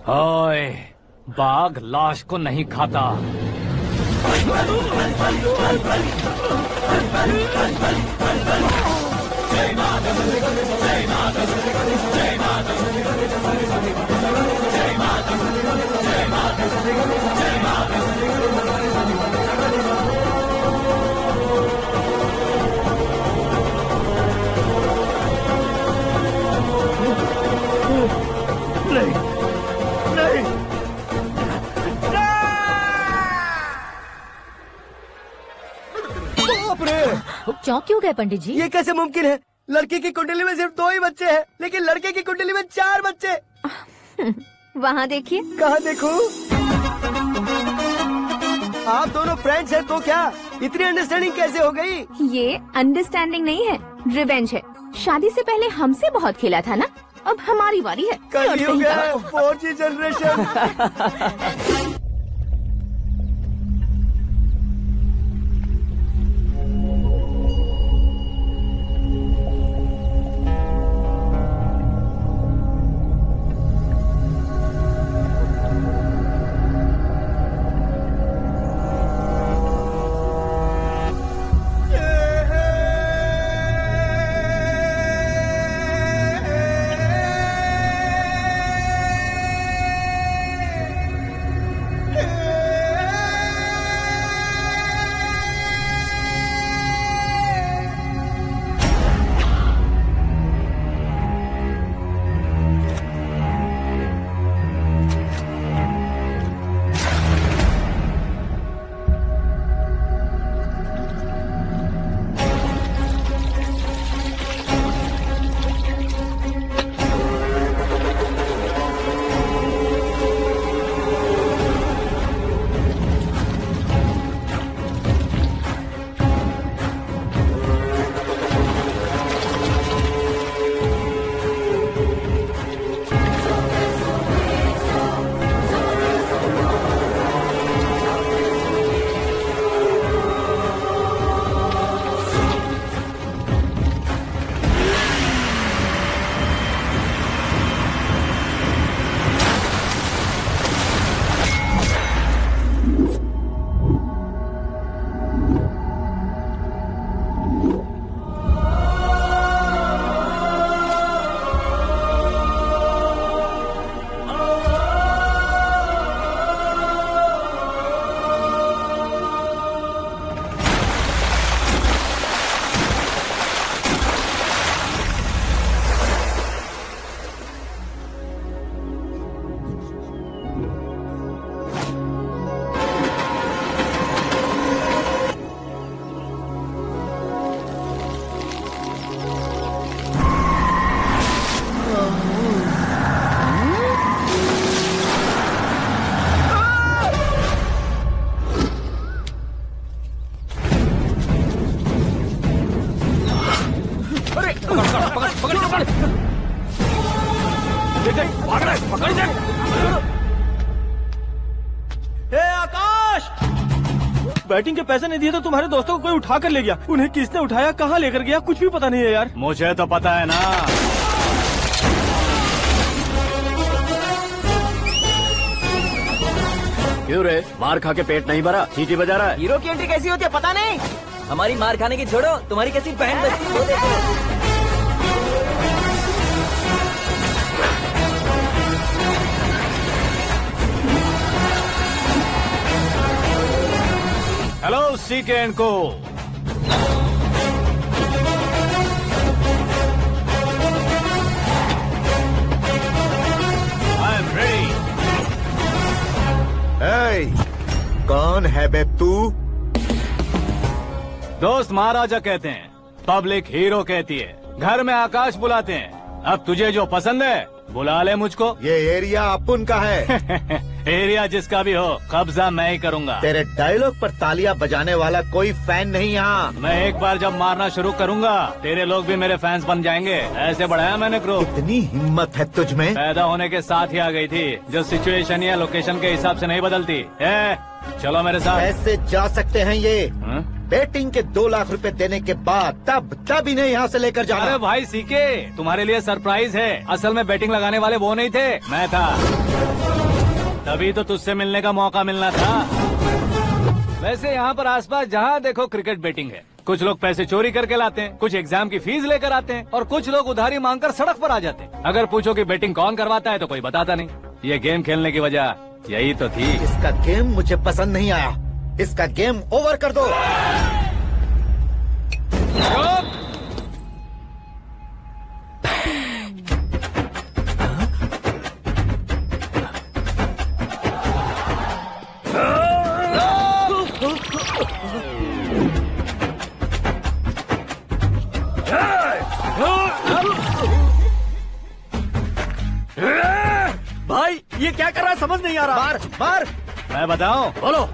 ओए, बाघ लाश को नहीं खाता। नहीं, नहीं, बाप रे! चौंक क्यों गए पंडित जी? ये कैसे मुमकिन है? लड़की की कुंडली में सिर्फ 2 ही बच्चे हैं, लेकिन लड़के की कुंडली में 4 बच्चे। वहाँ देखिए। कहाँ देखूं? आप दोनों फ्रेंड्स हैं तो क्या? इतनी अंडरस्टैंडिंग कैसे हो गई? ये अंडरस्टैंडिंग नहीं है, रिवेंज है। शादी से पहले हमसे बहुत खेला था ना, अब हमारी बारी है। कलयुग है, 4G जनरेशन। बैटिंग के पैसे नहीं दिए तो तुम्हारे दोस्तों को कोई उठा कर ले गया। उन्हें किसने उठाया, कहाँ लेकर गया, कुछ भी पता नहीं है यार। मुझे तो पता है ना। क्यों रे, मार खा के पेट नहीं भरा, सीटी बजा रहा है? हीरो की एंट्री कैसी होती है पता नहीं। हमारी मार खाने की छोड़ो, तुम्हारी कैसी बहन बचती है वो देखो। हेलो सीके एंड को। कौन है बे तू? दोस्त महाराजा कहते हैं, पब्लिक हीरो कहती है, घर में आकाश बुलाते हैं। अब तुझे जो पसंद है बुला ले मुझको। ये एरिया अपुन का है। एरिया जिसका भी हो, कब्जा मैं ही करूंगा। तेरे डायलॉग पर तालियां बजाने वाला कोई फैन नहीं यहाँ। मैं एक बार जब मारना शुरू करूंगा, तेरे लोग भी मेरे फैंस बन जाएंगे। ऐसे बढ़ाया मैंने ग्रुप। इतनी हिम्मत है तुझ में? पैदा होने के साथ ही आ गई थी, जो सिचुएशन या लोकेशन के हिसाब से नहीं बदलती। चलो मेरे साथ। ऐसे जा सकते हैं ये? हाँ? बेटिंग के 2 लाख रुपए देने के बाद तब इन्हें यहाँ से लेकर जाना। अरे भाई सीके, तुम्हारे लिए सरप्राइज है। असल में बैटिंग लगाने वाले वो नहीं थे, मैं था। तभी तो तुझसे मिलने का मौका मिलना था। वैसे यहाँ पर आसपास जहाँ देखो क्रिकेट बैटिंग है। कुछ लोग पैसे चोरी करके लाते हैं, कुछ एग्जाम की फीस लेकर आते हैं, और कुछ लोग उधारी मांगकर सड़क पर आ जाते हैं। अगर पूछो कि बैटिंग कौन करवाता है तो कोई बताता नहीं। ये गेम खेलने की वजह यही तो थी। इसका गेम मुझे पसंद नहीं आया। इसका गेम ओवर कर दो। भाई ये क्या कर रहा है समझ नहीं आ रहा। मार मार। मैं बताऊं? बोलो।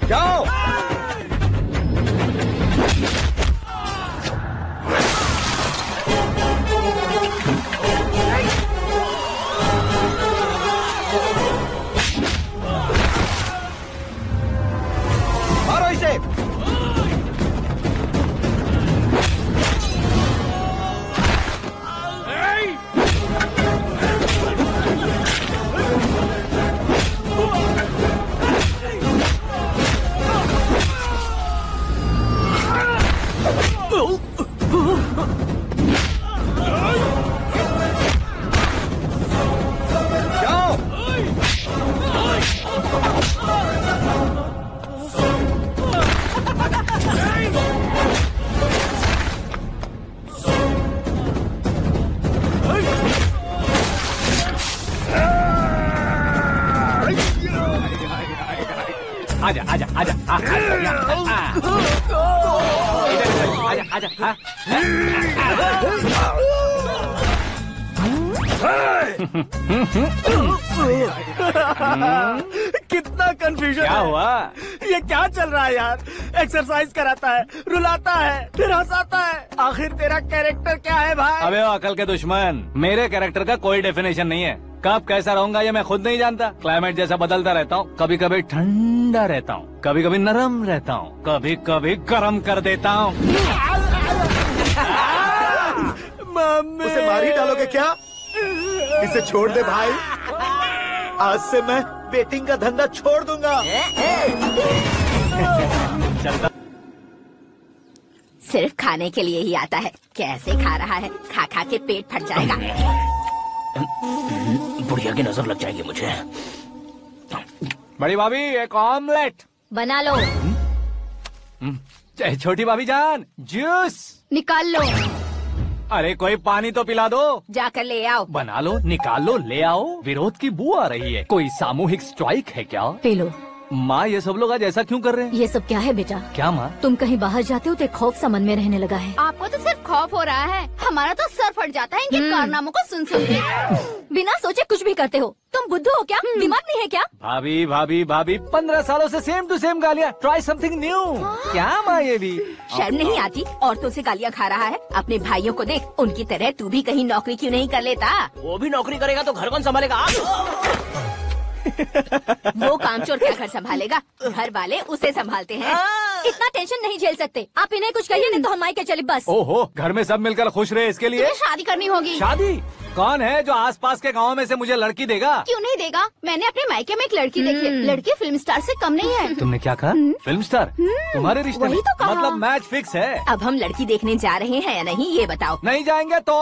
जाओ। मारो इसे। आजा आजा आजा आजा आजा। कितना कंफ्यूजन। क्या हुआ? ये क्या चल रहा है यार? एक्सरसाइज कराता है, रुलाता है, फिर हंसाता है। आखिर तेरा कैरेक्टर क्या है भाई? अबे ओ अकल के दुश्मन, मेरे कैरेक्टर का कोई डेफिनेशन नहीं है। कब कैसा रहूंगा ये मैं खुद नहीं जानता। क्लाइमेट जैसा बदलता रहता हूँ। कभी कभी ठंडा रहता हूँ, कभी कभी नरम रहता हूँ, कभी कभी गर्म कर देता हूँ। उसे मार ही डालोगे क्या? इसे छोड़ दे भाई। आज से मैं बेटिंग का धंधा छोड़ दूंगा। चलता। सिर्फ खाने के लिए ही आता है। कैसे खा रहा है, खा खा के पेट फट जाएगा। बुढ़िया की नजर लग जाएगी मुझे। बड़ी भाभी एक ऑमलेट बना लो। छोटी भाभी जान जूस निकाल लो। अरे कोई पानी तो पिला दो। जाकर ले आओ। बना लो, निकाल लो, ले आओ। विरोध की बू आ रही है। कोई सामूहिक स्ट्राइक है क्या? P low. माँ ये सब लोग आज ऐसा क्यों कर रहे हैं? ये सब क्या है बेटा? क्या माँ? तुम कहीं बाहर जाते हो तो एक खौफ सा मन में रहने लगा है। आपको तो सिर्फ खौफ हो रहा है, हमारा तो सर फट जाता है इनके कारनामों को सुन सुन के। बिना सोचे कुछ भी करते हो। तुम बुद्धू हो क्या? दिमाग नहीं है क्या? भाभी भाभी भाभी 15 सालों से सेम टू सेम गालियाँ। Try something new. क्या माँ ये भी? शर्म नहीं आती? औरतों से गालियाँ खा रहा है। अपने भाइयों को देख, उनकी तरह तू भी कहीं नौकरी क्यों नहीं कर लेता? वो भी नौकरी करेगा तो घर कौन संभालेगा? वो कामचोर क्या घर संभालेगा? घर वाले उसे संभालते हैं। इतना टेंशन नहीं झेल सकते आप। इन्हें कुछ कहिए नहीं तो हम मायके चले बस। ओहो, घर में सब मिलकर खुश रहे इसके लिए। तुझे शादी करनी होगी। शादी? कौन है जो आसपास के गांव में से मुझे लड़की देगा? क्यों नहीं देगा? मैंने अपने मायके में एक लड़की देखी है। लड़की फिल्म स्टार से कम नहीं है। तुमने क्या कहा? Film star? तुम्हारे रिश्ते में? वही तो कहा। मतलब मैच फिक्स है। अब हम लड़की देखने जा रहे हैं या नहीं ये बताओ। नहीं जाएंगे तो?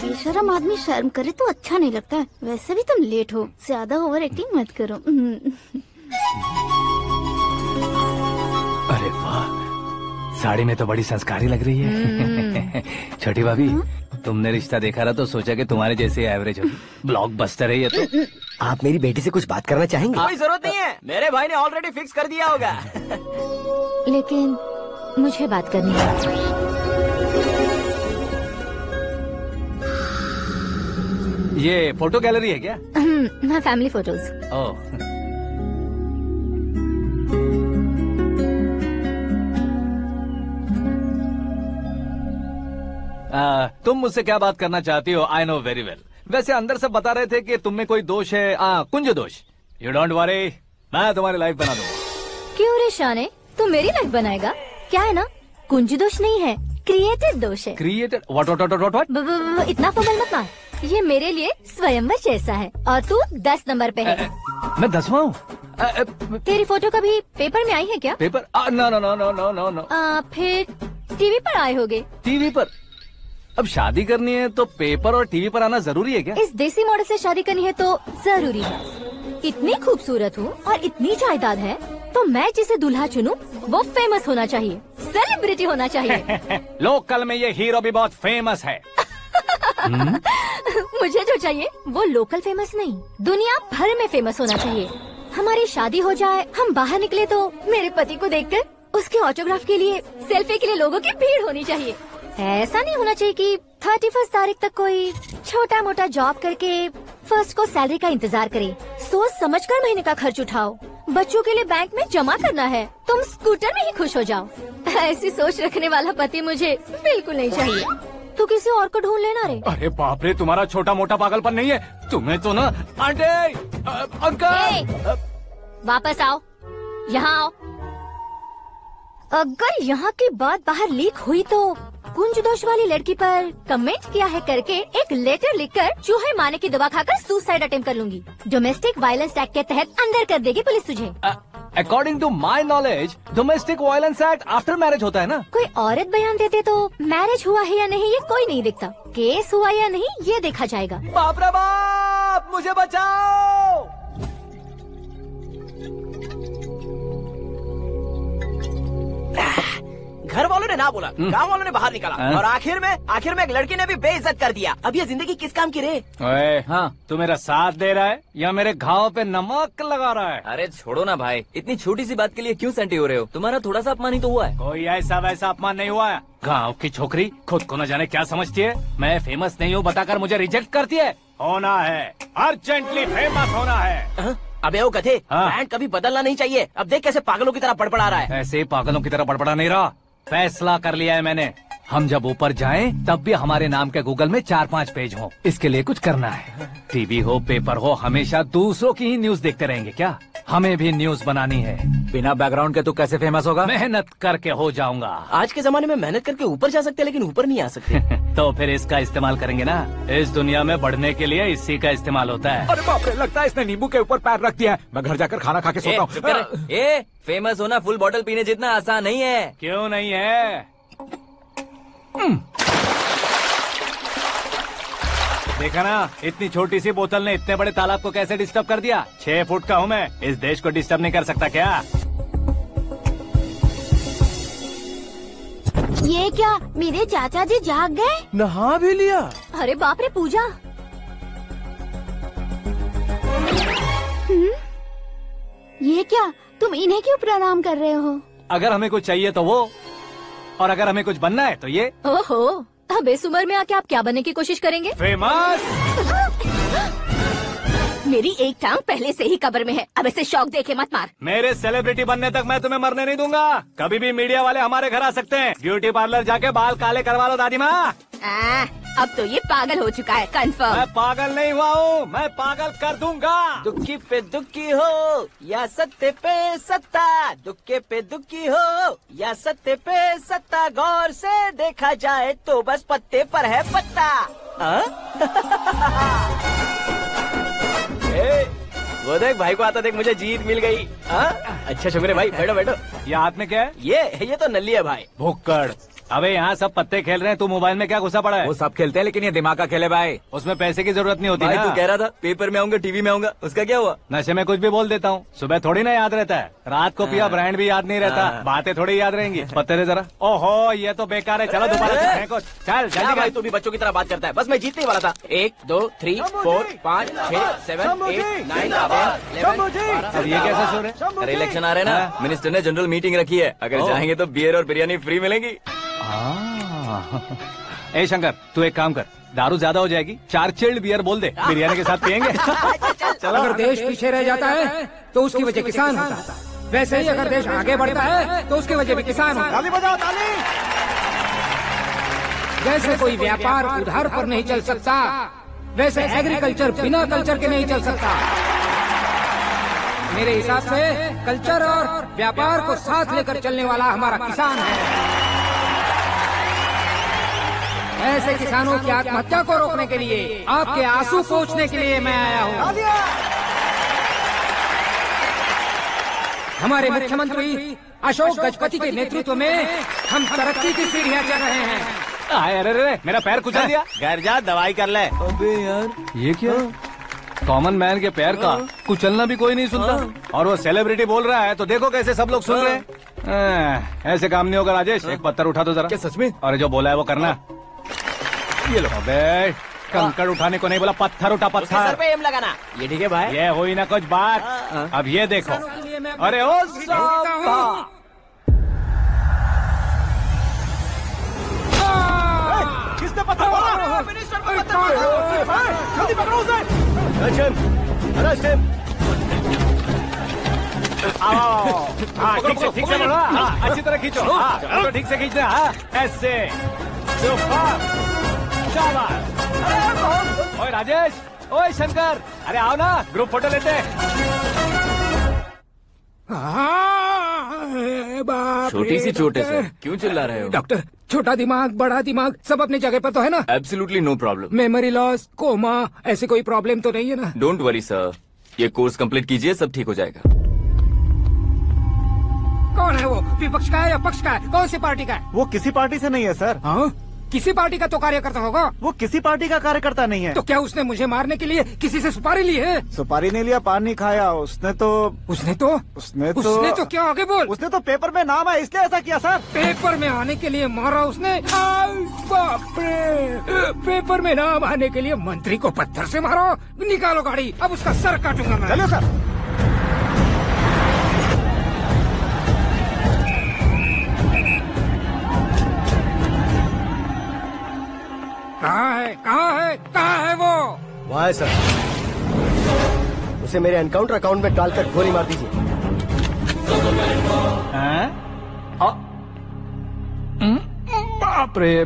बेशरम आदमी शर्म करे तो अच्छा नहीं लगता है। वैसे भी तुम लेट हो, ज्यादा ओवर एक्टिंग मत करो। अरे वाह, साड़ी में तो बड़ी संस्कारी लग रही है। छोटी भाभी, तुमने रिश्ता देखा रहा तो सोचा कि तुम्हारे जैसे एवरेज होगी। ब्लॉकबस्टर है ये तो। आप मेरी बेटी से कुछ बात करना चाहेंगे? कोई जरूरत नहीं है, मेरे भाई ने ऑलरेडी फिक्स कर दिया होगा। लेकिन मुझे बात करनी है। ये फोटो गैलरी है क्या? My family photos. ओह, तुम मुझसे क्या बात करना चाहती हो? I know very well. वैसे अंदर से बता रहे थे कि तुम में कोई दोष है, कुंज दोष। यू डोंट वरी, मैं तुम्हारी लाइफ बना दूंगा। क्यों रे शाने, तू मेरी लाइफ बनाएगा? क्या है ना, कुंज दोष नहीं है, क्रिएटेड दोष है। क्रिएटेड? व्हाट? इतना फमल मत मार, ये मेरे लिए स्वयंवर जैसा है और तू 10 नंबर पे है। मैं 10वां हूँ? तेरी फोटो कभी पेपर में आई है क्या? Paper? No no no no no no no. फिर टीवी पर आए होगे। टीवी पर? अब शादी करनी है तो पेपर और टीवी पर आना जरूरी है क्या? इस देसी मॉडल से शादी करनी है तो जरूरी है। इतनी खूबसूरत हूँ और इतनी जायदाद है तो मैं जिसे दूल्हा चुनूं वो फेमस होना चाहिए, सेलिब्रिटी होना चाहिए। लोकल में ये हीरो भी बहुत फेमस है। मुझे जो चाहिए वो लोकल फेमस नहीं, दुनिया भर में फेमस होना चाहिए। हमारी शादी हो जाए, हम बाहर निकले तो मेरे पति को देखकर उसके ऑटोग्राफ के लिए, सेल्फी के लिए लोगों की भीड़ होनी चाहिए। ऐसा नहीं होना चाहिए कि 31 तारीख तक कोई छोटा मोटा जॉब करके फर्स्ट को सैलरी का इंतजार करे। सोच समझकर महीने का खर्च उठाओ, बच्चों के लिए बैंक में जमा करना है, तुम स्कूटर में ही खुश हो जाओ। ऐसी सोच रखने वाला पति मुझे बिल्कुल नहीं चाहिए। तू किसी और को ढूंढ लेना रे। अरे बाप रे, तुम्हारा छोटा मोटा पागलपन नहीं है। तुम्हें तो ना आंटी, अंकल। वापस आओ, यहाँ आओ। अगर यहाँ की बात बाहर लीक हुई तो कुंज दोष वाली लड़की पर कमेंट किया है करके एक लेटर लिखकर चूहे मारने की दवा खाकर सुसाइड अटेम्प्ट कर लूंगी। डोमेस्टिक वायलेंस एक्ट के तहत अंदर कर देगी पुलिस तुझे। According to my knowledge domestic violence act after marriage होता है ना? कोई औरत बयान देते तो मैरिज हुआ है या नहीं ये कोई नहीं दिखता, केस हुआ या नहीं ये देखा जाएगा। बाप रे बाप, मुझे बचाओ। घर वालों ने ना बोला, गांव वालों ने बाहर निकाला और आखिर में एक लड़की ने भी बेइज्जत कर दिया। अब ये जिंदगी किस काम की रे? ओए, हाँ, तू मेरा साथ दे रहा है या मेरे घाव पे नमक लगा रहा है? अरे छोड़ो ना भाई, इतनी छोटी सी बात के लिए क्यों सैंटी हो रहे हो? तुम्हारा थोड़ा सा अपमान ही तो हुआ है। कोई ऐसा वैसा अपमान नहीं हुआ है। गाँव की छोकरी खुद को न जाने क्या समझती है। मैं फेमस नहीं हूँ बताकर मुझे रिजेक्ट करती है। होना है, अर्जेंटली फेमस होना है। अबे वो गधे, हाँ। ब्रांड कभी बदलना नहीं चाहिए। अब देख कैसे पागलों की तरह बड़बड़ा रहा है। ऐसे पागलों की तरह बड़बड़ा नहीं रहा, फैसला कर लिया है मैंने। हम जब ऊपर जाएं तब भी हमारे नाम के गूगल में 4-5 पेज हो। इसके लिए कुछ करना है। टीवी हो, पेपर हो, हमेशा दूसरों की ही न्यूज देखते रहेंगे क्या? हमें भी न्यूज बनानी है। बिना बैकग्राउंड के तू कैसे फेमस होगा? मेहनत करके हो जाऊंगा। आज के जमाने में मेहनत करके ऊपर जा सकते हैं लेकिन ऊपर नहीं आ सकते। तो फिर इसका इस्तेमाल करेंगे ना। इस दुनिया में बढ़ने के लिए इसी का इस्तेमाल होता है। अरे बाप रे, लगता है इसने नींबू के ऊपर पैर रख दिया है। मैं घर जाकर खाना खा के सोता हूँ। फेमस होना फुल बॉटल पीने जितना आसान नहीं है। क्यों नहीं है? देखा ना, इतनी छोटी सी बोतल ने इतने बड़े तालाब को कैसे डिस्टर्ब कर दिया। 6 फुट का हूँ मैं, इस देश को डिस्टर्ब नहीं कर सकता क्या? ये क्या, मेरे चाचा जी जाग गए? नहा भी लिया? अरे बाप रे पूजा, ये क्या, तुम इन्हें क्यों प्रणाम कर रहे हो? अगर हमें कुछ चाहिए तो वो, और अगर हमें कुछ बनना है तो ये। ओहो, अब इस उम्र में आके आप क्या बनने की कोशिश करेंगे? फेमस। मेरी एक टांग पहले से ही कब्र में है, अब इसे शौक देके मत मार। मेरे सेलिब्रिटी बनने तक मैं तुम्हें मरने नहीं दूंगा। कभी भी मीडिया वाले हमारे घर आ सकते हैं। ब्यूटी पार्लर जाके बाल काले करवा लो दादी माँ। अब तो ये पागल हो चुका है, कंफर्म। मैं पागल नहीं हुआ हूँ, मैं पागल कर दूंगा। दुखी पे दुखी हो या सत्य पे सत्ता, दुखे पे दुखी हो या सत्य पे सत्ता, गौर से देखा जाए तो बस पत्ते पर है पत्ता। वो देख भाई को आता देख, मुझे जीत मिल गई। अच्छा शुक्र है भाई, बैठो बैठो। ये हाथ में क्या है? ये तो नल्ली है भाई। भुक्कड़, अबे यहाँ सब पत्ते खेल रहे हैं, तू मोबाइल में क्या घुसा पड़ा है? वो सब खेलते हैं लेकिन ये दिमाग का खेल है भाई। उसमें पैसे की जरूरत नहीं होती भाई ना। तू कह रहा था पेपर में आऊंगा, टीवी में आऊंगा, उसका क्या हुआ? नशे में कुछ भी बोल देता हूँ, सुबह थोड़ी ना याद रहता है, रात को पिया ब्रांड भी याद नहीं रहता, बातें थोड़ी याद रहेंगी। पत्ते दे जरा। ओहो ये तो बेकार है, चलो दोबारा से फेंको। चल क्या जल्दी भाई कर। तू भी बच्चों की तरह बात करता है? बस मैं जीतने वाला था। 1 2 3 4 5 6 7 8 9 10 अब ये कैसा शोर है? अरे इलेक्शन आ रहे हैं ना, मिनिस्टर ने जनरल मीटिंग रखी है, अगर जाएंगे तो बियर और बिरयानी फ्री मिलेगी। ए शंकर तू एक काम कर, दारू ज्यादा हो जाएगी, 4 चिल्ड बियर बोल दे, बिरयानी के साथ पियेंगे। अगर देश पीछे रह जाता है तो उसकी वजह किसान होता है, वैसे ही अगर देश आगे बढ़ता है तो उसकी वजह भी किसान होता है। ताली बजाओ ताली। जैसे कोई व्यापार उधार पर नहीं चल सकता, वैसे एग्रीकल्चर बिना कल्चर के नहीं चल सकता। मेरे हिसाब से कल्चर और व्यापार को साथ लेकर चलने वाला हमारा किसान है। ऐसे किसानों की आत्महत्या को रोकने के लिए, आपके आंसू पोंछने के लिए मैं आया हूँ। हमारे मुख्यमंत्री अशोक गजपति के नेतृत्व में हम तरक्की की सीढ़ियाँ चढ़ रहे हैं। अरे अरे मेरा पैर कुचल दिया। घर जा दवाई कर ले। अबे यार ये क्या? कॉमन मैन के पैर का कुचलना भी कोई नहीं सुनता, और वो सेलिब्रिटी बोल रहा है तो देखो कैसे सब लोग सुन रहे हैं। ऐसे काम नहीं होगा राजेश, एक पत्थर उठा दो जरा। क्या सच में? और जो बोला है वो करना। ये लो। अबे कंकड़ उठाने को नहीं बोला, पत्थर उठा उसके सर पत्थर। पे एम लगाना। ये ठीक है भाई। ये हुई ना कुछ बात। अब ये देखो। अरे ओ साहब किसने पत्थर मारा? मिनिस्टर को पत्थर मारा। जल्दी पकड़ो उसे। हाँ ठीक से बढ़ो, हाँ अच्छी तरह खींचो, हाँ तो ठीक से खींचना, हाँ ऐसे। सुपर, शाबाश। ओए राजेश, ओए शंकर, अरे आओ ना ग्रुप फोटो लेते हैं। छोटी सी चोट है सर, क्यों चिल्ला रहे हो? डॉक्टर, छोटा दिमाग बड़ा दिमाग सब अपनी जगह पर तो है ना? Absolutely no problem. Memory loss, coma, ऐसी कोई प्रॉब्लम तो नहीं है ना? डोंट वरी सर, ये कोर्स कंप्लीट कीजिए, सब ठीक हो जाएगा। कौन है वो? विपक्ष का है या पक्ष का है? कौन सी पार्टी का है? वो किसी पार्टी से नहीं है सर। हाँ? किसी पार्टी का तो कार्यकर्ता होगा। वो किसी पार्टी का कार्यकर्ता नहीं है। तो क्या उसने मुझे मारने के लिए किसी से सुपारी ली है? सुपारी नहीं लिया, पान नहीं खाया, उसने तो क्या आगे बोल? उसने तो पेपर में नाम है इसलिए ऐसा किया सर। पेपर में आने के लिए मारा उसने? बाप रे! पेपर में नाम आने के लिए मंत्री को पत्थर से मारो? निकालो गाड़ी, अब उसका सर काटूंगा मैं। चलो सर। कहाँ है वो? वहाँ है सर, उसे मेरे एनकाउंटर अकाउंट में डालकर गोली मार दीजिए। बाप रे,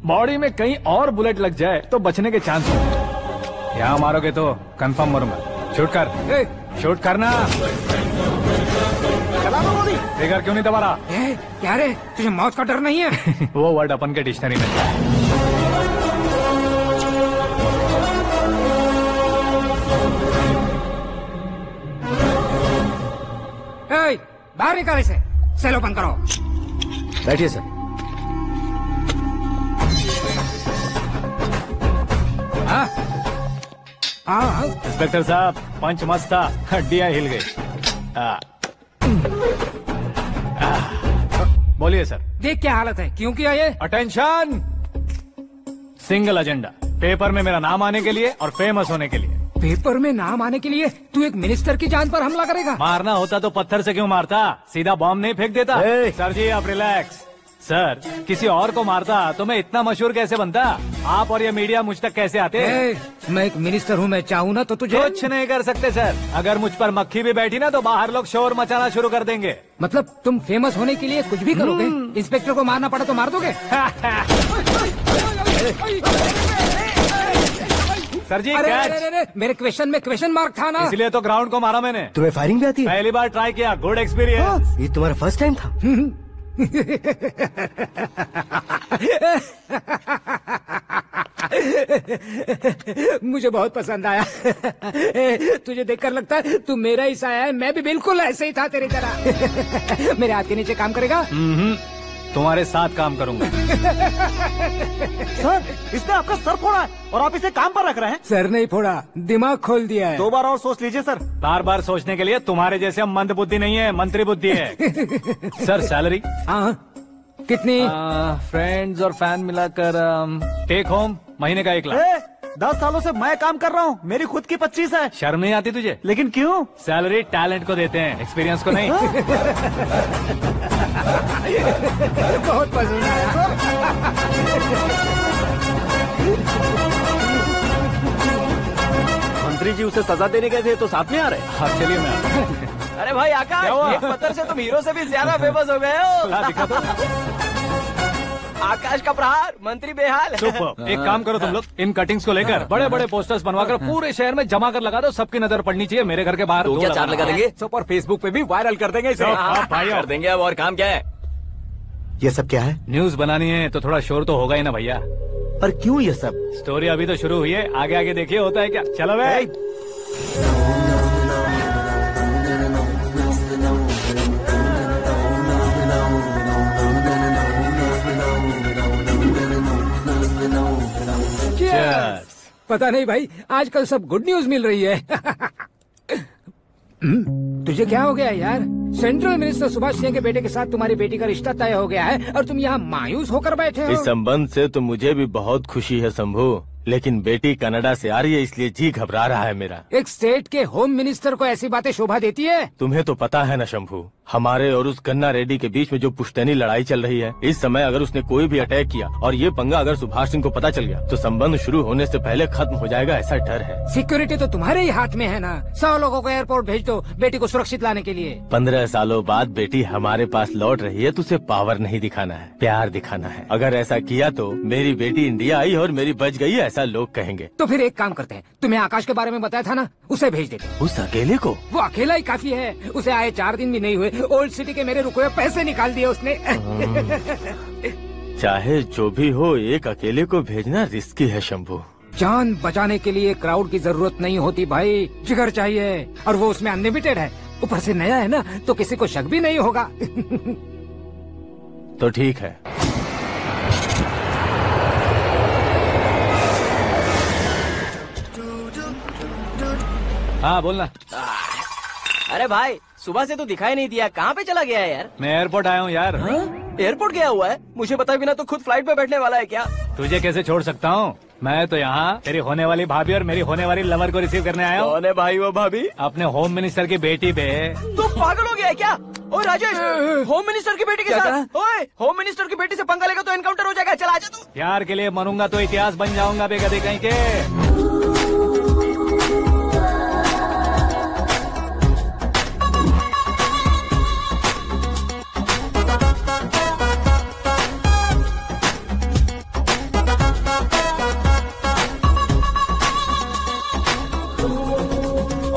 बॉडी में कहीं और बुलेट लग जाए तो बचने के चांस हो। यहाँ मारोगे तो कंफर्म मरूंगा। शूट कर, शूट करना। फिगर क्यों नहीं दबा रहा? क्या रे, तुझे मौत का डर नहीं है? वो वर्ड अपन के डिक्शनरी में है। बाहर निकाल इसे, सेल ओपन करो। बैठिए सर। इंस्पेक्टर साहब, पंच मस्त था, हड्डियां हिल गई। बोलिए सर। देख क्या हालत है, क्यों किया ये? अटेंशन, सिंगल एजेंडा, पेपर में मेरा नाम आने के लिए और फेमस होने के लिए। पेपर में नाम आने के लिए तू एक मिनिस्टर की जान पर हमला करेगा? मारना होता तो पत्थर से क्यों मारता, सीधा बॉम्ब नहीं फेंक देता। सर जी आप रिलैक्स। सर किसी और को मारता तो मैं इतना मशहूर कैसे बनता? आप और ये मीडिया मुझ तक कैसे आते? मैं एक मिनिस्टर हूँ, मैं चाहूँ ना तो तुझे कुछ नहीं कर सकते सर। अगर मुझ पर मक्खी भी बैठी ना तो बाहर लोग शोर मचाना शुरू कर देंगे। मतलब तुम फेमस होने के लिए कुछ भी करोगे? इंस्पेक्टर को मारना पड़ा तो मार दोगे? सर जी अरे, मेरे क्वेश्चन में क्वेश्चन मार्क था ना, इसलिए तो ग्राउंड को मारा मैंने। तुम्हें फायरिंग भी आती है? पहली बार ट्राई किया, गुड एक्सपीरियंस। ये तुम्हारा फर्स्ट टाइम था? मुझे बहुत पसंद आया। तुझे देखकर लगता है तू मेरा ही साया है। मैं भी बिल्कुल ऐसे ही था तेरी तरह। मेरे हाथ के नीचे काम करेगा? तुम्हारे साथ काम करूंगा। सर, इसने आपका सर फोड़ा है और आप इसे काम पर रख रहे हैं। सर नहीं फोड़ा, दिमाग खोल दिया है। 2 बार और सोच लीजिए सर। बार बार सोचने के लिए तुम्हारे जैसे मंद बुद्धि नहीं है, मंत्री बुद्धि है। सर सैलरी हाँ, कितनी? फ्रेंड्स और फैन मिलाकर टेक होम महीने का 1 लाख। 10 सालों से मैं काम कर रहा हूँ, मेरी खुद की 25 है। शर्म नहीं आती तुझे? लेकिन क्यों? सैलरी टैलेंट को देते हैं, एक्सपीरियंस को नहीं। बहुत पसंद आया। मंत्री जी उसे सजा देने गए थे तो साथ में आ रहे। हाँ चलिए मैं आता हूं। अरे भाई आकाश, एक पत्थर से तुम हीरो से भी ज्यादा फेमस हो गए हो। दिखा दो। आकाश का प्रहार, मंत्री बेहाल। सुपर। एक काम करो तुम लोग, इन कटिंग्स को लेकर बड़े बड़े पोस्टर्स बनवाकर पूरे शहर में जमा कर लगा दो। सबकी नजर पड़नी चाहिए। मेरे घर के बाहर तो दो क्या लगाना। 4 लगा देंगे? सब और फेसबुक पे भी वायरल कर देंगे इसे। भाई कर देंगे। अब और काम क्या है? ये सब क्या है? न्यूज बनानी है तो थोड़ा शोर तो होगा ही ना भैया। पर क्यों ये सब? स्टोरी अभी तो शुरू हुई है, आगे आगे देखिए होता है क्या। चलो भाई। Cheers. पता नहीं भाई, आजकल सब गुड न्यूज मिल रही है। तुझे क्या हो गया यार? सेंट्रल मिनिस्टर सुभाष सिंह के बेटे के साथ तुम्हारी बेटी का रिश्ता तय हो गया है और तुम यहाँ मायूस होकर बैठे हो। इस संबंध से तो मुझे भी बहुत खुशी है शंभू, लेकिन बेटी कनाडा से आ रही है इसलिए जी घबरा रहा है मेरा। एक स्टेट के होम मिनिस्टर को ऐसी बातें शोभा देती है? तुम्हें तो पता है न शंभू, हमारे और उस गन्ना रेड्डी के बीच में जो पुश्तैनी लड़ाई चल रही है। इस समय अगर उसने कोई भी अटैक किया और ये पंगा अगर सुभाष सिंह को पता चल गया तो संबंध शुरू होने से पहले खत्म हो जाएगा, ऐसा डर है। सिक्योरिटी तो तुम्हारे ही हाथ में है ना। 100 लोगों को एयरपोर्ट भेज दो बेटी को सुरक्षित लाने के लिए। 15 सालों बाद बेटी हमारे पास लौट रही है तो उसे पावर नहीं दिखाना है, प्यार दिखाना है। अगर ऐसा किया तो मेरी बेटी इंडिया आई और मेरी बच गई, ऐसा लोग कहेंगे। तो फिर एक काम करते हैं, तुम्हें आकाश के बारे में बताया था ना, उसे भेज देते हैं। उस अकेले को? वो अकेला ही काफी है। उसे आए 4 दिन भी नहीं हुए, ओल्ड सिटी के मेरे रुके हुए पैसे निकाल दिए उसने। चाहे जो भी हो, एक अकेले को भेजना रिस्की है शंभू। जान बचाने के लिए क्राउड की जरूरत नहीं होती भाई, जिगर चाहिए, और वो उसमें अनलिमिटेड है। ऊपर से नया है ना, तो किसी को शक भी नहीं होगा। तो ठीक है। हाँ बोलना। अरे भाई, सुबह से तो दिखाई नहीं दिया, कहाँ पे चला गया है यार? मैं एयरपोर्ट आया हूँ यार। एयरपोर्ट गया हुआ है? मुझे बताए बिना तो खुद फ्लाइट पे बैठने वाला है क्या? तुझे कैसे छोड़ सकता हूँ? मैं तो यहाँ तेरी होने वाली भाभी और मेरी होने वाली लवर को रिसीव करने आया हूँ। कौन है भाई वो भाभी? अपने होम मिनिस्टर की बेटी पे। तो पागल हो गया है क्या? ओ राजेश, होम मिनिस्टर की बेटी के साथ? ओए, होम मिनिस्टर की बेटी से पंगा लेगा तो एनकाउंटर हो जाएगा। चल आजा तू। प्यार के लिए मरूंगा तो इतिहास बन जाऊंगा बेगधे कहीं के।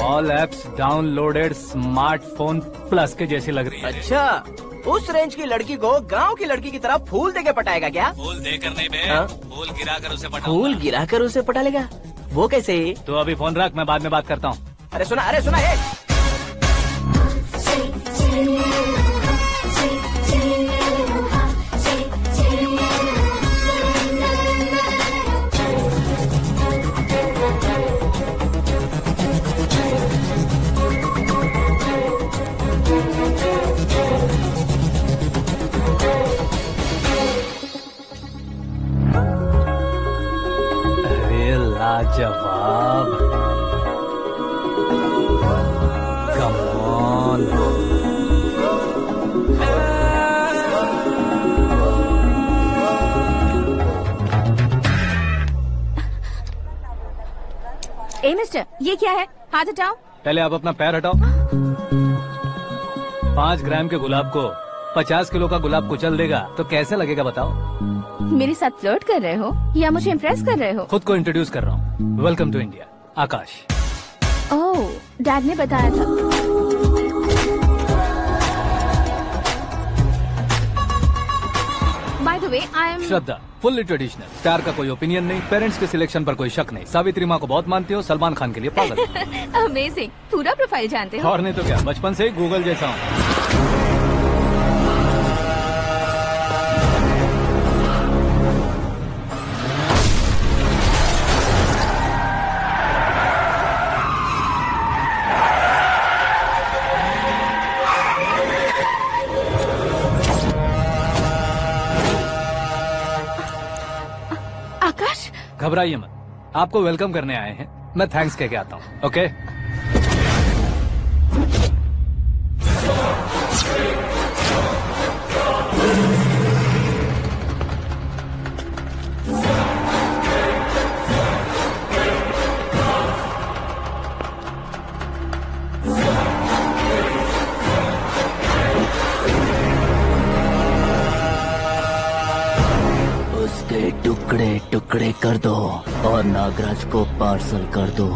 All apps downloaded smartphone plus के जैसी लग रही है। अच्छा, उस रेंज की लड़की को गांव की लड़की की तरह फूल देके पटाएगा क्या? फूल देकर नहीं बे, फूल गिराकर उसे पटाऊंगा। फूल गिराकर उसे पटा लेगा? वो कैसे? तो अभी फोन रख, मैं बाद में बात करता हूँ। अरे सुना ये। लाजवाब, कम ऑन। ए मिस्टर, ये क्या है? हाथ हटाओ। पहले आप अपना पैर हटाओ। 5 ग्राम के गुलाब को 50 किलो का गुलाब कुचल देगा तो कैसे लगेगा बताओ? मेरे साथ फ्लर्ट कर रहे हो या मुझे इम्प्रेस कर रहे हो? खुद को इंट्रोड्यूस कर रहा हूँ। Welcome to India, Aakash. Oh, dad ने बताया था। By the way, I am Shraddha, fully traditional. प्यार का कोई ओपिनियन नहीं, पेरेंट्स के सिलेक्शन पर कोई शक नहीं। सावित्री माँ को बहुत मानती हो, सलमान खान के लिए पागल। अमेजिंग, पूरा प्रोफाइल जानते हो। और नहीं तो क्या, बचपन से ही गूगल जैसा हूँ। आकाश, घबराइए मत, आपको वेलकम करने आए हैं। मैं थैंक्स कह के आता हूँ। ओके उसके टुकड़े टुकड़े कर दो और नागराज को पार्सल कर दो।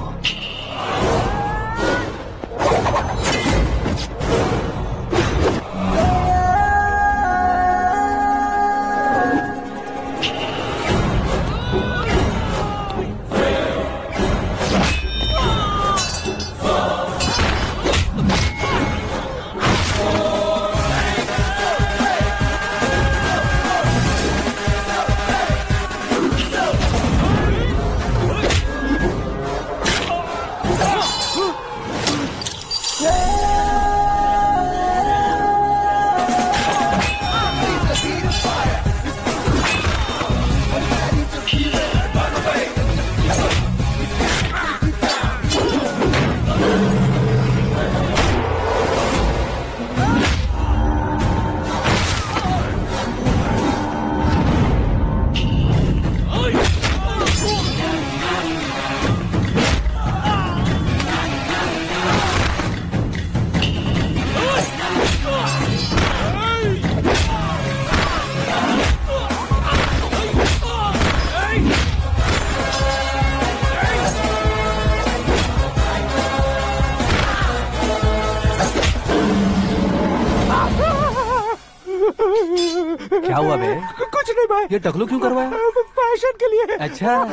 क्या हुआ बे? कुछ नहीं भाई। ये टकलू क्यों करवाया? फैशन के लिए। अच्छा।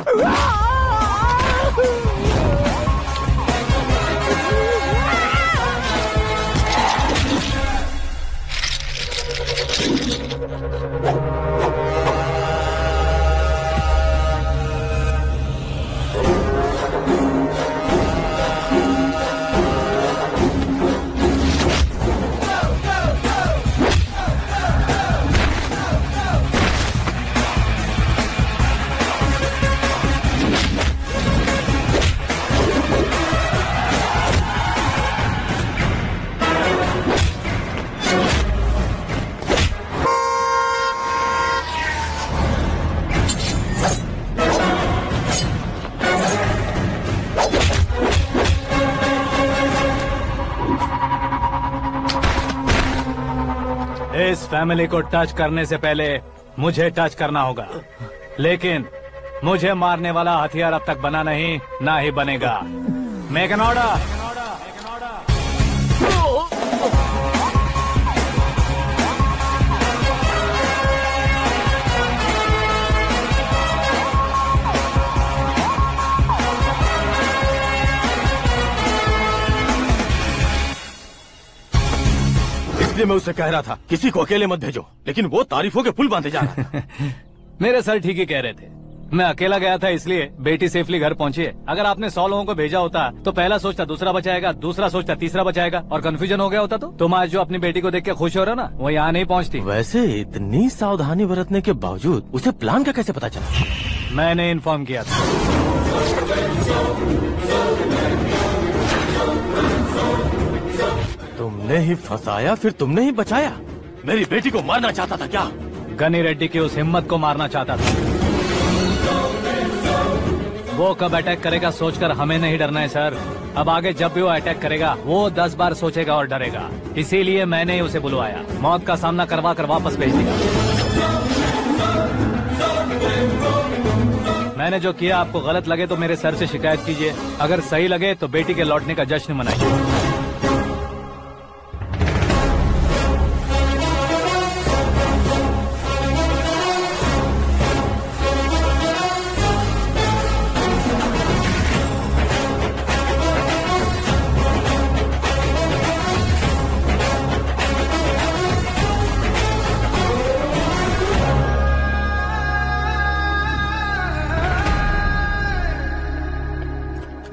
इस फैमिली को टच करने से पहले मुझे टच करना होगा, लेकिन मुझे मारने वाला हथियार अब तक बना नहीं, ना ही बनेगा। Make an order. इसलिए मैं उससे कह रहा था किसी को अकेले मत भेजो, लेकिन वो तारीफों के पुल बांधे जा रहा था। मेरे सर ठीक ही कह रहे थे। मैं अकेला गया था इसलिए बेटी सेफली घर पहुंची है। अगर आपने 100 लोगों को भेजा होता तो पहला सोचता दूसरा बचाएगा, दूसरा सोचता तीसरा बचाएगा, और कंफ्यूजन हो गया होता तो तुम आज जो अपनी बेटी को देख के खुश हो रहे हो ना, वो यहाँ नहीं पहुँचती। वैसे इतनी सावधानी बरतने के बावजूद उसे प्लान का कैसे पता चला? मैंने इन्फॉर्म किया था। तुमने ही फंसाया, फिर तुमने ही बचाया। मेरी बेटी को मारना चाहता था क्या? गनी रेड्डी की उस हिम्मत को मारना चाहता था। वो कब अटैक करेगा सोचकर हमें नहीं डरना है सर। अब आगे जब भी वो अटैक करेगा वो 10 बार सोचेगा और डरेगा। इसीलिए मैंने ही उसे बुलवाया। मौत का सामना करवा कर वापस भेज दिया। मैंने जो किया आपको गलत लगे तो मेरे सर से शिकायत कीजिए, अगर सही लगे तो बेटी के लौटने का जश्न मनाइए।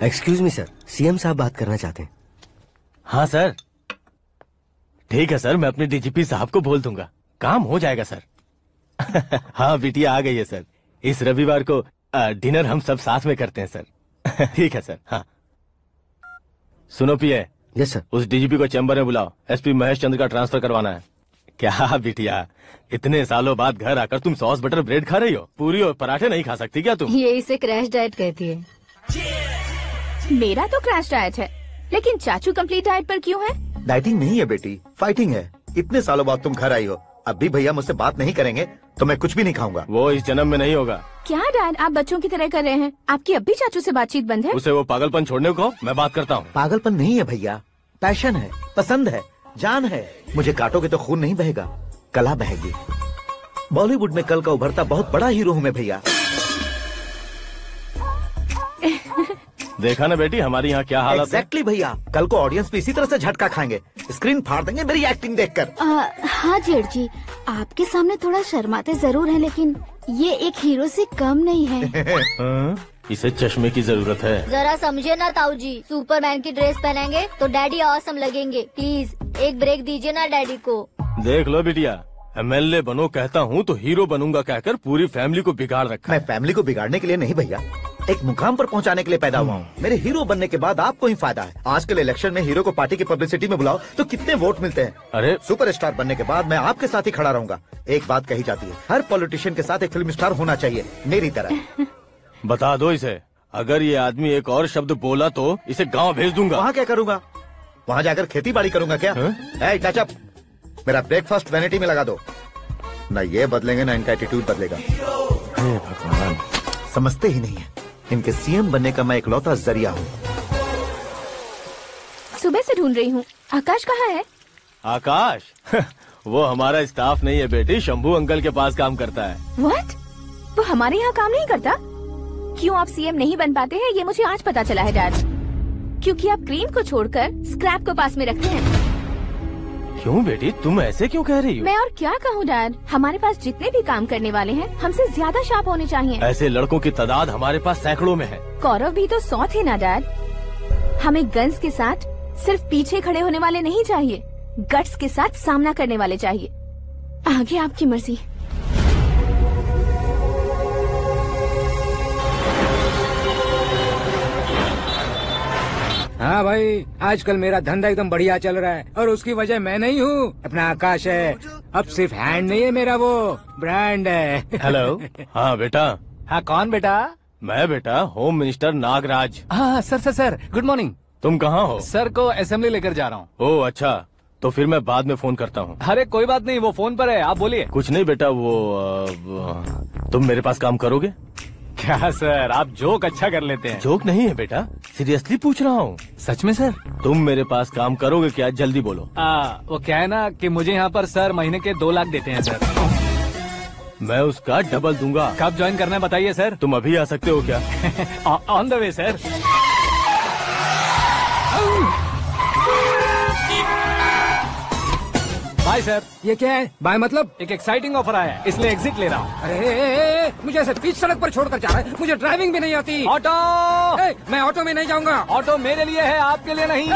एक्सक्यूज मी सर, सीएम साहब बात करना चाहते हैं। हाँ सर, ठीक है सर, मैं अपने डीजीपी साहब को बोल दूंगा, काम हो जाएगा सर। हाँ बिटिया आ गई है सर। इस रविवार को डिनर हम सब साथ में करते हैं सर। ठीक है सर। हाँ सुनो पिए। Yes sir. उस डीजीपी को चैम्बर में बुलाओ, एसपी महेश चंद्र का ट्रांसफर करवाना है। क्या बिटिया, इतने सालों बाद घर आकर तुम सॉस बटर ब्रेड खा रही हो? पूरी और पराठे नहीं खा सकती क्या तुम? ये इसे क्रैश डाइट कहती है। मेरा तो क्रैश डाइट है, लेकिन चाचू कंप्लीट डाइट पर क्यों है? डाइटिंग नहीं है बेटी, फाइटिंग है। इतने सालों बाद तुम घर आई हो, अब भी भैया मुझसे बात नहीं करेंगे तो मैं कुछ भी नहीं खाऊंगा। वो इस जन्म में नहीं होगा। क्या डैड, आप बच्चों की तरह कर रहे हैं? आपकी अब भी चाचू से बातचीत बंद है? उसे वो पागलपन छोड़ने को कहो, मैं बात करता हूँ। पागलपन नहीं है भैया, पैशन है, पसंद है, जान है। मुझे काटोगे तो खून नहीं बहेगा, कला बहेगी। बॉलीवुड में कल का उभरता बहुत बड़ा हीरो हूँ मैं भैया। देखा ना बेटी हमारी यहाँ क्या हालत है। एग्जैक्टली भैया, कल को ऑडियंस भी इसी तरह से झटका खाएंगे, स्क्रीन फाड़ देंगे मेरी एक्टिंग देखकर। हाँ जेठ जी, आपके सामने थोड़ा शर्माते जरूर हैं, लेकिन ये एक हीरो से कम नहीं है। इसे चश्मे की जरूरत है। जरा समझे ना ताऊ जी, सुपरमैन की ड्रेस पहनेंगे तो डैडी ऑसम लगेंगे। प्लीज एक ब्रेक दीजिए ना डैडी को। देख लो बिटिया, एमएलए बनो कहता हूँ तो हीरो बनूंगा कहकर पूरी फैमिली को बिगाड़ रखा। मैं फैमिली को बिगाड़ने के लिए नहीं भैया, एक मुकाम पर पहुंचाने के लिए पैदा हुआ हूँ। मेरे हीरो बनने के बाद आपको ही फायदा है। आजकल इलेक्शन में हीरो को पार्टी की पब्लिसिटी में बुलाओ तो कितने वोट मिलते हैं। अरे सुपरस्टार बनने के बाद मैं आपके साथ ही खड़ा रहूंगा। एक बात कही जाती है, हर पॉलिटिशियन के साथ एक फिल्म स्टार होना चाहिए, मेरी तरह। बता दो इसे, अगर ये आदमी एक और शब्द बोला तो इसे गाँव भेज दूंगा। वहाँ क्या करूँगा? वहाँ जाकर खेती बाड़ी करूँगा क्या? टचअप, मेरा ब्रेकफास्ट वैनिटी में लगा दो। न ये बदलेंगे, न इनका एटीट्यूड बदलेगा। भगवान, समझते ही नहीं है, इनके सीएम बनने का मैं इकलौता जरिया हूँ। सुबह से ढूंढ रही हूँ, आकाश कहाँ है? आकाश? वो हमारा स्टाफ नहीं है बेटी, शंभू अंकल के पास काम करता है। व्हाट? वो हमारे यहाँ काम नहीं करता? क्यों आप सीएम नहीं बन पाते हैं, ये मुझे आज पता चला है डैड। क्योंकि आप क्रीम को छोड़कर स्क्रैप को पास में रखते हैं। क्यों बेटी, तुम ऐसे क्यों कह रही हो? मैं और क्या कहूँ डैड, हमारे पास जितने भी काम करने वाले हैं हमसे ज्यादा शार्प होने चाहिए। ऐसे लड़कों की तादाद हमारे पास सैकड़ों में है। कौरव भी तो 100 थे ना डैड। हमें गन्स के साथ सिर्फ पीछे खड़े होने वाले नहीं चाहिए, गट्स के साथ सामना करने वाले चाहिए। आगे आपकी मर्जी। हाँ भाई, आजकल मेरा धंधा एकदम बढ़िया चल रहा है और उसकी वजह मैं नहीं हूँ, अपना आकाश है। अब सिर्फ हैंड नहीं है मेरा, वो ब्रांड है। हेलो। हाँ बेटा। हाँ कौन बेटा? मैं बेटा होम मिनिस्टर नागराज। हाँ सर गुड मॉर्निंग। तुम कहाँ हो? सर को असेंबली लेकर जा रहा हूँ। ओह अच्छा, तो फिर मैं बाद में फोन करता हूँ। अरे कोई बात नहीं, वो फोन पर है, आप बोलिए। कुछ नहीं बेटा, तुम मेरे पास काम करोगे? क्या सर, आप जोक अच्छा कर लेते हैं। जोक नहीं है बेटा, सीरियसली पूछ रहा हूँ। सच में सर? तुम मेरे पास काम करोगे क्या? जल्दी बोलो। वो क्या है ना कि मुझे यहाँ पर सर महीने के 2 लाख देते हैं सर। मैं उसका डबल दूंगा। कब ज्वाइन करना है बताइए सर। तुम अभी आ सकते हो क्या? On the way sir. Bye sir. ये क्या है? बाय मतलब? एक एक्साइटिंग ऑफर आया है, इसलिए एग्जिट ले रहा हूँ। अरे मुझे ऐसे बीच सड़क पर छोड़कर जा रहा है, मुझे ड्राइविंग भी नहीं आती। ऑटो! मैं ऑटो में नहीं जाऊंगा। ऑटो मेरे लिए है, आपके लिए नहीं।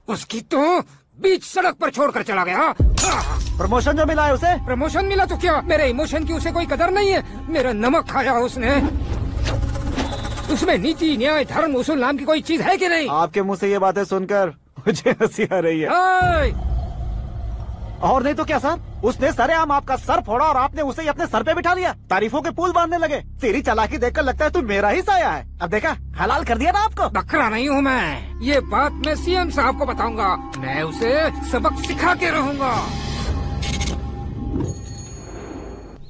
उसकी तो बीच सड़क पर छोड़कर चला गया। प्रमोशन जो मिला है उसे? प्रमोशन मिला तो क्या, मेरे इमोशन की उसे कोई कदर नहीं है। मेरा नमक खाया उसने। उसमें नीति न्याय धर्म उसूल नाम की कोई चीज है कि नहीं? आपके मुंह से ये बातें सुनकर मुझे हंसी आ रही है। और नहीं तो क्या सर, उसने सरेआम आपका सर फोड़ा और आपने उसे ही अपने सर पे बिठा लिया। तारीफों के पुल बांधने लगे। तेरी चालाकी देखकर लगता है तू मेरा ही साया है। अब देखा, हलाल कर दिया ना आपको। बकरा नहीं हूँ मैं, ये बात मैं सीएम साहब को बताऊंगा। मैं उसे सबक सिखा के रहूंगा।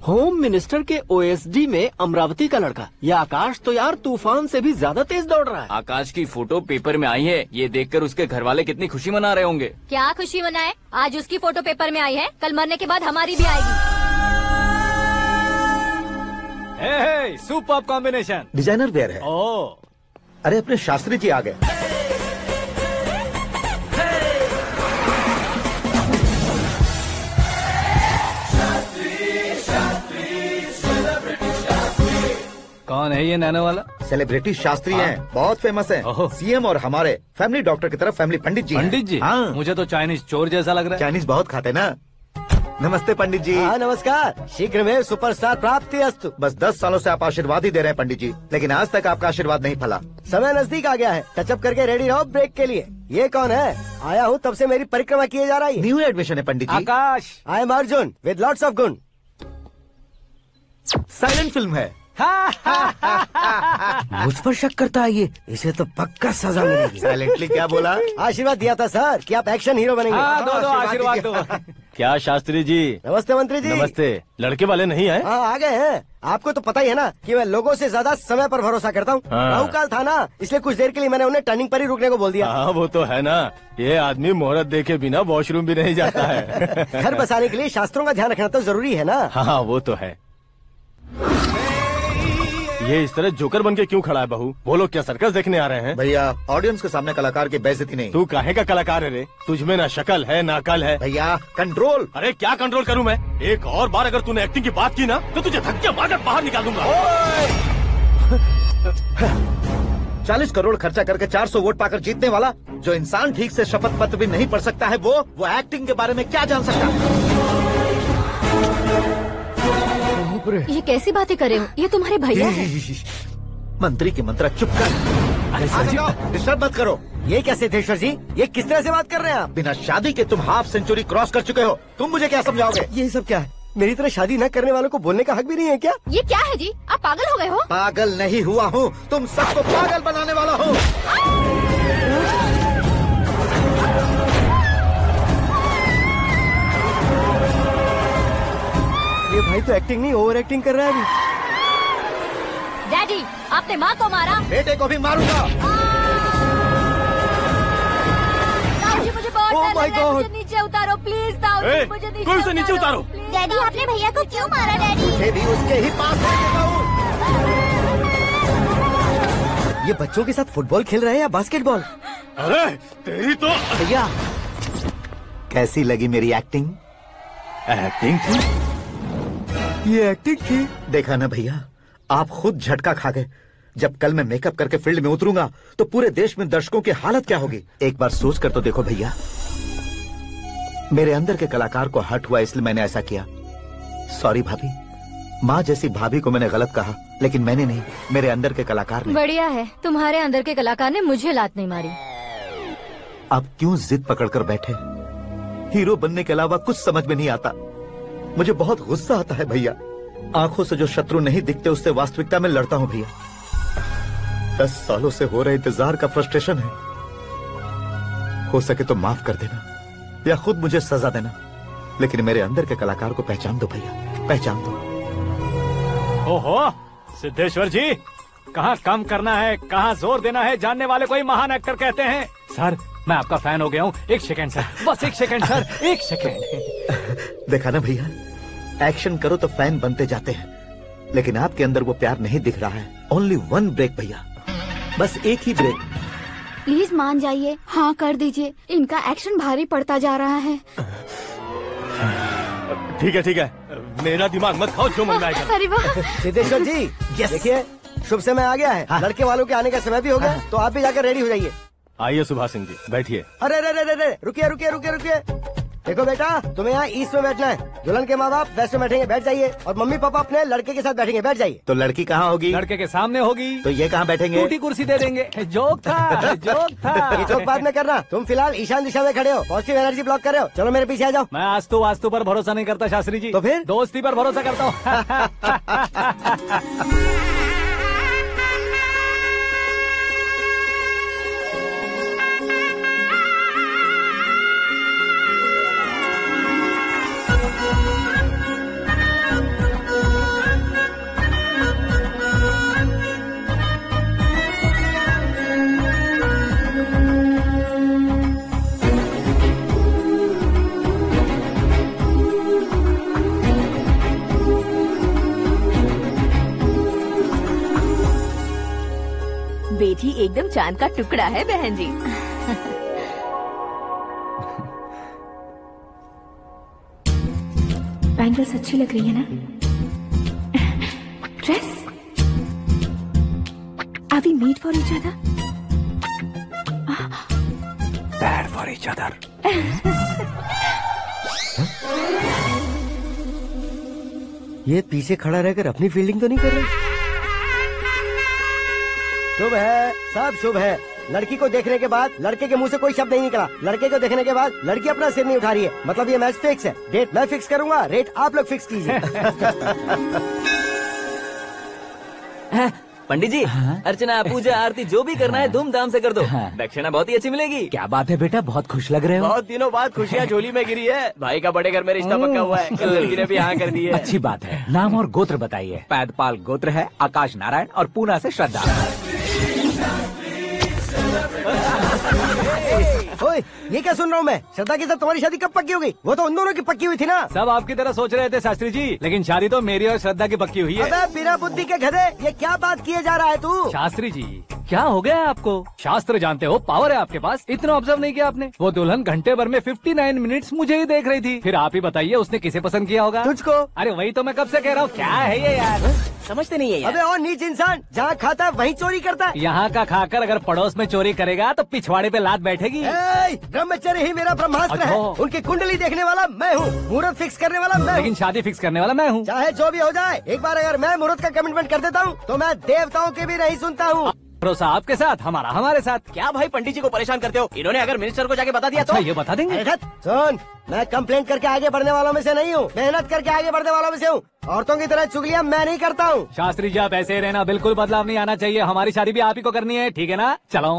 होम मिनिस्टर के ओएसडी में अमरावती का लड़का, यह आकाश तो यार तूफान से भी ज्यादा तेज दौड़ रहा है। आकाश की फोटो पेपर में आई है, ये देखकर उसके घर वाले कितनी खुशी मना रहे होंगे। क्या खुशी मनाए? आज उसकी फोटो पेपर में आई है, कल मरने के बाद हमारी भी आएगी। Superb combination. डिजाइनर वेयर है। ओह, अरे अपने शास्त्री जी आ गए। कौन कौन है ये नैनो वाला? सेलिब्रिटी शास्त्री हैं, बहुत फेमस हैं। ओहो। सीएम और हमारे फैमिली डॉक्टर की तरफ फैमिली पंडित जी हैं। पंडित जी? हाँ। मुझे तो चाइनीज चोर जैसा लग रहा है। चाइनीज बहुत खाते ना। नमस्ते पंडित जी। हाँ नमस्कार, शीघ्र में सुपरस्टार प्राप्ति अस्तु। बस 10 सालों से आप आशीर्वाद ही दे रहे हैं पंडित जी, लेकिन आज तक आपका आशीर्वाद नहीं फला। समय नजदीक आ गया है, टचअप करके रेडी रहो ब्रेक के लिए। ये कौन है? आया हूँ तब से मेरी परिक्रमा किए जा रही है। न्यू एडमिशन है Pandit ji. Akash. I am Arjun with lots of गुण। साइलेंट फिल्म है। मुझ पर शक करता है ये, इसे तो पक्का सजा मिलेगी। साइलेंटली क्या बोला? आशीर्वाद दिया था सर कि आप एक्शन हीरो बनेंगे। हाँ, दो आशीर्वाद दो। क्या शास्त्री जी? नमस्ते मंत्री जी। नमस्ते। लड़के वाले नहीं आए? हाँ आ गए हैं। आपको तो पता ही है ना कि मैं लोगों से ज्यादा समय पर भरोसा करता हूँ। हाँ। राहु काल था ना, इसलिए कुछ देर के लिए मैंने उन्हें टर्निंग पर ही रुकने को बोल दिया। हाँ वो तो है ना, ये आदमी मुहूर्त देखे बिना वॉशरूम भी नहीं जाता है। घर बसाने के लिए शास्त्रों का ध्यान रखना तो जरूरी है ना। हाँ वो तो है। ये इस तरह जोकर बन के क्यों खड़ा है बहू? वो लोग क्या सर्कस देखने आ रहे हैं? भैया ऑडियंस के सामने कलाकार की बेइज्जती नहीं। तू काहे का कलाकार है रे? तुझमें ना शक्ल है ना अकल है। भैया कंट्रोल। अरे क्या कंट्रोल करूं मैं? एक और बार अगर तूने एक्टिंग की बात की ना तो तुझे धक्के मारकर बाहर निकाल दूंगा। 40 करोड़ खर्चा करके 400 वोट पाकर जीतने वाला, जो इंसान ठीक से शपथ पत्र भी नहीं पढ़ सकता है, वो एक्टिंग के बारे में क्या जान सकता है? ये कैसी बातें कर रहे हो? ये तुम्हारे भैया हैं। मंत्री की मंत्रा चुप कर। डिस्टर्ब मत करो। ये क्या सिद्धेश्वर जी, ये किस तरह से बात कर रहे हैं आप? बिना शादी के तुम हाफ सेंचुरी क्रॉस कर चुके हो, तुम मुझे क्या समझाओगे? ये सब क्या है? मेरी तरह शादी न करने वालों को बोलने का हक भी नहीं है क्या? ये क्या है जी? आप पागल हो गए हो? पागल नहीं हुआ हूँ, तुम सबको पागल बनाने वाला हो। ये भाई तो एक्टिंग नहीं ओवर एक्टिंग कर रहा है अभी। डैडी, आपने माँ को मारा। बेटे को भी मारूंगा। ताऊजी मुझे बहुत Oh डर my लग रहा है, God. मुझे नीचे उतारो प्लीज। ताऊजी मुझे नीचे कोई उसे नीचे उतारो। डैडी आपने भैया को क्यों मारा? डैडी मुझे भी उसके ही पास भेजेगा हूँ। ये बच्चों के साथ फुटबॉल खेल रहे हैं या बास्केटबॉल? अरे तेरी तो भैया कैसी लगी मेरी एक्टिंग? एक्टिंग थी। ये एक्टिंग थी। देखा ना भैया, आप खुद झटका खा गए। जब कल मैं मेकअप करके फील्ड में उतरूंगा तो पूरे देश में दर्शकों की हालत क्या होगी? एक बार सोच कर तो देखो भैया। मेरे अंदर के कलाकार को हर्ट हुआ इसलिए मैंने ऐसा किया। सॉरी भाभी। माँ जैसी भाभी को मैंने गलत कहा, लेकिन मैंने नहीं, मेरे अंदर के कलाकार ने। बढ़िया है, तुम्हारे अंदर के कलाकार ने मुझे लात नहीं मारी। आप क्यों जिद पकड़कर बैठे? हीरो बनने के अलावा कुछ समझ में नहीं आता। मुझे बहुत गुस्सा आता है भैया। आंखों से जो शत्रु नहीं दिखते उससे वास्तविकता में लड़ता हूँ भैया। 10 सालों से हो रहे इंतजार का फ्रस्ट्रेशन है। हो सके तो माफ कर देना या खुद मुझे सजा देना, लेकिन मेरे अंदर के कलाकार को पहचान दो भैया, पहचान दो। ओहो सिद्धेश्वर जी, कहाँ कम करना है कहाँ जोर देना है, जानने वाले को ही महान एक्टर कहते हैं। सर मैं आपका फैन हो गया हूँ। एक सेकंड सर, बस एक सेकंड सर, एक सेकंड। देखा ना भैया, एक्शन करो तो फैन बनते जाते हैं, लेकिन आपके अंदर वो प्यार नहीं दिख रहा है। ओनली 1 ब्रेक भैया, बस एक ही ब्रेक। प्लीज मान जाइए, हाँ कर दीजिए। इनका एक्शन भारी पड़ता जा रहा है। ठीक है, मेरा दिमाग मत खाओ, जो मन में आएगा। अरे वाह सिद्धेश्वर जी, देखिए शुभ समय आ गया है। हाँ। लड़के वालों के आने का समय भी हो गया, तो आप भी जाकर रेडी हो जाइए। आइए सुभाष सिंह जी, बैठिए। अरे रुकिए। देखो बेटा, तुम्हें यहाँ ईस्ट में बैठना है। दुल्हन के माँ बाप वेस्ट में बैठेंगे, बैठ जाइए। और मम्मी पापा अपने लड़के के साथ बैठेंगे, बैठ जाइए। तो लड़की कहाँ होगी? लड़के के सामने होगी। तो ये कहाँ बैठेंगे? टूटी कुर्सी दे देंगे। जोक था, जोक था। ये जोक बाद में करना। तुम फिलहाल ईशान दिशा में खड़े हो, पॉजिटिव एनर्जी ब्लॉक कर रहे हो। चलो मेरे पीछे आ जाओ। मैं वास्तु पर भरोसा नहीं करता शास्त्री जी। तो फिर? दोस्ती पर भरोसा करता हूँ। बेटी एकदम चांद का टुकड़ा है बहन जी। बैंगल्स अच्छी लग रही है ना? Dress Are we made for each other? Bad for each other. ये पीछे खड़ा रहकर अपनी फील्डिंग तो नहीं कर रहा? शुभ है, सब शुभ है। लड़की को देखने के बाद लड़के के मुंह से कोई शब्द नहीं निकला। लड़के को देखने के बाद लड़की अपना सिर नहीं उठा रही है। मतलब ये मैच फिक्स है। डेट मैं फिक्स करूंगा, रेट आप लोग फिक्स कीजिए। पंडित जी, अर्चना, पूजा, आरती जो भी करना है धूमधाम से कर दो। दक्षिणा बहुत ही अच्छी मिलेगी। क्या बात है बेटा, बहुत खुश लग रहे हो। बहुत दिनों बाद खुशियाँ झोली में गिरी है। भाई का बड़े घर में रिश्ता पक्का हुआ है। कल लड़की ने भी हाँ कर दी है। अच्छी बात है। नाम और गोत्र बताइए। पैदपाल गोत्र है, आकाश नारायण और पूना से श्रद्धा। ओए, ये क्या सुन रहा हूँ मैं? श्रद्धा के साथ तुम्हारी शादी कब पक्की हो गई? वो तो उन दोनों की पक्की हुई थी ना। सब आपकी तरह सोच रहे थे शास्त्री जी, लेकिन शादी तो मेरी और श्रद्धा की पक्की हुई है। अबे बिना बुद्धि के गधे, ये क्या बात किए जा रहा है तू? शास्त्री जी, क्या हो गया है आपको? शास्त्र जानते हो, पावर है आपके पास। इतना ऑब्जर्व नहीं किया आपने? वो दुल्हन घंटे भर में 59 मिनट्स मुझे ही देख रही थी। फिर आप ही बताइए उसने किसे पसंद किया होगा? तुझको। अरे वही तो मैं कब से कह रहा हूँ, क्या है ये यार? समझते नहीं है यार। अबे और नीच इंसान, जहाँ खाता है वहीं चोरी करता है। यहाँ का खाकर अगर पड़ोस में चोरी करेगा तो पिछवाड़े पे लात बैठेगी। ब्रह्मचर्य ही मेरा ब्रह्मास्त्र है। उनकी कुंडली देखने वाला मैं हूँ, मुहूर्त फिक्स करने वाला मैं हूँ। लेकिन शादी फिक्स करने वाला मैं हूँ। चाहे जो भी हो जाए, एक बार अगर मैं मुहूर्त का कमिटमेंट कर देता हूँ तो मैं देवताओं की भी नहीं सुनता हूँ। भरोसा आपके साथ, हमारा हमारे साथ। क्या भाई पंडित जी को परेशान करते हो? इन्होंने अगर मिनिस्टर को जाके बता दिया तो? ये बता देंगे। सुन, मैं कंप्लेंट करके आगे बढ़ने वालों में से नहीं हूँ, मेहनत करके आगे बढ़ने वालों में से हूँ। औरतों की तरह चुगलियाँ मैं नहीं करता हूँ। शास्त्री जी आप ऐसे ही रहना, बिल्कुल बदलाव नहीं आना चाहिए। हमारी शादी भी आप ही को करनी है, ठीक है ना? चलो।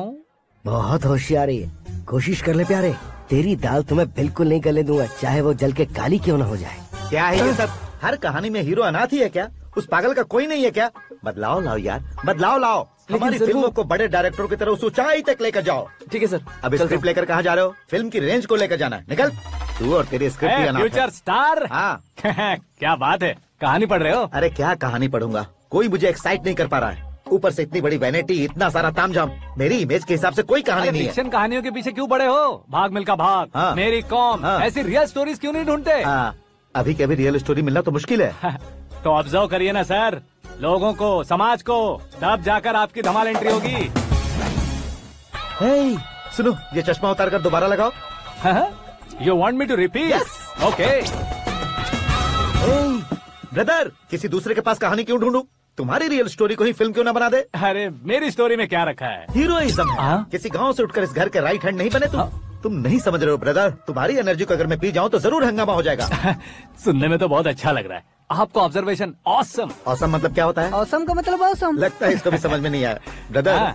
बहुत होशियारी है, कोशिश कर ले प्यारे। तेरी दाल तुम्हें बिल्कुल नहीं गलने दूंगा, चाहे वो जल के काली क्यों न हो जाए। क्या है ये सब? हर कहानी में हीरो अनाथ ही है क्या? उस पागल का कोई नहीं है क्या? बदलाव लाओ यार, बदलाव लाओ। हमारी फिल्मों को बड़े डायरेक्टरों की तरह उस ऊंचाई तक लेकर जाओ। ठीक है सर। अब स्क्रिप्ट लेकर कहाँ जा रहे हो? फिल्म की रेंज को लेकर जाना है। निकल तू और तेरे स्क्रिप्ट ही अनाथ है। Future star. हाँ क्या बात है, कहानी पढ़ रहे हो? अरे क्या कहानी पढ़ूंगा, कोई मुझे एक्साइट नहीं कर पा रहा है। ऊपर से इतनी बड़ी वैनिटी, इतना सारा तामझाम। मेरी इमेज के हिसाब से कोई कहानी नहीं है। फिक्शन कहानियों के पीछे क्यों पड़े हो? भाग मिल्खा भाग, हाँ। मेरी कॉम, हाँ। ऐसी रियल स्टोरीज क्यों नहीं ढूंढते? अभी के अभी रियल स्टोरी मिलना तो मुश्किल है। तो ऑब्जर्व करिए ना सर, लोगों को, समाज को, तब जाकर आपकी धमाल एंट्री होगी। सुनो, ये चश्मा उतार कर दोबारा लगाओ। You want me to repeat? Okay. Brother, किसी दूसरे के पास कहानी क्यों ढूंढूं? तुम्हारी रियल स्टोरी को ही फिल्म क्यों ना बना दे? अरे मेरी स्टोरी में क्या रखा है? हीरोइज्म है। किसी गांव से उठकर इस घर के राइट हैंड नहीं बने तुम नहीं समझ रहे हो ब्रदर। तुम्हारी एनर्जी को अगर मैं पी जाऊं तो जरूर हंगामा हो जाएगा। सुनने में तो बहुत अच्छा लग रहा है आपको। Observation awesome. ऑसम मतलब क्या होता है? ऑसम का मतलब ऑसम। लगता है इसको भी समझ में नहीं आया। ब्रदर,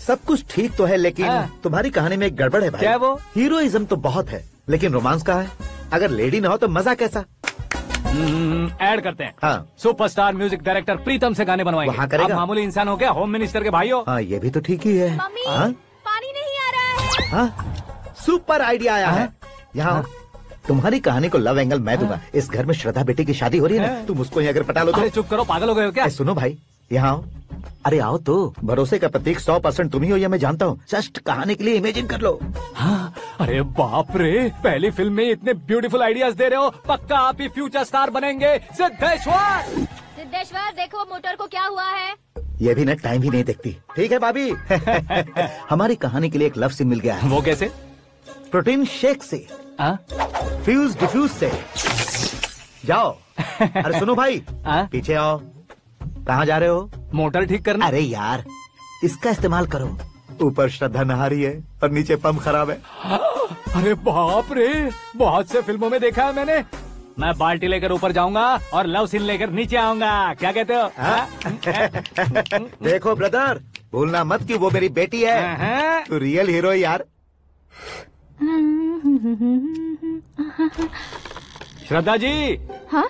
सब कुछ ठीक तो है लेकिन तुम्हारी कहानी में एक गड़बड़ है भाई। क्या वो? हीरोइज्म तो बहुत है लेकिन रोमांस कहाँ है? अगर लेडी ना हो तो मजा कैसा? ऐड करते हैं। हाँ। सुपरस्टार म्यूजिक डायरेक्टर प्रीतम से गाने बनवाएंगे। वहाँ करेगा? आप मामूली इंसान हो क्या? होम मिनिस्टर के भाई हो। हाँ, ये भी तो ठीक ही है। मम्मी, हाँ? पानी नहीं आ रहा है। हाँ? सुपर आइडिया आया है। यहाँ तुम्हारी कहानी को लव एंगल मैं दूंगा। इस घर में श्रद्धा बेटी की शादी हो रही है ना, तुम उसको ही अगर पटा लो तो। अरे चुप करो, पागल हो गए हो क्या? सुनो भाई, यहाँ आओ। अरे आओ तो। भरोसे का प्रतीक 100% तुम ही हो, यह मैं जानता हूँ। जस्ट कहानी के लिए इमेजिन कर लो। हाँ, अरे बाप रे, पहली फिल्म में इतने ब्यूटीफुल आइडियाज दे रहे हो। पक्का आप ही फ्यूचर स्टार बनेंगे। सिद्धेश्वर, सिद्धेश्वर देखो मोटर को क्या हुआ है। ये भी ना टाइम ही नहीं देखती। ठीक है भाभी। हमारी कहानी के लिए एक लव सीन मिल गया है। वो कैसे? प्रोटीन शेक से, फ्यूज डिफ्यूज से। जाओ। अरे सुनो भाई, पीछे आओ। कहाँ जा रहे हो? मोटर ठीक करना। अरे यार, इसका इस्तेमाल करो। ऊपर श्रद्धा नहा रही है और नीचे पंप खराब है। अरे बाप रे, बहुत से फिल्मों में देखा है मैंने। मैं बाल्टी लेकर ऊपर जाऊंगा और लव सीन लेकर नीचे आऊंगा। क्या कहते हो? देखो ब्रदर, भूलना मत कि वो मेरी बेटी है। तू रियल हीरो यार। श्रद्धा जी। हाँ?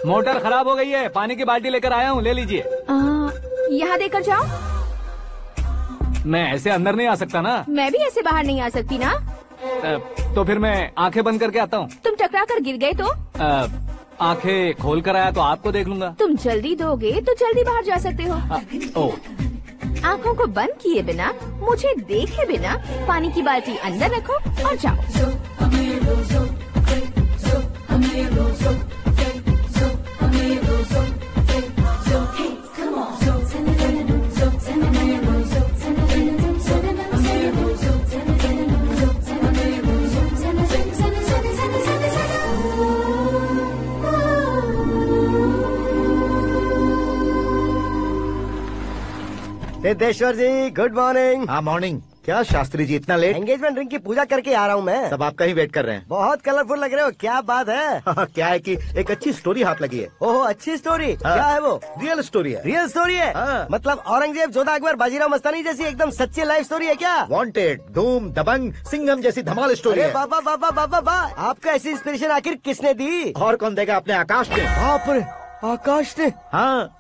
मोटर खराब हो गई है, पानी की बाल्टी लेकर आया हूँ, ले लीजिए। यहाँ देकर जाओ। मैं ऐसे अंदर नहीं आ सकता ना। मैं भी ऐसे बाहर नहीं आ सकती ना। तो फिर मैं आंखें बंद करके आता हूँ। तुम टकरा कर गिर गए तो? आंखें खोल कर आया तो आपको देख लूंगा। तुम जल्दी दोगे तो जल्दी बाहर जा सकते हो। आँखों को बंद किए बिना, मुझे देखे बिना पानी की बाल्टी अंदर रखो और जाओ। सिद्धेश्वर जी गुड मॉर्निंग। हाँ मॉर्निंग। क्या शास्त्री जी इतना लेट? एंगेजमेंट रिंग की पूजा करके आ रहा हूँ मैं। सब आपका ही वेट कर रहे हैं। बहुत कलरफुल लग रहे हो, क्या बात है? क्या है कि एक अच्छी स्टोरी हाथ लगी है। ओहो अच्छी स्टोरी। क्या है वो? रियल स्टोरी है। रियल स्टोरी है? मतलब औरंगजेब, जोधा अकबर, बाजीराव मस्तानी जैसी एकदम सच्ची लाइफ स्टोरी है क्या? वांटेड, धूम, दबंग, सिंघम जैसी धमाल स्टोरी है। बाबा बाबा बाबा बाबा, आपका ऐसी इंस्पिरेशन आखिर किसने दी? और कौन देगा? अपने आकाश ने। बाप रे, आकाश ने? हाँ।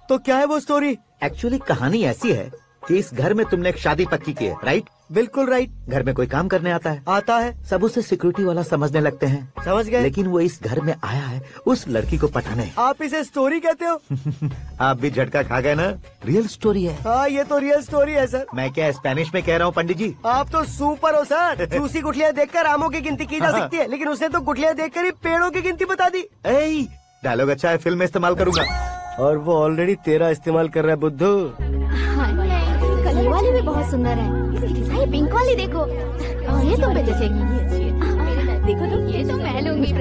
तो क्या है वो स्टोरी? एक्चुअली कहानी ऐसी है कि इस घर में तुमने एक शादी पक्की की है, राइट? बिल्कुल राइट। घर में कोई काम करने आता है? आता है। सब उसे सिक्योरिटी वाला समझने लगते हैं। समझ गए। लेकिन वो इस घर में आया है उस लड़की को पटाने। आप इसे स्टोरी कहते हो? आप भी झटका खा गए ना? रियल स्टोरी है। हाँ ये तो रियल स्टोरी है सर। मैं क्या स्पेनिश में कह रहा हूँ पंडित जी? आप तो सुपर हो सर। चूसी गुठलियाँ देखकर आमों की गिनती की जा सकती है, लेकिन उसने तो गुठलियाँ देखकर ही पेड़ों की गिनती बता दी। डायलॉग अच्छा है, फिल्म में इस्तेमाल करूंगा। और वो ऑलरेडी तेरा इस्तेमाल कर रहा है बुद्धू। कलर वाली भी बहुत सुंदर है। इसकी डिजाइन पिंक वाली देखो, और ये तुम पे जचेगी। देखो तो ये तो मैं लूंगी।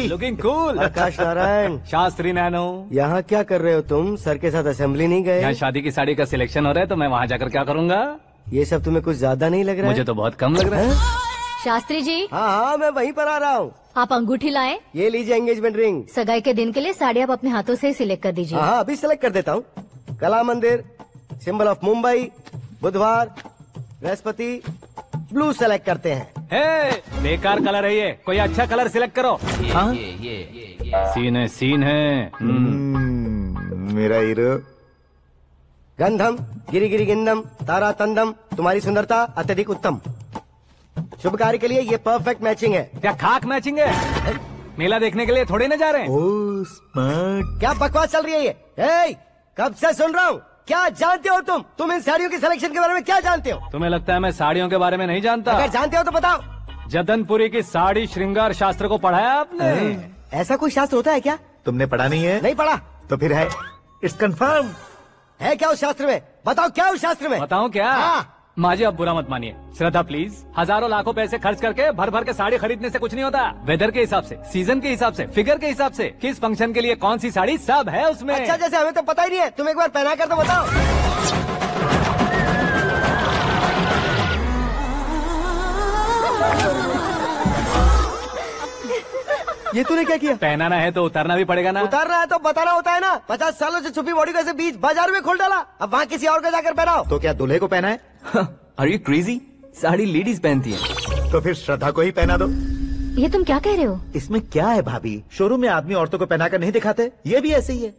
Looking cool. Akash Narayan. Shastri Nano. यहाँ क्या कर रहे हो तुम? सर के साथ असेंबली नहीं गए? यहाँ शादी की साड़ी का सिलेक्शन हो रहा है, तो मैं वहाँ जाकर क्या करूँगा? ये सब तुम्हें कुछ ज्यादा नहीं लग रहा है? मुझे तो बहुत कम लग रहा है। शास्त्री जी। हाँ हाँ मैं वहीं पर आ रहा हूँ। आप अंगूठी लाएं। ये लीजिए एंगेजमेंट रिंग। सगाई के दिन के लिए साड़ी आप अपने हाथों से सिलेक्ट कर दीजिए। हाँ अभी सिलेक्ट कर देता हूँ। कला मंदिर, सिंबल ऑफ मुंबई, बुधवार, बृहस्पति, ब्लू सेलेक्ट करते हैं। बेकार कलर है ये, कोई अच्छा कलर सिलेक्ट करो। सीन है। मेरा हीरो। गंधम, गिरी गिरी गिंदम, तारा तंदम, तुम्हारी सुंदरता अत्यधिक उत्तम। शुभ कार्य के लिए ये परफेक्ट मैचिंग है। क्या खाक मैचिंग है? मेला देखने के लिए थोड़ी ना जा रहे हैं। Oh smart. क्या बकवास चल रही है ये? कब से सुन रहा हूँ। क्या जानते हो तुम इन साड़ियों की सिलेक्शन के बारे में क्या जानते हो? तुम्हें लगता है मैं साड़ियों के बारे में नहीं जानता? अगर जानते हो तो बताओ। जदनपुरी की साड़ी श्रृंगार शास्त्र को पढ़ा है आपने? ऐसा कोई शास्त्र होता है क्या? तुमने पढ़ा नहीं है? नहीं पढ़ा। तो फिर है, इट्स कंफर्म। है क्या उस शास्त्र में? बताओ क्या उस शास्त्र में? बताऊं क्या? हाँ। माँ जी आप बुरा मत मानिए। श्रद्धा प्लीज। हजारों लाखों पैसे खर्च करके भर भर के साड़ी खरीदने से कुछ नहीं होता। वेदर के हिसाब से, सीजन के हिसाब से, फिगर के हिसाब से, किस फंक्शन के लिए कौन सी साड़ी, सब है उसमें। अच्छा जैसे हमें तो पता ही नहीं है, तुम एक बार पहना कर तो बताओ। ये तूने क्या किया? पहनाना है तो उतारना भी पड़ेगा ना। उतारना है तो बताना होता है ना। 50 सालों से छुपी बॉडी को ऐसे बीच बाजार में खोल डाला, अब वहाँ किसी और को जाकर पहनाओ। तो क्या दूल्हे को पहना है? Are you crazy? Sari ladies पहनती है। तो फिर श्रद्धा को ही पहना दो। ये तुम क्या कह रहे हो? इसमें क्या है भाभी? शोरूम में आदमी औरतों को पहनाकर नहीं दिखाते? ये भी ऐसे ही है।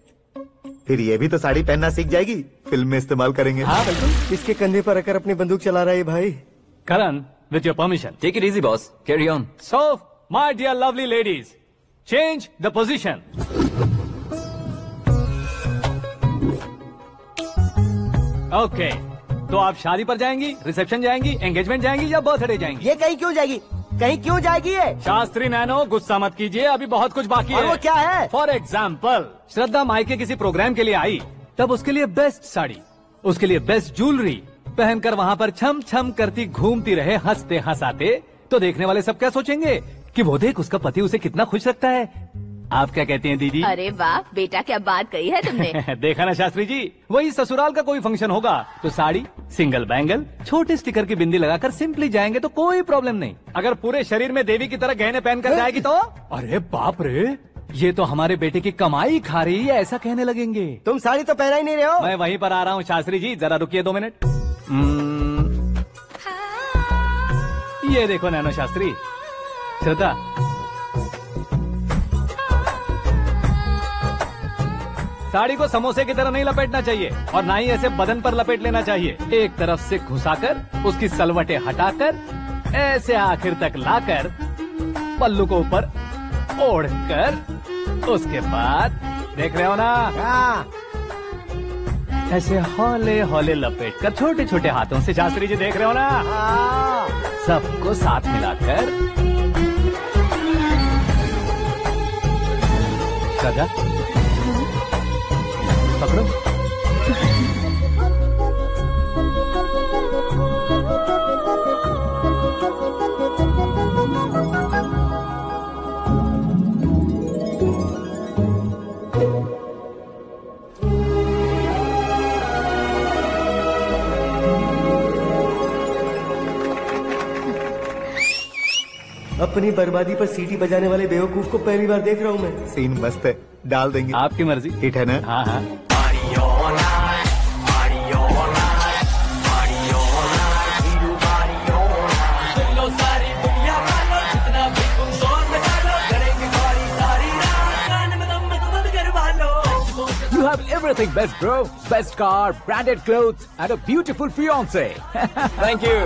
फिर ये भी तो साड़ी पहनना सीख जाएगी, फिल्म में इस्तेमाल करेंगे। हाँ बिल्कुल। इसके कंधे पर रखकर अपनी बंदूक चला रहा है भाई। करण, with your permission. Take it easy, boss. Carry on. So, my dear lovely ladies, change the position. Okay. तो आप शादी पर जाएंगी, रिसेप्शन जाएंगी, एंगेजमेंट जाएंगी या बर्थडे जाएंगी? ये कहीं क्यों जाएगी? कहीं क्यों जाएगी ये? शास्त्री नैनो गुस्सा मत कीजिए, अभी बहुत कुछ बाकी है। और वो क्या है? फॉर एग्जाम्पल, श्रद्धा मायके किसी प्रोग्राम के लिए आई, तब उसके लिए बेस्ट साड़ी, उसके लिए बेस्ट ज्वेलरी पहनकर वहाँ पर छम छम करती घूमती रहे हंसते हंसाते, तो देखने वाले सब क्या सोचेंगे कि वो देख उसका पति उसे कितना खुश रखता है। आप क्या कहती हैं दीदी? अरे वाह बेटा, क्या बात कही है तुमने। देखा ना शास्त्री जी, वही ससुराल का कोई फंक्शन होगा तो साड़ी, सिंगल बैंगल, छोटे स्टिकर की बिंदी लगाकर सिंपली जाएंगे तो कोई प्रॉब्लम नहीं। अगर पूरे शरीर में देवी की तरह गहने पहनकर जाएगी तो अरे बाप रे, ये तो हमारे बेटे की कमाई खा रही है, ऐसा कहने लगेंगे। तुम साड़ी तो पहना ही नहीं रहे हो। मैं वहीं पर आ रहा हूँ शास्त्री जी, जरा रुकिए 2 मिनट। ये देखो नैनो शास्त्री, श्रद्धा साड़ी को समोसे की तरह नहीं लपेटना चाहिए और ना ही ऐसे बदन पर लपेट लेना चाहिए। एक तरफ से घुसाकर उसकी सलवटें हटाकर ऐसे आखिर तक लाकर पल्लू को ऊपर ओढ़कर, उसके बाद देख रहे हो ना, ऐसे हौले हौले लपेट कर छोटे छोटे हाथों से, शास्त्री जी देख रहे हो ना, सबको साथ मिलाकर श्रद्धा पकड़ो। अपनी बर्बादी पर सीटी बजाने वाले बेवकूफ को पहली बार देख रहा हूँ मैं। सीन मस्त है, डाल देंगे। आपकी मर्जी। हिट है ना? हाँ हाँ। You have everything best, bro. Best car, branded clothes, and a beautiful fiance. Thank you.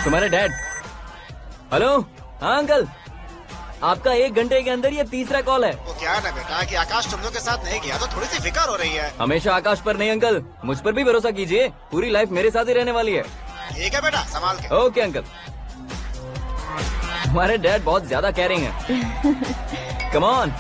तुम्हारे डैड। हेलो। हाँ अंकल, आपका 1 घंटे के अंदर ये तीसरा कॉल है। वो क्या है ना बेटा कि आकाश तुम लोग के साथ नहीं गया तो थोड़ी सी फिक्र हो रही है। हमेशा आकाश पर नहीं अंकल, मुझ पर भी भरोसा कीजिए। पूरी लाइफ मेरे साथ ही रहने वाली है। ठीक है बेटा, संभाल के। Okay uncle. हमारे डैड बहुत ज्यादा केयरिंग है। Come on.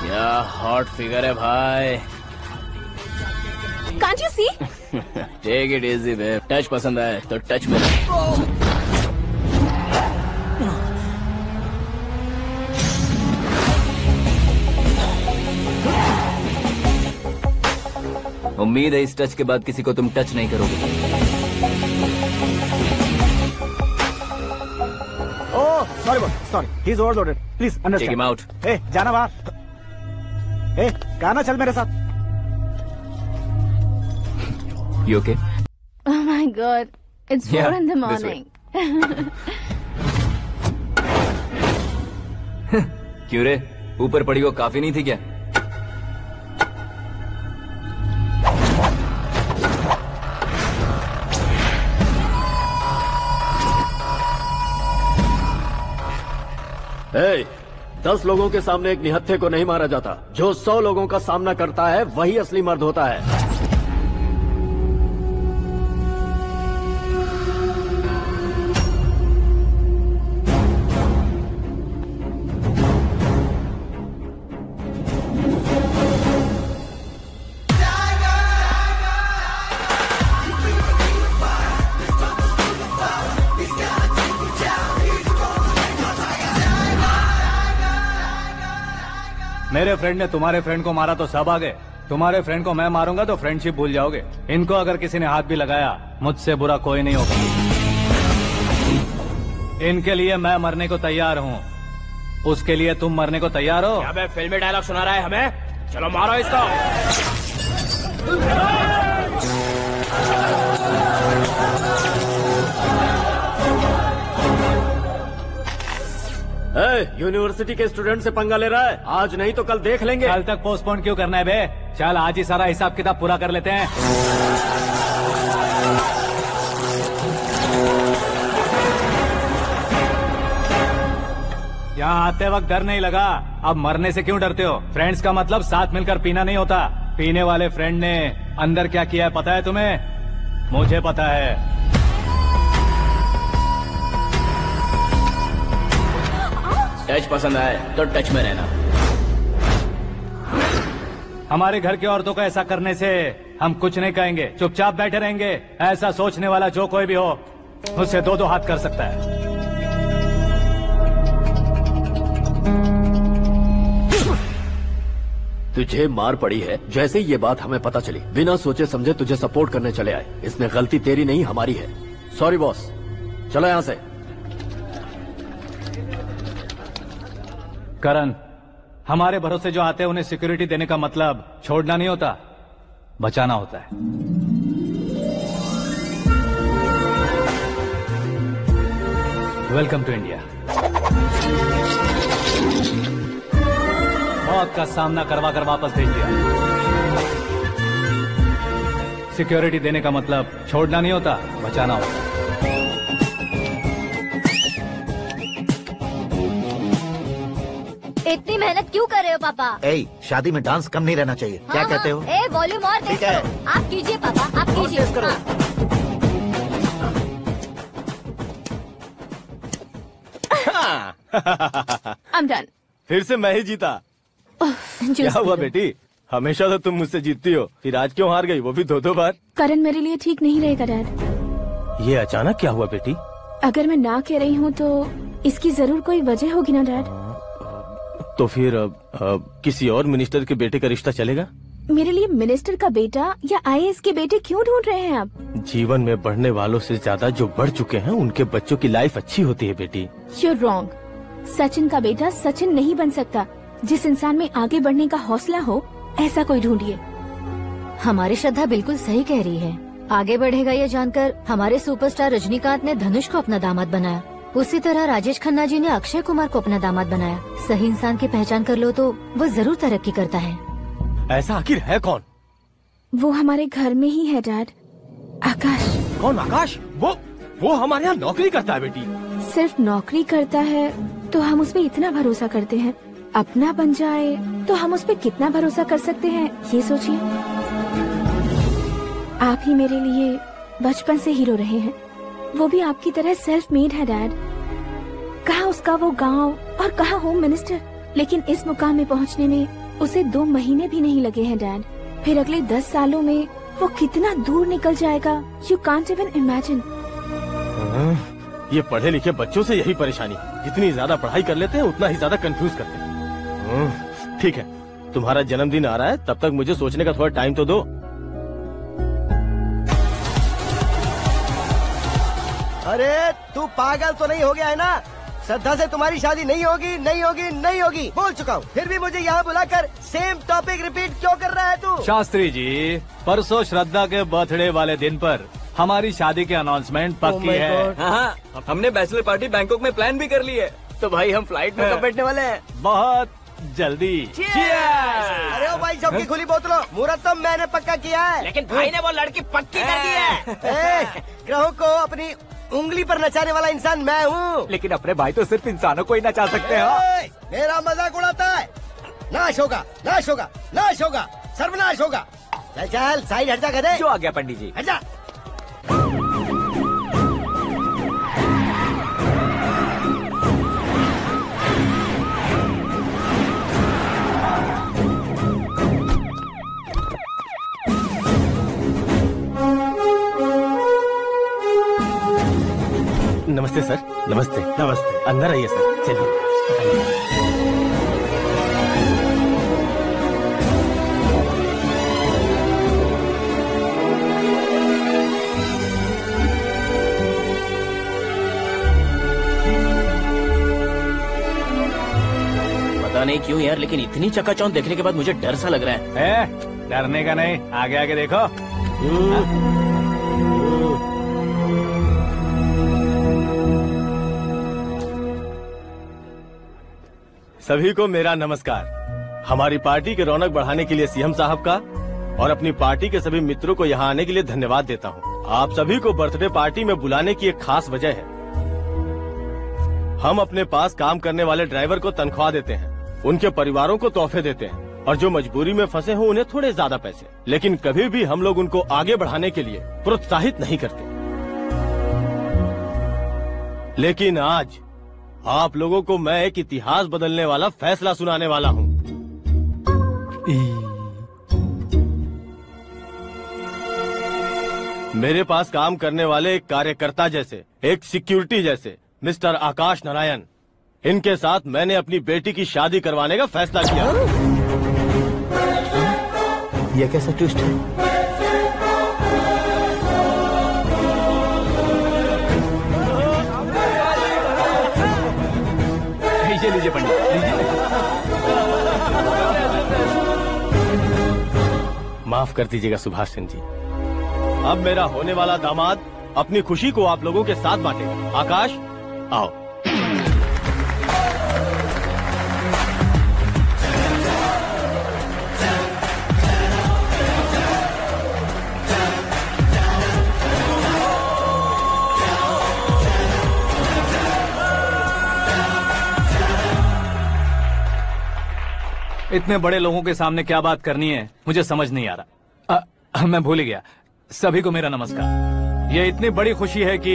क्या हॉट फिगर है भाई। Can't you see? Take it easy babe. Touch पसंद आए तो टच में। उम्मीद है इस टच के बाद किसी को तुम टच नहीं करोगे। Oh sorry sorry, he is overloaded, please Take him understand. out. ए जाना बाहर। ए गाना चल मेरे साथ। You okay? Oh my God, it's 4 Yeah, in the this way. morning. क्यों रे, ऊपर पड़ी वो काफी नहीं थी क्या? Hey, 10 लोगों के सामने एक निहत्थे को नहीं मारा जाता। जो 100 लोगों का सामना करता है वही असली मर्द होता है। मेरे फ्रेंड ने तुम्हारे फ्रेंड को मारा तो सब आ गए। तुम्हारे फ्रेंड को मैं मारूंगा तो फ्रेंडशिप भूल जाओगे। इनको अगर किसी ने हाथ भी लगाया, मुझसे बुरा कोई नहीं होगा। इनके लिए मैं मरने को तैयार हूँ, उसके लिए तुम मरने को तैयार हो? क्या बे फिल्मी डायलॉग सुना रहा है हमें? चलो मारो इसको। यूनिवर्सिटी के स्टूडेंट से पंगा ले रहा है। आज नहीं तो कल देख लेंगे। कल तक पोस्टपोन क्यों करना है बे? चल आज ही सारा हिसाब किताब पूरा कर लेते हैं। यहाँ आते वक्त डर नहीं लगा, अब मरने से क्यों डरते हो? फ्रेंड्स का मतलब साथ मिलकर पीना नहीं होता। पीने वाले फ्रेंड ने अंदर क्या किया है पता है तुम्हें? मुझे पता है। टच पसंद आए तो टच में रहना। हमारे घर की औरतों को ऐसा करने से हम कुछ नहीं कहेंगे, चुपचाप बैठे रहेंगे। ऐसा सोचने वाला जो कोई भी हो, उससे 2-2 हाथ कर सकता है। तुझे मार पड़ी है। जैसे ये बात हमें पता चली, बिना सोचे समझे तुझे सपोर्ट करने चले आए। इसमें गलती तेरी नहीं हमारी है। सॉरी बॉस, चलो यहाँ से। करण, हमारे भरोसे जो आते हैं उन्हें सिक्योरिटी देने का मतलब छोड़ना नहीं होता, बचाना होता है। Welcome to India. मौत का सामना करवा कर वापस भेज दिया। सिक्योरिटी देने का मतलब छोड़ना नहीं होता, बचाना होता है। इतनी मेहनत क्यों कर रहे हो पापा? ए, शादी में डांस कम नहीं रहना चाहिए। क्या कहते हो? ए, वॉल्यूम और तेज करो। आप कीजिए पापा, आप कीजिए। I'm done. फिर से मैं ही जीता। क्या हुआ बेटी? हमेशा तो तुम मुझसे जीतती हो, फिर आज क्यों हार गई, वो भी 2-2 बार? करण मेरे लिए ठीक नहीं रहेगा डैड। ये अचानक क्या हुआ बेटी? अगर मैं ना कह रही हूँ तो इसकी जरूर कोई वजह होगी ना डैड। तो फिर किसी और मिनिस्टर के बेटे का रिश्ता चलेगा? मेरे लिए मिनिस्टर का बेटा या IAS के बेटे क्यों ढूंढ रहे हैं आप? जीवन में बढ़ने वालों से ज्यादा जो बढ़ चुके हैं उनके बच्चों की लाइफ अच्छी होती है बेटी। You're wrong. सचिन का बेटा सचिन नहीं बन सकता। जिस इंसान में आगे बढ़ने का हौसला हो ऐसा कोई ढूंढिए। हमारी श्रद्धा बिल्कुल सही कह रही है। आगे बढ़ेगा ये जानकर हमारे सुपरस्टार रजनीकांत ने धनुष को अपना दामाद बनाया। उसी तरह राजेश खन्ना जी ने अक्षय कुमार को अपना दामाद बनाया। सही इंसान की पहचान कर लो तो वो जरूर तरक्की करता है। ऐसा आखिर है कौन? वो हमारे घर में ही है डैड। आकाश। कौन आकाश? वो हमारे यहाँ नौकरी करता है बेटी। सिर्फ नौकरी करता है तो हम उस पर इतना भरोसा करते हैं, अपना बन जाए तो हम उस पर कितना भरोसा कर सकते हैं ये सोचिए। आप ही मेरे लिए बचपन से हीरो रहे हैं, वो भी आपकी तरह सेल्फ मेड है डैड। कहाँ उसका वो गांव और कहाँ होम मिनिस्टर, लेकिन इस मुकाम में पहुँचने में उसे 2 महीने भी नहीं लगे हैं डैड। फिर अगले 10 सालों में वो कितना दूर निकल जाएगा, यू कांट इवन इमेजिन। ये पढ़े लिखे बच्चों से यही परेशानी, जितनी ज्यादा पढ़ाई कर लेते हैं उतना ही ज्यादा कंफ्यूज करते हैं। ठीक है, तुम्हारा जन्मदिन आ रहा है, तब तक मुझे सोचने का थोड़ा टाइम तो दो। अरे तू पागल तो नहीं हो गया है ना? श्रद्धा से तुम्हारी शादी नहीं होगी, नहीं होगी, नहीं होगी, बोल चुका हूँ। फिर भी मुझे यहाँ बुलाकर सेम टॉपिक रिपीट क्यों कर रहा है तू? शास्त्री जी, परसों श्रद्धा के बर्थडे वाले दिन पर हमारी शादी की अनाउंसमेंट पक्की है। हाँ, हमने बैचलर पार्टी बैंकॉक में प्लान भी कर ली है। तो भाई हम फ्लाइट में कब बैठने वाले हैं? बहुत जल्दी। अरे ओ भाई, सबकी खुली बोतलों, मुहूर्त तो मैंने पक्का किया है। लेकिन भाई ने वो लड़की पक्की कर दी है। ग्रहों को अपनी उंगली पर नचाने वाला इंसान मैं हूँ। लेकिन अपने भाई तो सिर्फ इंसानों को ही नचा सकते हैं। मेरा मजाक उड़ाता है। नाश होगा, नाश होगा, नाश होगा, सर्वनाश होगा। चल चल साइड हट जा गधे। जो आ गया पंडित जी। हट जा। नमस्ते सर। नमस्ते। नमस्ते। अंदर आइए सर, चलिए। पता नहीं क्यों यार, लेकिन इतनी चकाचौंध देखने के बाद मुझे डर सा लग रहा है। डरने का नहीं, आगे आगे देखो। सभी को मेरा नमस्कार। हमारी पार्टी के रौनक बढ़ाने के लिए सीएम साहब का और अपनी पार्टी के सभी मित्रों को यहाँ आने के लिए धन्यवाद देता हूँ। आप सभी को बर्थडे पार्टी में बुलाने की एक खास वजह है। हम अपने पास काम करने वाले ड्राइवर को तनख्वाह देते हैं, उनके परिवारों को तोहफे देते हैं और जो मजबूरी में फंसे हो उन्हें थोड़े ज्यादा पैसे। लेकिन कभी भी हम लोग उनको आगे बढ़ाने के लिए प्रोत्साहित नहीं करते। लेकिन आज आप लोगों को मैं एक इतिहास बदलने वाला फैसला सुनाने वाला हूँ। मेरे पास काम करने वाले एक कार्यकर्ता जैसे, एक सिक्योरिटी जैसे मिस्टर आकाश नारायण, इनके साथ मैंने अपनी बेटी की शादी करवाने का फैसला किया। यह कैसा ट्विस्ट है? लीजिए पंडित, लीजिए। माफ कर दीजिएगा सुभाष सिंह जी। अब मेरा होने वाला दामाद अपनी खुशी को आप लोगों के साथ बांटेगा। आकाश, आओ। इतने बड़े लोगों के सामने क्या बात करनी है मुझे समझ नहीं आ रहा। मैं भूल गया। सभी को मेरा नमस्कार। ये इतनी बड़ी खुशी है कि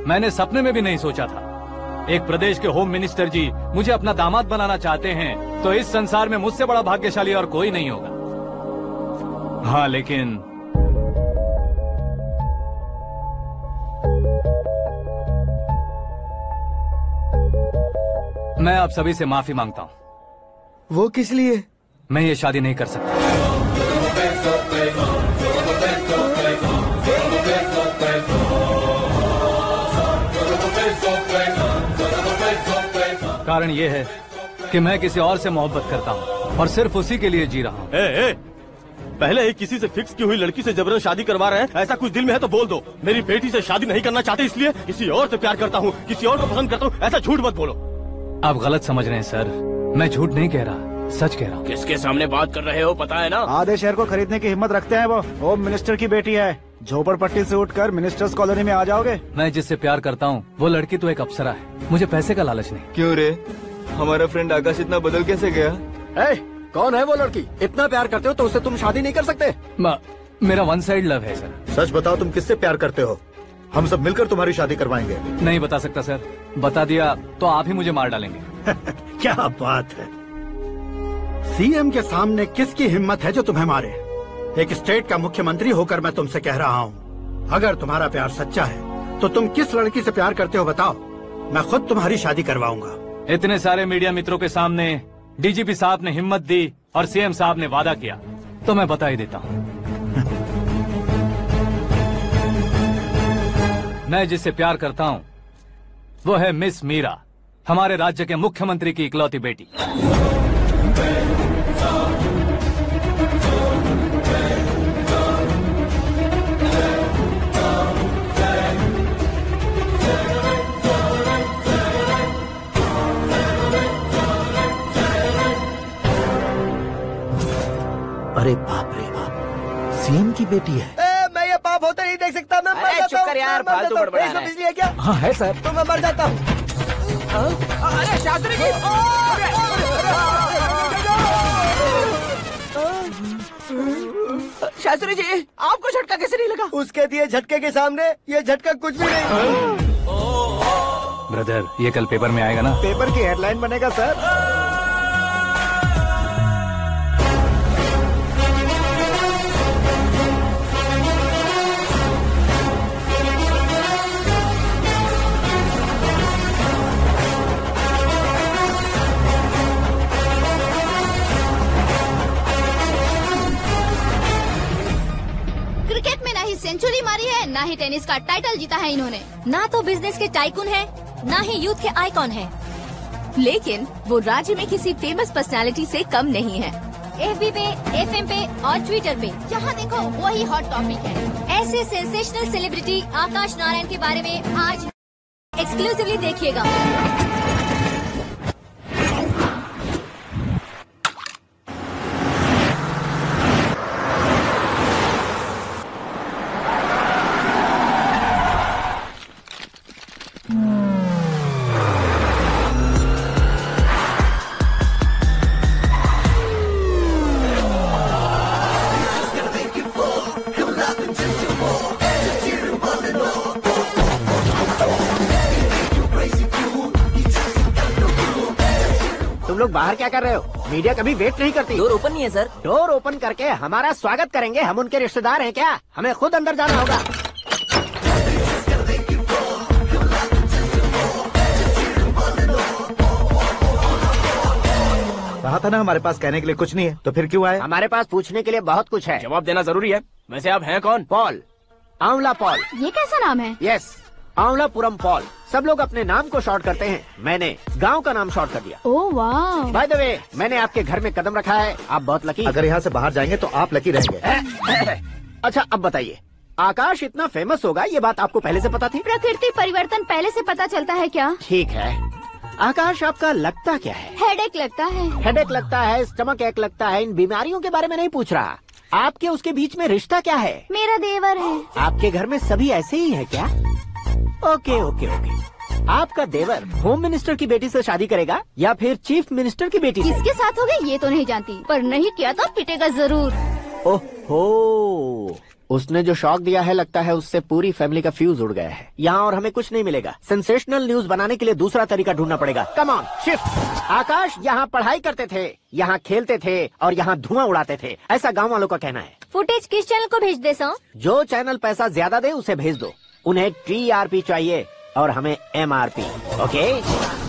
मैंने सपने में भी नहीं सोचा था। एक प्रदेश के होम मिनिस्टर जी मुझे अपना दामाद बनाना चाहते हैं तो इस संसार में मुझसे बड़ा भाग्यशाली और कोई नहीं होगा। हाँ, लेकिन मैं आप सभी से माफी मांगता हूँ। वो किस लिए? मैं ये शादी नहीं कर सकता। कारण ये है कि मैं किसी और से मोहब्बत करता हूँ और सिर्फ उसी के लिए जी रहा हूँ। पहले ही किसी से फिक्स की हुई लड़की से जबरन शादी करवा रहे हैं। ऐसा कुछ दिल में है तो बोल दो। मेरी बेटी से शादी नहीं करना चाहते इसलिए किसी और से प्यार करता हूँ, किसी और को पसंद करता हूँ, ऐसा झूठ मत बोलो। आप गलत समझ रहे हैं सर। मैं झूठ नहीं कह रहा, सच कह रहा हूँ। किसके सामने बात कर रहे हो पता है ना? आधे शहर को खरीदने की हिम्मत रखते हैं वो। होम मिनिस्टर की बेटी है। झोपड़पट्टी से उठकर मिनिस्टर्स कॉलोनी में आ जाओगे। मैं जिससे प्यार करता हूँ वो लड़की तो एक अप्सरा है। मुझे पैसे का लालच नहीं। क्यों रे, हमारा फ्रेंड आकाश इतना बदल कैसे गया? कौन है वो लड़की? इतना प्यार करते हो तो उससे तुम शादी नहीं कर सकते? मेरा वन साइड लव है सर। सच बताओ, तुम किससे प्यार करते हो? हम सब मिलकर तुम्हारी शादी करवाएंगे। नहीं बता सकता सर। बता दिया तो आप ही मुझे मार डालेंगे। क्या बात है। सीएम के सामने किसकी हिम्मत है जो तुम्हें मारे? एक स्टेट का मुख्यमंत्री होकर मैं तुमसे कह रहा हूँ, अगर तुम्हारा प्यार सच्चा है तो तुम किस लड़की से प्यार करते हो बताओ, मैं खुद तुम्हारी शादी करवाऊंगा। इतने सारे मीडिया मित्रों के सामने डीजीपी साहब ने हिम्मत दी और सीएम साहब ने वादा किया तो मैं बता ही देता हूँ। मैं जिससे प्यार करता हूँ वो है मिस मीरा, हमारे राज्य के मुख्यमंत्री की इकलौती बेटी। अरे बाप रे बाप, सीएम की बेटी है। मैं ये पाप होते नहीं देख सकता। मैं मर जाता हूँ। यार, फालतू बड़बड़ा रहा है। बिजली है क्या? हाँ है सर। तो मैं मर जाता हूँ। अरे शास्त्री जी, शास्त्री जी, आपको झटका कैसे नहीं लगा? उसके दिए झटके के सामने ये झटका कुछ भी नहीं। ब्रदर, ये कल पेपर में आएगा ना? पेपर की हेडलाइन बनेगा सर। क्रिकेट में ना ही सेंचुरी मारी है, ना ही टेनिस का टाइटल जीता है इन्होंने। ना तो बिजनेस के टाइकून है, ना ही यूथ के आइकॉन है। लेकिन वो राज्य में किसी फेमस पर्सनालिटी से कम नहीं है। FB पे, FM पे और ट्विटर पे जहाँ देखो वही हॉट टॉपिक है। ऐसे सेंसेशनल सेलिब्रिटी आकाश नारायण के बारे में आज एक्सक्लूसिवली देखिएगा। तुम लोग बाहर क्या कर रहे हो? मीडिया कभी वेट नहीं करती। डोर ओपन नहीं है सर। डोर ओपन करके हमारा स्वागत करेंगे? हम उनके रिश्तेदार हैं क्या? हमें खुद अंदर जाना होगा। कहा था ना हमारे पास कहने के लिए कुछ नहीं है, तो फिर क्यों आए? हमारे पास पूछने के लिए बहुत कुछ है। जवाब देना जरूरी है। वैसे आप हैं कौन? पॉल, आंवला पॉल। ये कैसा नाम है? Yes, Anvalapuram Paul. सब लोग अपने नाम को शॉर्ट करते हैं, मैंने गांव का नाम शॉर्ट कर दिया। ओह वाह। बाय द वे, मैंने आपके घर में कदम रखा है, आप बहुत लकी। अगर यहाँ से बाहर जाएंगे तो आप लकी रहेंगे। अच्छा अब बताइए, आकाश इतना फेमस होगा ये बात आपको पहले से पता थी? प्रकृति परिवर्तन पहले से पता चलता है क्या? ठीक है, आकाश आपका लगता क्या है? हेडेक लगता है। हेडेक लगता है, स्टमक एक लगता है। इन बीमारियों के बारे में नहीं पूछ रहा, आपके उसके बीच में रिश्ता क्या है? मेरा देवर है। आपके घर में सभी ऐसे ही है क्या? Okay okay okay. आपका देवर होम मिनिस्टर की बेटी से शादी करेगा या फिर चीफ मिनिस्टर की बेटी से? किसके साथ होगा ये तो नहीं जानती, पर नहीं किया तो पिटेगा जरूर। ओहो, उसने जो शॉक दिया है लगता है उससे पूरी फैमिली का फ्यूज उड़ गया है। यहाँ और हमें कुछ नहीं मिलेगा। सेंसेशनल न्यूज बनाने के लिए दूसरा तरीका ढूंढना पड़ेगा। Come on shift. आकाश यहाँ पढ़ाई करते थे, यहाँ खेलते थे और यहाँ धुआं उड़ाते थे, ऐसा गाँव वालों का कहना है। फुटेज किस चैनल को भेज दे सो? जो चैनल पैसा ज्यादा दे उसे भेज दो। उन्हें TRP चाहिए और हमें MRP। ओके?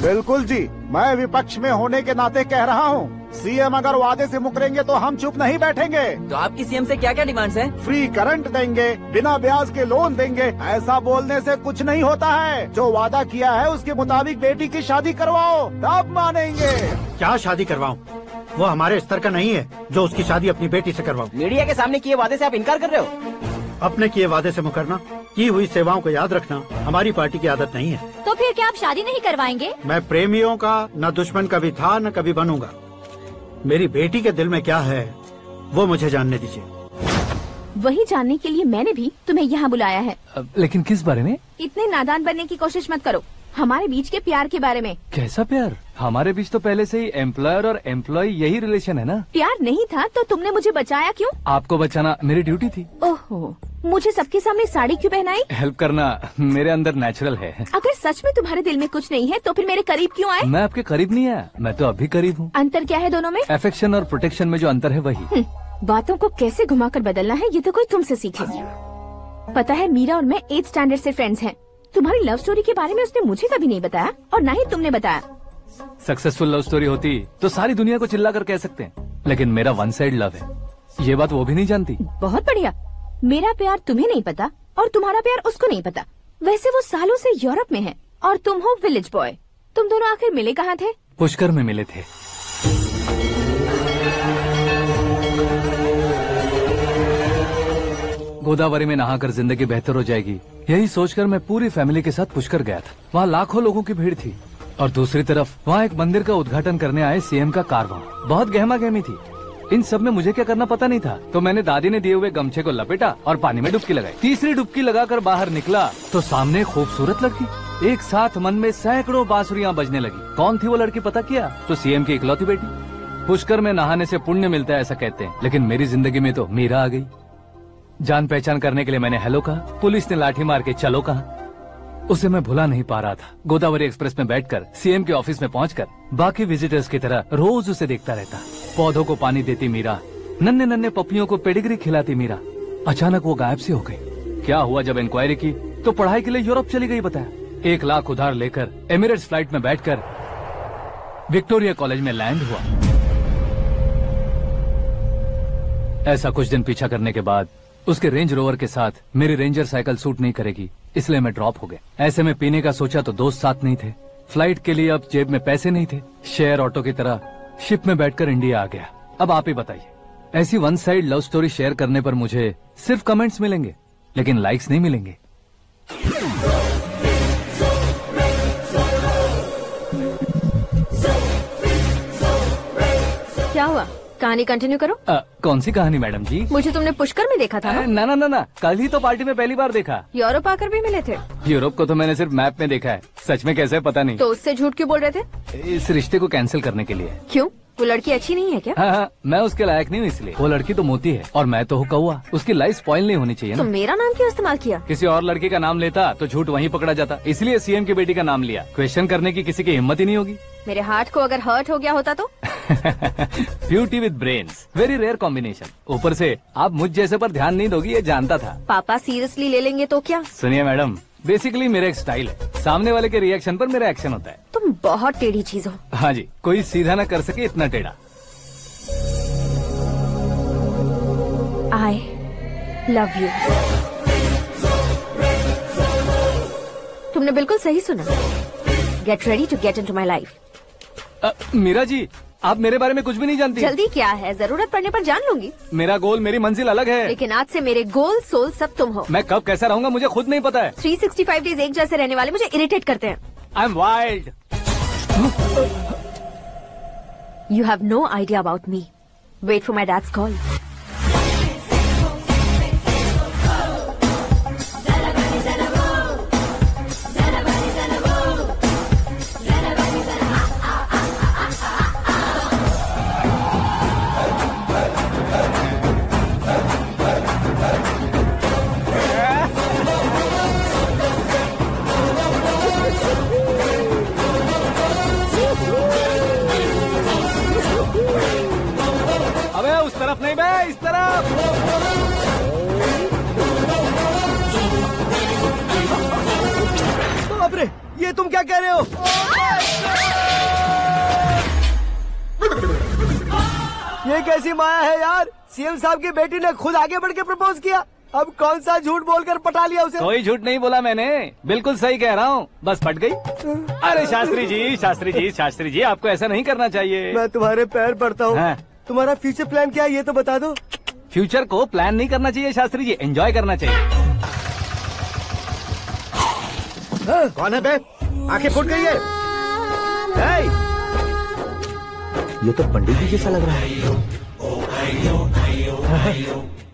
बिल्कुल जी, मैं विपक्ष में होने के नाते कह रहा हूँ, सीएम अगर वादे से मुकरेंगे तो हम चुप नहीं बैठेंगे। तो आपकी सीएम से क्या क्या डिमांड्स हैं? फ्री करंट देंगे, बिना ब्याज के लोन देंगे। ऐसा बोलने से कुछ नहीं होता है। जो वादा किया है उसके मुताबिक बेटी की शादी करवाओ, तब मानेंगे। क्या शादी करवाऊं? वो हमारे स्तर का नहीं है जो उसकी शादी अपनी बेटी से करवाऊं। मीडिया के सामने किए वादे से आप इनकार कर रहे हो? अपने किए वादे से मुकरना, की हुई सेवाओं को याद रखना हमारी पार्टी की आदत नहीं है। तो फिर क्या आप शादी नहीं करवाएंगे? मैं प्रेमियों का न दुश्मन कभी था न कभी बनूंगा। मेरी बेटी के दिल में क्या है वो मुझे जानने दीजिए। वही जानने के लिए मैंने भी तुम्हें यहाँ बुलाया है। लेकिन किस बारे में? इतने नादान बनने की कोशिश मत करो। हमारे बीच के प्यार के बारे में। कैसा प्यार? हमारे बीच तो पहले से ही एम्प्लॉयर और एम्प्लॉय यही रिलेशन है ना। प्यार नहीं था तो तुमने मुझे बचाया क्यों? आपको बचाना मेरी ड्यूटी थी। ओहो, मुझे सबके सामने साड़ी क्यों पहनाई? हेल्प करना मेरे अंदर नेचुरल है। अगर सच में तुम्हारे दिल में कुछ नहीं है तो फिर मेरे करीब क्यों आए? मैं आपके करीब नहीं आया, मैं तो अभी करीब हूँ। अंतर क्या है दोनों में? अफेक्शन और प्रोटेक्शन में जो अंतर है वही। बातों को कैसे घुमाकर बदलना है ये तो कोई तुमसे सीखे। पता है, मीरा और मैं 8th स्टैंडर्ड से फ्रेंड्स हैं। तुम्हारी लव स्टोरी के बारे में उसने मुझे कभी नहीं बताया और न ही तुमने बताया। सक्सेसफुल लव स्टोरी होती तो सारी दुनिया को चिल्ला कर कह सकते हैं, लेकिन मेरा वन साइड लव है, ये बात वो भी नहीं जानती। बहुत बढ़िया। मेरा प्यार तुम्हें नहीं पता और तुम्हारा प्यार उसको नहीं पता। वैसे वो सालों से यूरोप में है और तुम हो विलेज बॉय। तुम दोनों आखिर मिले कहाँ थे? पुष्कर में मिले थे। गोदावरी में नहाकर जिंदगी बेहतर हो जाएगी, यही सोचकर मैं पूरी फैमिली के साथ पुष्कर गया था। वहाँ लाखों लोगों की भीड़ थी और दूसरी तरफ वहाँ एक मंदिर का उद्घाटन करने आए सीएम का कारवां। बहुत गहमा गहमी थी। इन सब में मुझे क्या करना पता नहीं था, तो मैंने दादी ने दिए हुए गमछे को लपेटा और पानी में डुबकी लगाई। तीसरी डुबकी लगाकर बाहर निकला तो सामने खूबसूरत लड़की। एक साथ मन में सैकड़ों बांसुरियां बजने लगी। कौन थी वो लड़की पता किया? तो सीएम की इकलौती बेटी। पुष्कर में नहाने से पुण्य मिलता है ऐसा कहते हैं, लेकिन मेरी जिंदगी में तो मीरा आ गई। जान पहचान करने के लिए मैंने हेलो कहा, पुलिस ने लाठी मार के चलो कहा। उसे मैं भुला नहीं पा रहा था। गोदावरी एक्सप्रेस में बैठकर सीएम के ऑफिस में पहुंचकर बाकी विजिटर्स की तरह रोज उसे देखता रहता। पौधों को पानी देती मीरा, नन्हे नन्हे पपियों को पेडिग्री खिलाती मीरा। अचानक वो गायब सी हो गई। क्या हुआ? जब इंक्वायरी की तो पढ़ाई के लिए यूरोप चली गई बताया। 1 लाख उधार लेकर एमिरेट्स फ्लाइट में बैठकर विक्टोरिया कॉलेज में लैंड हुआ। ऐसा कुछ दिन पीछा करने के बाद उसके रेंज रोवर के साथ मेरी रेंजर साइकिल सूट नहीं करेगी, इसलिए मैं ड्रॉप हो गया। ऐसे में पीने का सोचा तो दोस्त साथ नहीं थे। फ्लाइट के लिए अब जेब में पैसे नहीं थे। शेयर ऑटो की तरह शिप में बैठकर इंडिया आ गया। अब आप ही बताइए, ऐसी one side love story share करने पर मुझे सिर्फ कमेंट्स मिलेंगे, लेकिन लाइक्स नहीं मिलेंगे। क्या हुआ? कहानी कंटिन्यू करो। कौन सी कहानी मैडम जी? मुझे तुमने पुष्कर में देखा था ना? ना, कल ही तो पार्टी में पहली बार देखा। यूरोप आकर भी मिले थे? यूरोप को तो मैंने सिर्फ मैप में देखा है, सच में कैसे पता नहीं। तो उससे झूठ क्यों बोल रहे थे? इस रिश्ते को कैंसिल करने के लिए। क्यों? वो लड़की अच्छी नहीं है क्या? हाँ, मैं उसके लायक नहीं हूँ इसलिए। वो लड़की तो मोती है और मैं तो हूँ कौवा। उसकी लाइफ स्पॉइल नहीं होनी चाहिए ना। तो मेरा नाम क्यों इस्तेमाल किया? किसी और लड़की का नाम लेता तो झूठ वहीं पकड़ा जाता, इसलिए सीएम की बेटी का नाम लिया। क्वेश्चन करने की किसी की हिम्मत ही नहीं होगी। मेरे हार्ट को अगर हर्ट हो गया होता तो? Beauty with brains, very rare combination. ऊपर से आप मुझ जैसे पर ध्यान नहीं दोगी ये जानता था। पापा सीरियसली ले लेंगे तो क्या? सुनिए मैडम, बेसिकली मेरा एक स्टाइल है, सामने वाले के रिएक्शन पर मेरा एक्शन होता है। तुम बहुत टेढ़ी चीज हो। हाँ जी, कोई सीधा न कर सके इतना टेढ़ा। I love you। तुमने बिल्कुल सही सुना। Get ready to get into my life। Meera ji, आप मेरे बारे में कुछ भी नहीं जानती। जल्दी क्या है, जरूरत पड़ने पर जान लूंगी। मेरा गोल, मेरी मंजिल अलग है। लेकिन आज से मेरे गोल सोल सब तुम हो। मैं कब कैसा रहूंगा मुझे खुद नहीं पता है। 365 डेज एक जैसे रहने वाले मुझे इरिटेट करते हैं। I'm wild। You have no idea about me। Wait for my dad's call। तुम क्या कह रहे हो? ये कैसी माया है यार? सीएम साहब की बेटी ने खुद आगे बढ़ के प्रपोज किया। अब कौन सा झूठ बोलकर पटा लिया उसे? कोई झूठ नहीं बोला मैंने, बिल्कुल सही कह रहा हूँ, बस पट गई। अरे शास्त्री जी, शास्त्री जी, शास्त्री जी, आपको ऐसा नहीं करना चाहिए। मैं तुम्हारे पैर पड़ता हूँ। हाँ। तुम्हारा फ्यूचर प्लान क्या है ये तो बता दो। फ्यूचर को प्लान नहीं करना चाहिए शास्त्री जी, एंजॉय करना चाहिए। कौन है बे? आंखें फूट गई है। ये तो पंडित जी जैसा लग रहा है।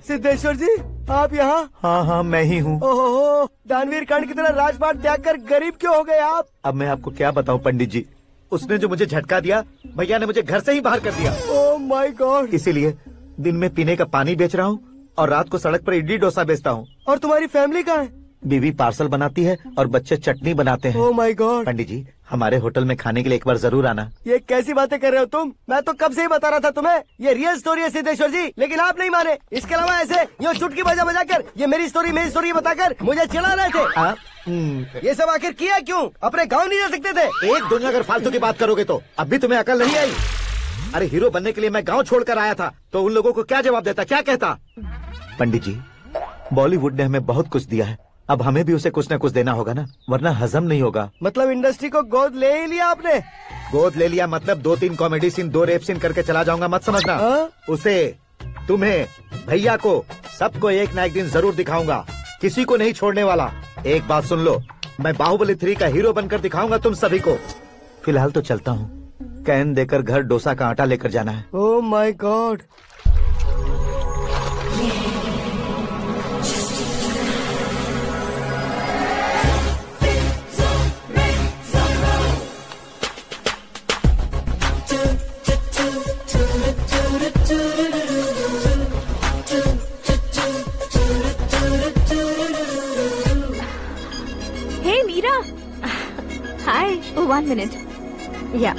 सिद्धेश्वर जी, आप यहाँ? हाँ हाँ, मैं ही हूँ। ओहो, दानवीर कर्ण की तरह राजपाट त्याग कर गरीब क्यों हो गए आप? अब मैं आपको क्या बताऊँ पंडित जी, उसने जो मुझे झटका दिया, भैया ने मुझे घर से ही बाहर कर दिया। Oh my God. इसीलिए दिन में पीने का पानी बेच रहा हूँ और रात को सड़क पर इडली डोसा बेचता हूँ। और तुम्हारी फैमिली कहाँ है? बीवी पार्सल बनाती है और बच्चे चटनी बनाते हैं। Oh my God. पंडित जी, हमारे होटल में खाने के लिए एक बार जरूर आना। ये कैसी बातें कर रहे हो तुम? मैं तो कब से ही बता रहा था तुम्हें, ये रियल स्टोरी है सिद्धेश्वर जी, लेकिन आप नहीं माने। इसके अलावा ऐसे यूँ चुटकी बजा बजा कर ये मेरी स्टोरी बताकर मुझे चिढ़ा रहे थे। ये सब आखिर किया क्यों? अपने गाँव नहीं जा सकते थे? एक दुनिया अगर फालतू की बात करोगे तो अब भी तुम्हें अकल नहीं आई? अरे हीरो बनने के लिए मैं गाँव छोड़कर आया था, तो उन लोगों को क्या जवाब देता, क्या कहता? पंडित जी, बॉलीवुड ने हमें बहुत कुछ दिया है, अब हमें भी उसे कुछ न कुछ देना होगा ना, वरना हजम नहीं होगा। मतलब इंडस्ट्री को गोद ले ही लिया आपने? गोद ले लिया मतलब 2-3 कॉमेडी सीन, 2 रेप सीन करके चला जाऊंगा मत समझना। उसे, तुम्हें, भैया को, सबको एक ना एक दिन जरूर दिखाऊंगा, किसी को नहीं छोड़ने वाला। एक बात सुन लो, मैं बाहुबली 3 का हीरो बनकर दिखाऊंगा तुम सभी को। फिलहाल तो चलता हूँ, कैन देकर घर डोसा का आटा लेकर जाना है। Oh my God. Hey Meera. Hi. Oh, 1 minute. Yeah.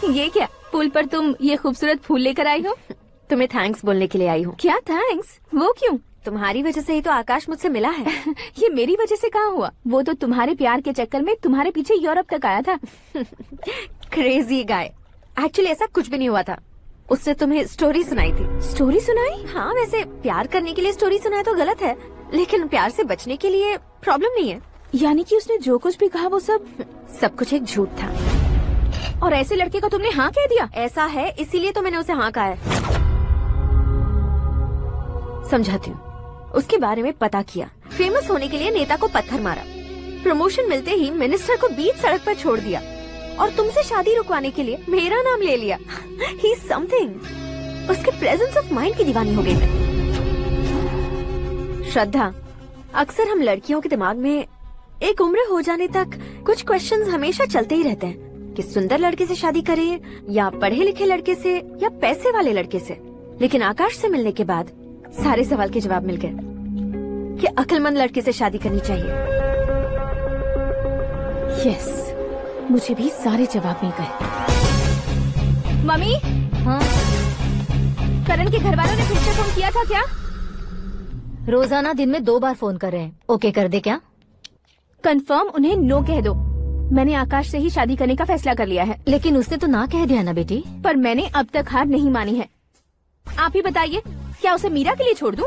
ये क्या, पुल पर तुम ये खूबसूरत फूल लेकर आई हो? तुम्हें थैंक्स बोलने के लिए आई हूँ। क्या थैंक्स? वो क्यों? तुम्हारी वजह से ही तो आकाश मुझसे मिला है। ये मेरी वजह से कहाँ हुआ? वो तो तुम्हारे प्यार के चक्कर में तुम्हारे पीछे यूरोप तक आया था। Crazy guy. एक्चुअली ऐसा कुछ भी नहीं हुआ था, उसने तुम्हें स्टोरी सुनाई थी। स्टोरी सुनाई? हाँ, वैसे प्यार करने के लिए स्टोरी सुनाए तो गलत है, लेकिन प्यार से बचने के लिए प्रॉब्लम नहीं है। यानी कि उसने जो कुछ भी कहा वो सब कुछ एक झूठ था। और ऐसे लड़के को तुमने हाँ कह दिया? ऐसा है, इसीलिए तो मैंने उसे हाँ कहा है। समझाती हूँ। उसके बारे में पता किया, फेमस होने के लिए नेता को पत्थर मारा, प्रमोशन मिलते ही मिनिस्टर को बीच सड़क पर छोड़ दिया, और तुमसे शादी रुकवाने के लिए मेरा नाम ले लिया। He is something. उसके प्रेजेंस ऑफ माइंड की दीवानी हो गई मैं। श्रद्धा, अक्सर हम लड़कियों के दिमाग में एक उम्र हो जाने तक कुछ क्वेश्चंस हमेशा चलते ही रहते हैं कि सुंदर लड़के से शादी करें या पढ़े लिखे लड़के से या पैसे वाले लड़के से। लेकिन आकाश से मिलने के बाद सारे सवाल के जवाब मिल गए कि अक्लमंद लड़के से शादी करनी चाहिए। यस, मुझे भी सारे जवाब मिल गए। मम्मी। हाँ? करण के घर वालों ने फिर से फोन किया था क्या? रोजाना दिन में 2 बार फोन कर रहे हैं। ओके कर दे क्या? कंफर्म उन्हें नो कह दो। मैंने आकाश से ही शादी करने का फैसला कर लिया है। लेकिन उसने तो ना कह दिया ना बेटी। पर मैंने अब तक हार नहीं मानी है। आप ही बताइए, क्या उसे मीरा के लिए छोड़ दूं?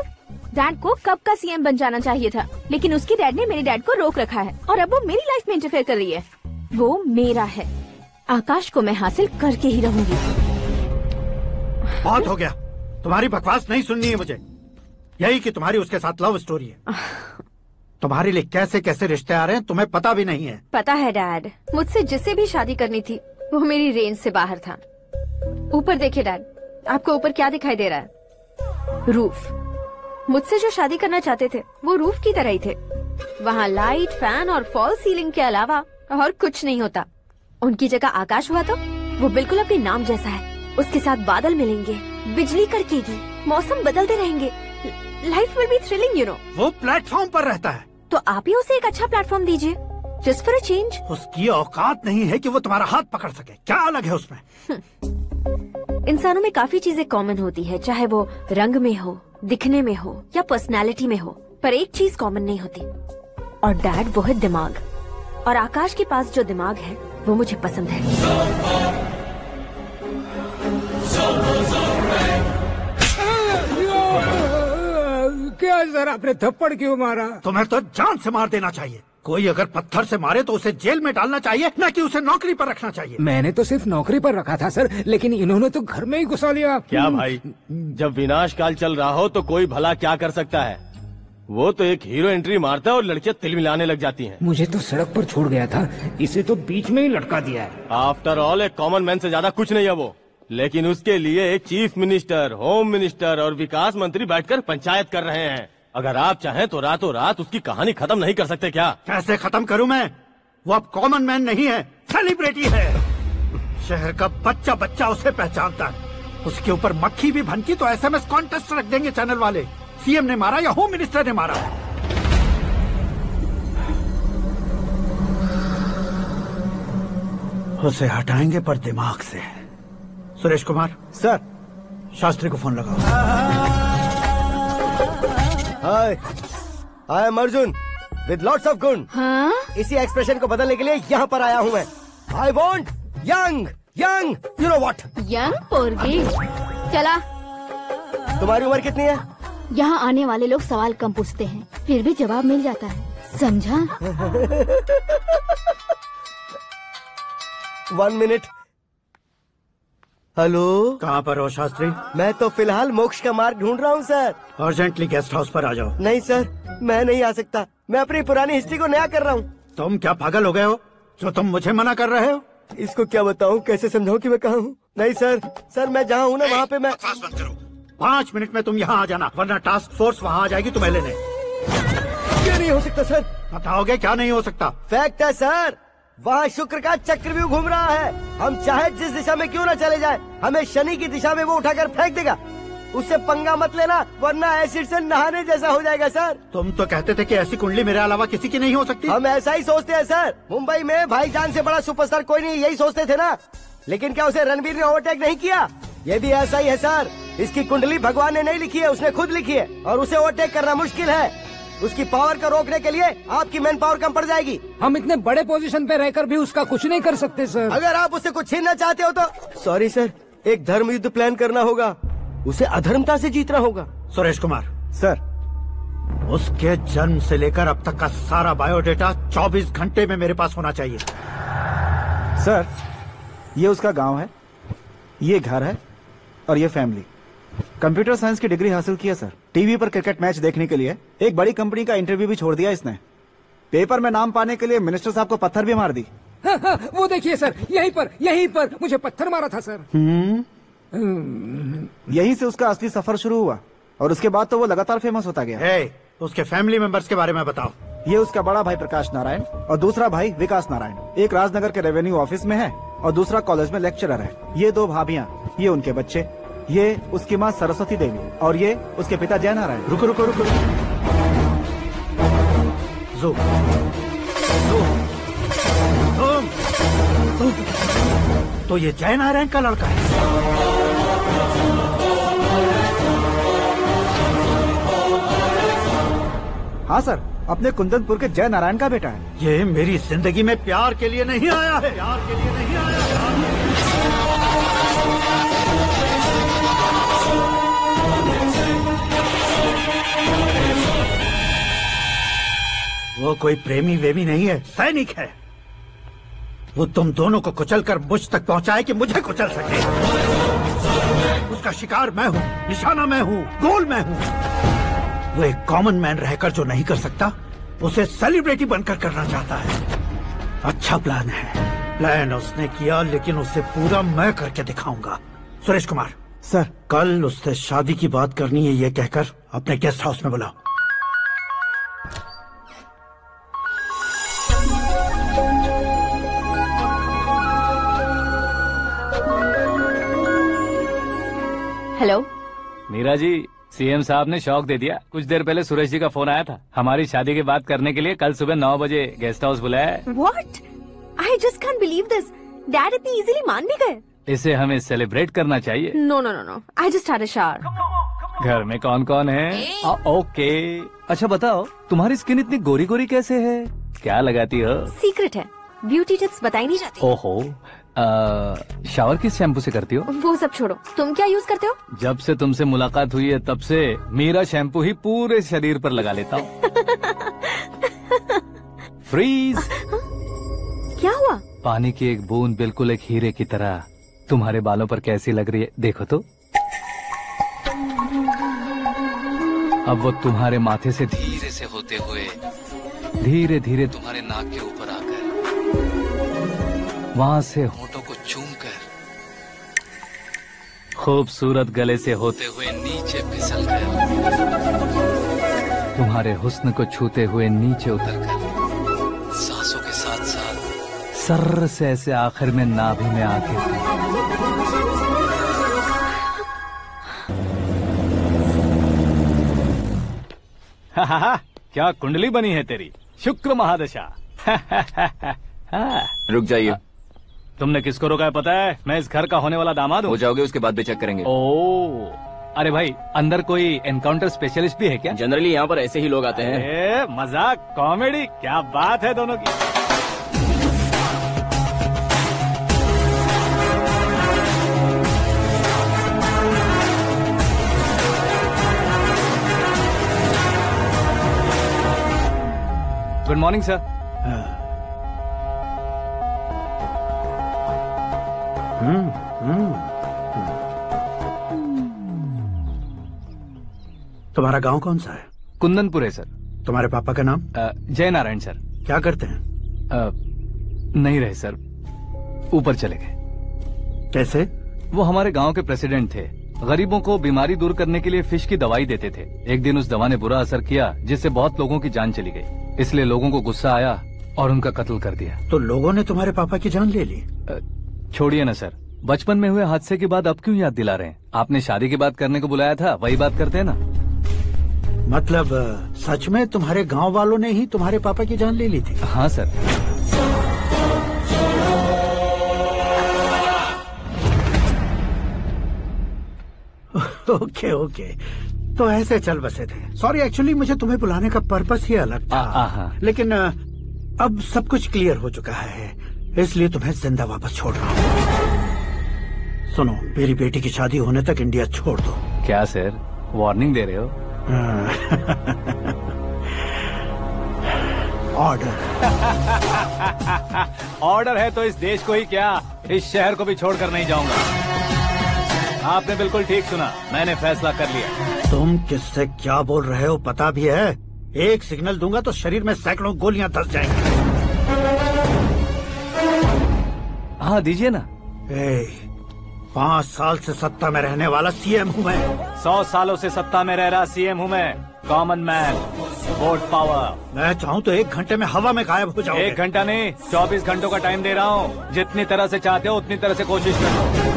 डैड को कब का सीएम बन जाना चाहिए था, लेकिन उसके डैड ने मेरे डैड को रोक रखा है और अब वो मेरी लाइफ में इंटरफेयर कर रही है। वो मेरा है, आकाश को मैं हासिल करके ही रहूंगी। बहुत हो गया, तुम्हारी बकवास नहीं सुननी है मुझे। यही कि तुम्हारी उसके साथ लव स्टोरी है। तुम्हारे लिए कैसे कैसे रिश्ते आ रहे हैं तुम्हें पता भी नहीं है। पता है डैड, मुझसे जिसे भी शादी करनी थी वो मेरी रेंज से बाहर था। ऊपर देखिए डैड, आपको ऊपर क्या दिखाई दे रहा है? रूफ। मुझसे जो शादी करना चाहते थे वो रूफ की तरह ही थे। वहाँ लाइट, फैन और फॉल सीलिंग के अलावा और कुछ नहीं होता। उनकी जगह आकाश हुआ तो वो बिल्कुल अपने नाम जैसा है। उसके साथ बादल मिलेंगे, बिजली कड़केगी, मौसम बदलते रहेंगे, life will be thrilling you know. वो प्लेटफॉर्म पर रहता है तो आप ही उसे एक अच्छा प्लेटफॉर्म दीजिए, जस्ट फॉर अ चेंज। उसकी औकात नहीं है कि वो तुम्हारा हाथ पकड़ सके। क्या अलग है उसमें? इंसानों में काफी चीजें कॉमन होती है, चाहे वो रंग में हो, दिखने में हो या पर्सनालिटी में हो, पर एक चीज कॉमन नहीं होती, और डैड वो है दिमाग। और आकाश के पास जो दिमाग है वो मुझे पसंद है। क्या सर, आपने थप्पड़ क्यों मारा? तुम्हें तो जान से मार देना चाहिए। कोई अगर पत्थर से मारे तो उसे जेल में डालना चाहिए, न कि उसे नौकरी पर रखना चाहिए। मैंने तो सिर्फ नौकरी पर रखा था सर, लेकिन इन्होंने तो घर में ही घुसा लिया। क्या भाई, जब विनाश काल चल रहा हो तो कोई भला क्या कर सकता है? वो तो एक हीरो एंट्री मारता है और लड़कियां तिल मिलाने लग जाती हैं। मुझे तो सड़क पर छोड़ गया था, इसे तो बीच में ही लटका दिया है। आफ्टर ऑल एक कॉमन मैन से ज्यादा कुछ नहीं है वो, लेकिन उसके लिए एक चीफ मिनिस्टर, होम मिनिस्टर और विकास मंत्री बैठकर पंचायत कर रहे हैं। अगर आप चाहें तो रातों रात उसकी कहानी खत्म नहीं कर सकते क्या? कैसे खत्म करूं मैं? वो अब कॉमन मैन नहीं है, सेलिब्रिटी है। शहर का बच्चा बच्चा उसे पहचानता है। उसके ऊपर मक्खी भी भनकी तो SMS कॉन्टेस्ट रख देंगे चैनल वाले। सीएम ने मारा या होम मिनिस्टर ने मारा? उसे हटाएंगे पर दिमाग से। सुरेश कुमार सर, शास्त्री को फोन लगाओ। Hi, I am Arjun with lots of गुण। हाँ? इसी एक्सप्रेशन को बदलने के लिए यहाँ पर आया हूँ मैं। I want young young you know what. Young पोरगी, चला। तुम्हारी उम्र कितनी है? यहाँ आने वाले लोग सवाल कम पूछते हैं, फिर भी जवाब मिल जाता है, समझा? 1 मिनट। हेलो, कहाँ पर हो शास्त्री? मैं तो फिलहाल मोक्ष का मार्ग ढूंढ रहा हूँ सर। अर्जेंटली गेस्ट हाउस पर आ जाओ। नहीं सर, मैं नहीं आ सकता। मैं अपनी पुरानी हिस्ट्री को नया कर रहा हूँ। तुम क्या पागल हो गए हो जो तुम मुझे मना कर रहे हो? इसको क्या बताऊँ, कैसे समझाऊँ कि मैं कहाँ हूँ? नहीं सर, सर मैं जहाँ हूँ ना वहाँ पे मैं। 5 मिनट में तुम यहाँ आ जाना, वरना टास्क फोर्स वहाँ आ जाएगी तुम्हें लेने। क्या नहीं हो सकता सर? बताओगे क्या नहीं हो सकता? फैक्ट है सर, वहाँ शुक्र का चक्रव्यूह घूम रहा है। हम चाहे जिस दिशा में क्यों न चले जाए, हमें शनि की दिशा में वो उठाकर फेंक देगा। उससे पंगा मत लेना, वरना एसिड से नहाने जैसा हो जाएगा सर। तुम तो कहते थे कि ऐसी कुंडली मेरे अलावा किसी की नहीं हो सकती। हम ऐसा ही सोचते हैं सर। मुंबई में भाईजान से बड़ा सुपरस्टार कोई नहीं, यही सोचते थे ना। लेकिन क्या उसे रणवीर ने ओवरटेक नहीं किया? ये भी ऐसा ही है सर। इसकी कुंडली भगवान ने नहीं लिखी है, उसने खुद लिखी है, और उसे ओवरटेक करना मुश्किल है। उसकी पावर को रोकने के लिए आपकी मैन पावर कम पड़ जाएगी। हम इतने बड़े पोजीशन पे रहकर भी उसका कुछ नहीं कर सकते सर। अगर आप उससे कुछ छीनना चाहते हो तो सॉरी सर, एक धर्म युद्ध प्लान करना होगा। उसे अधर्मता से जीतना होगा। सुरेश कुमार सर, उसके जन्म से लेकर अब तक का सारा बायोडेटा 24 घंटे में मेरे पास होना चाहिए। सर, ये उसका गांव है, ये घर है, और ये फैमिली। कंप्यूटर साइंस की डिग्री हासिल की है सर। टीवी पर क्रिकेट मैच देखने के लिए एक बड़ी कंपनी का इंटरव्यू भी छोड़ दिया इसने। पेपर में नाम पाने के लिए मिनिस्टर साहब को पत्थर भी मार दी। हाँ, वो देखिए सर, यहीं पर मुझे पत्थर मारा था सर। यहीं से उसका असली सफर शुरू हुआ, और उसके बाद तो वो लगातार फेमस होता गया। उसके फैमिली मेंबर्स के बारे में बताओ। ये उसका बड़ा भाई प्रकाश नारायण और दूसरा भाई विकास नारायण। एक राजनगर के रेवेन्यू ऑफिस में है और दूसरा कॉलेज में लेक्चरर है। ये 2 भाभियाँ, ये उनके बच्चे, ये उसकी माँ सरस्वती देवी और ये उसके पिता जय नारायण। रुको रुको रुको, ज़ूम, तो ये जय नारायण का लड़का है। हाँ सर, अपने कुंदनपुर के जय नारायण का बेटा है। ये मेरी जिंदगी में प्यार के लिए नहीं आया है, प्यार के लिए नहीं आया है। वो कोई प्रेमी वेमी नहीं है, सैनिक है। वो तुम दोनों को कुचलकर मुझ तक पहुंचाए कि मुझे कुचल सके। उसका शिकार मैं हूँ, निशाना मैं हूँ, गोल मैं हूँ। वो एक कॉमन मैन रहकर जो नहीं कर सकता, उसे सेलिब्रिटी बनकर करना चाहता है। अच्छा प्लान है। प्लान उसने किया, लेकिन उसे पूरा मैं करके दिखाऊंगा। सुरेश कुमार सर, कल उससे शादी की बात करनी है, ये कहकर अपने गेस्ट हाउस में बुलाओ। हेलो। मीरा जी, सीएम साहब ने शौक दे दिया। कुछ देर पहले सुरेश जी का फोन आया था, हमारी शादी की बात करने के लिए कल सुबह 9 बजे गेस्ट हाउस बुलाया। What? I just can't believe this. Dad इतनी इजीली मान भी गए। इसे हमें सेलिब्रेट करना चाहिए। No, no, no, no. I just had a shower. घर में कौन कौन है? ओके। अच्छा बताओ, तुम्हारी स्किन इतनी गोरी गोरी कैसे है? क्या लगाती हो? सीक्रेट है, ब्यूटी टिप्स बताई नहीं जाती। ओहो, शावर किस शैम्पू से करती हो? वो सब छोड़ो, तुम क्या यूज करते हो? जब से तुमसे मुलाकात हुई है तब से मीरा शैम्पू ही पूरे शरीर पर लगा लेता हूँ। फ्रीज। क्या हुआ? पानी की एक बूंद बिल्कुल एक हीरे की तरह तुम्हारे बालों पर कैसी लग रही है, देखो तो। अब वो तुम्हारे माथे से धीरे से होते हुए धीरे धीरे तुम्हारे नाक के ऊपर आकर वहां से होठों को चूमकर खूबसूरत गले से होते हुए नीचे फिसलकर तुम्हारे हुस्न को छूते हुए नीचे उतरकर सांसों के साथ साथ सर्र से ऐसे आखिर में नाभि में आके क्या कुंडली बनी है तेरी, शुक्र महादशा। रुक जाइए। तुमने किसको रोका है पता है? मैं इस घर का होने वाला दामाद हूँ। हो जाओगे उसके बाद भी चेक करेंगे। ओ, अरे भाई, अंदर कोई एनकाउंटर स्पेशलिस्ट भी है क्या? जनरली यहाँ पर ऐसे ही लोग आते हैं। मजाक, कॉमेडी, क्या बात है दोनों की। Good morning sir. तुम्हारा गांव कौन सा है? कुंदनपुर है सर। तुम्हारे पापा का नाम? जय नारायण सर। क्या करते हैं? नहीं रहे सर, ऊपर चले गए। कैसे? वो हमारे गांव के प्रेसिडेंट थे। गरीबों को बीमारी दूर करने के लिए फिश की दवाई देते थे। एक दिन उस दवा ने बुरा असर किया जिससे बहुत लोगों की जान चली गई। इसलिए लोगों को गुस्सा आया और उनका कत्ल कर दिया। तो लोगों ने तुम्हारे पापा की जान ले ली? छोड़िए ना सर, बचपन में हुए हादसे की बात अब क्यों याद दिला रहे हैं? आपने शादी की बात करने को बुलाया था, वही बात करते हैं ना। मतलब सच में तुम्हारे गांव वालों ने ही तुम्हारे पापा की जान ले ली थी? हाँ सर। ओके ओके, तो ऐसे चल बसे थे। सॉरी, एक्चुअली मुझे तुम्हें बुलाने का पर्पस ही अलग था। लेकिन अब सब कुछ क्लियर हो चुका है, इसलिए तुम्हें जिंदा वापस छोड़ रहा हूँ। सुनो, मेरी बेटी की शादी होने तक इंडिया छोड़ दो। क्या सर, वार्निंग दे रहे हो? ऑर्डर। ऑर्डर है तो इस देश को ही क्या, इस शहर को भी छोड़कर नहीं जाऊंगा। आपने बिल्कुल ठीक सुना, मैंने फैसला कर लिया। तुम किससे क्या बोल रहे हो पता भी है? एक सिग्नल दूंगा तो शरीर में सैकड़ों गोलियां धस जाएंगी। हाँ दीजिए ना। 5 साल से सत्ता में रहने वाला सीएम हूँ मैं। 100 सालों से सत्ता में रह रहा सीएम हूँ मैं। Common man, vote power. मैं चाहूँ तो 1 घंटे में हवा में गायब हो जाऊँ। 1 घंटा नहीं, 24 घंटों का टाइम दे रहा हूँ। जितनी तरह से चाहते हो उतनी तरह से कोशिश करो।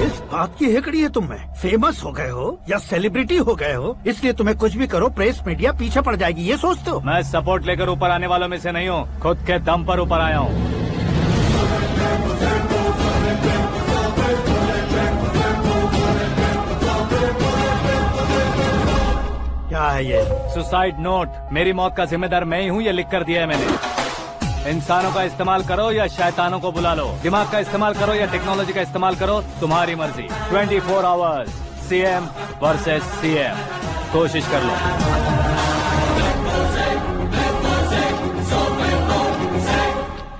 इस बात की हेकड़ी है तुम में? फेमस हो गए हो या सेलिब्रिटी हो गए हो, इसलिए तुम्हें कुछ भी करो प्रेस मीडिया पीछे पड़ जाएगी, ये सोचते हो? मैं सपोर्ट लेकर ऊपर आने वालों में से नहीं हूँ, खुद के दम पर ऊपर आया हूँ। क्या है ये? Suicide note. मेरी मौत का जिम्मेदार मैं ही हूँ, ये लिख कर दिया है मैंने। इंसानों का इस्तेमाल करो या शैतानों को बुला लो, दिमाग का इस्तेमाल करो या टेक्नोलॉजी का इस्तेमाल करो, तुम्हारी मर्जी। 24 आवर्स, सीएम वर्सेस सीएम, कोशिश कर लो।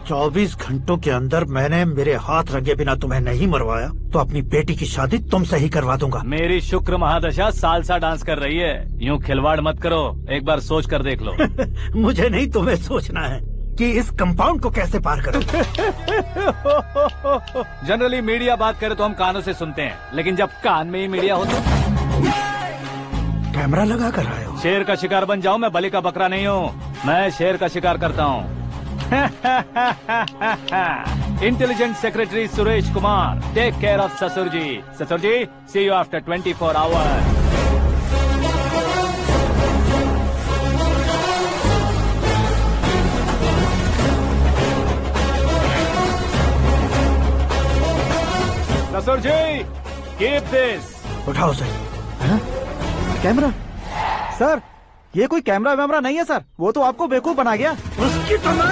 24 घंटों के अंदर मैंने मेरे हाथ रंगे बिना तुम्हें नहीं मरवाया तो अपनी बेटी की शादी तुमसे ही करवा दूंगा। मेरी शुक्र महादशा सालसा डांस कर रही है, यूँ खिलवाड़ मत करो, एक बार सोच कर देख लो। मुझे नहीं, तुम्हें सोचना है कि इस कंपाउंड को कैसे पार करो। जनरली मीडिया बात करे तो हम कानों से सुनते हैं, लेकिन जब कान में ही मीडिया हो तो कैमरा लगा कर आए हो। शेर का शिकार बन जाऊं, मैं बलि का बकरा नहीं हूँ, मैं शेर का शिकार करता हूँ। Intelligent secretary Suresh Kumar, take care of ससुर जी। ससुर जी, सी यू आफ्टर 24 आवर्स। ससुर जी, कीप दिस। उठाओ सही। कैमरा? सर, ये कोई कैमरा वैमरा नहीं है सर, वो तो आपको बेवकूफ बना गया। उसकी तो मैं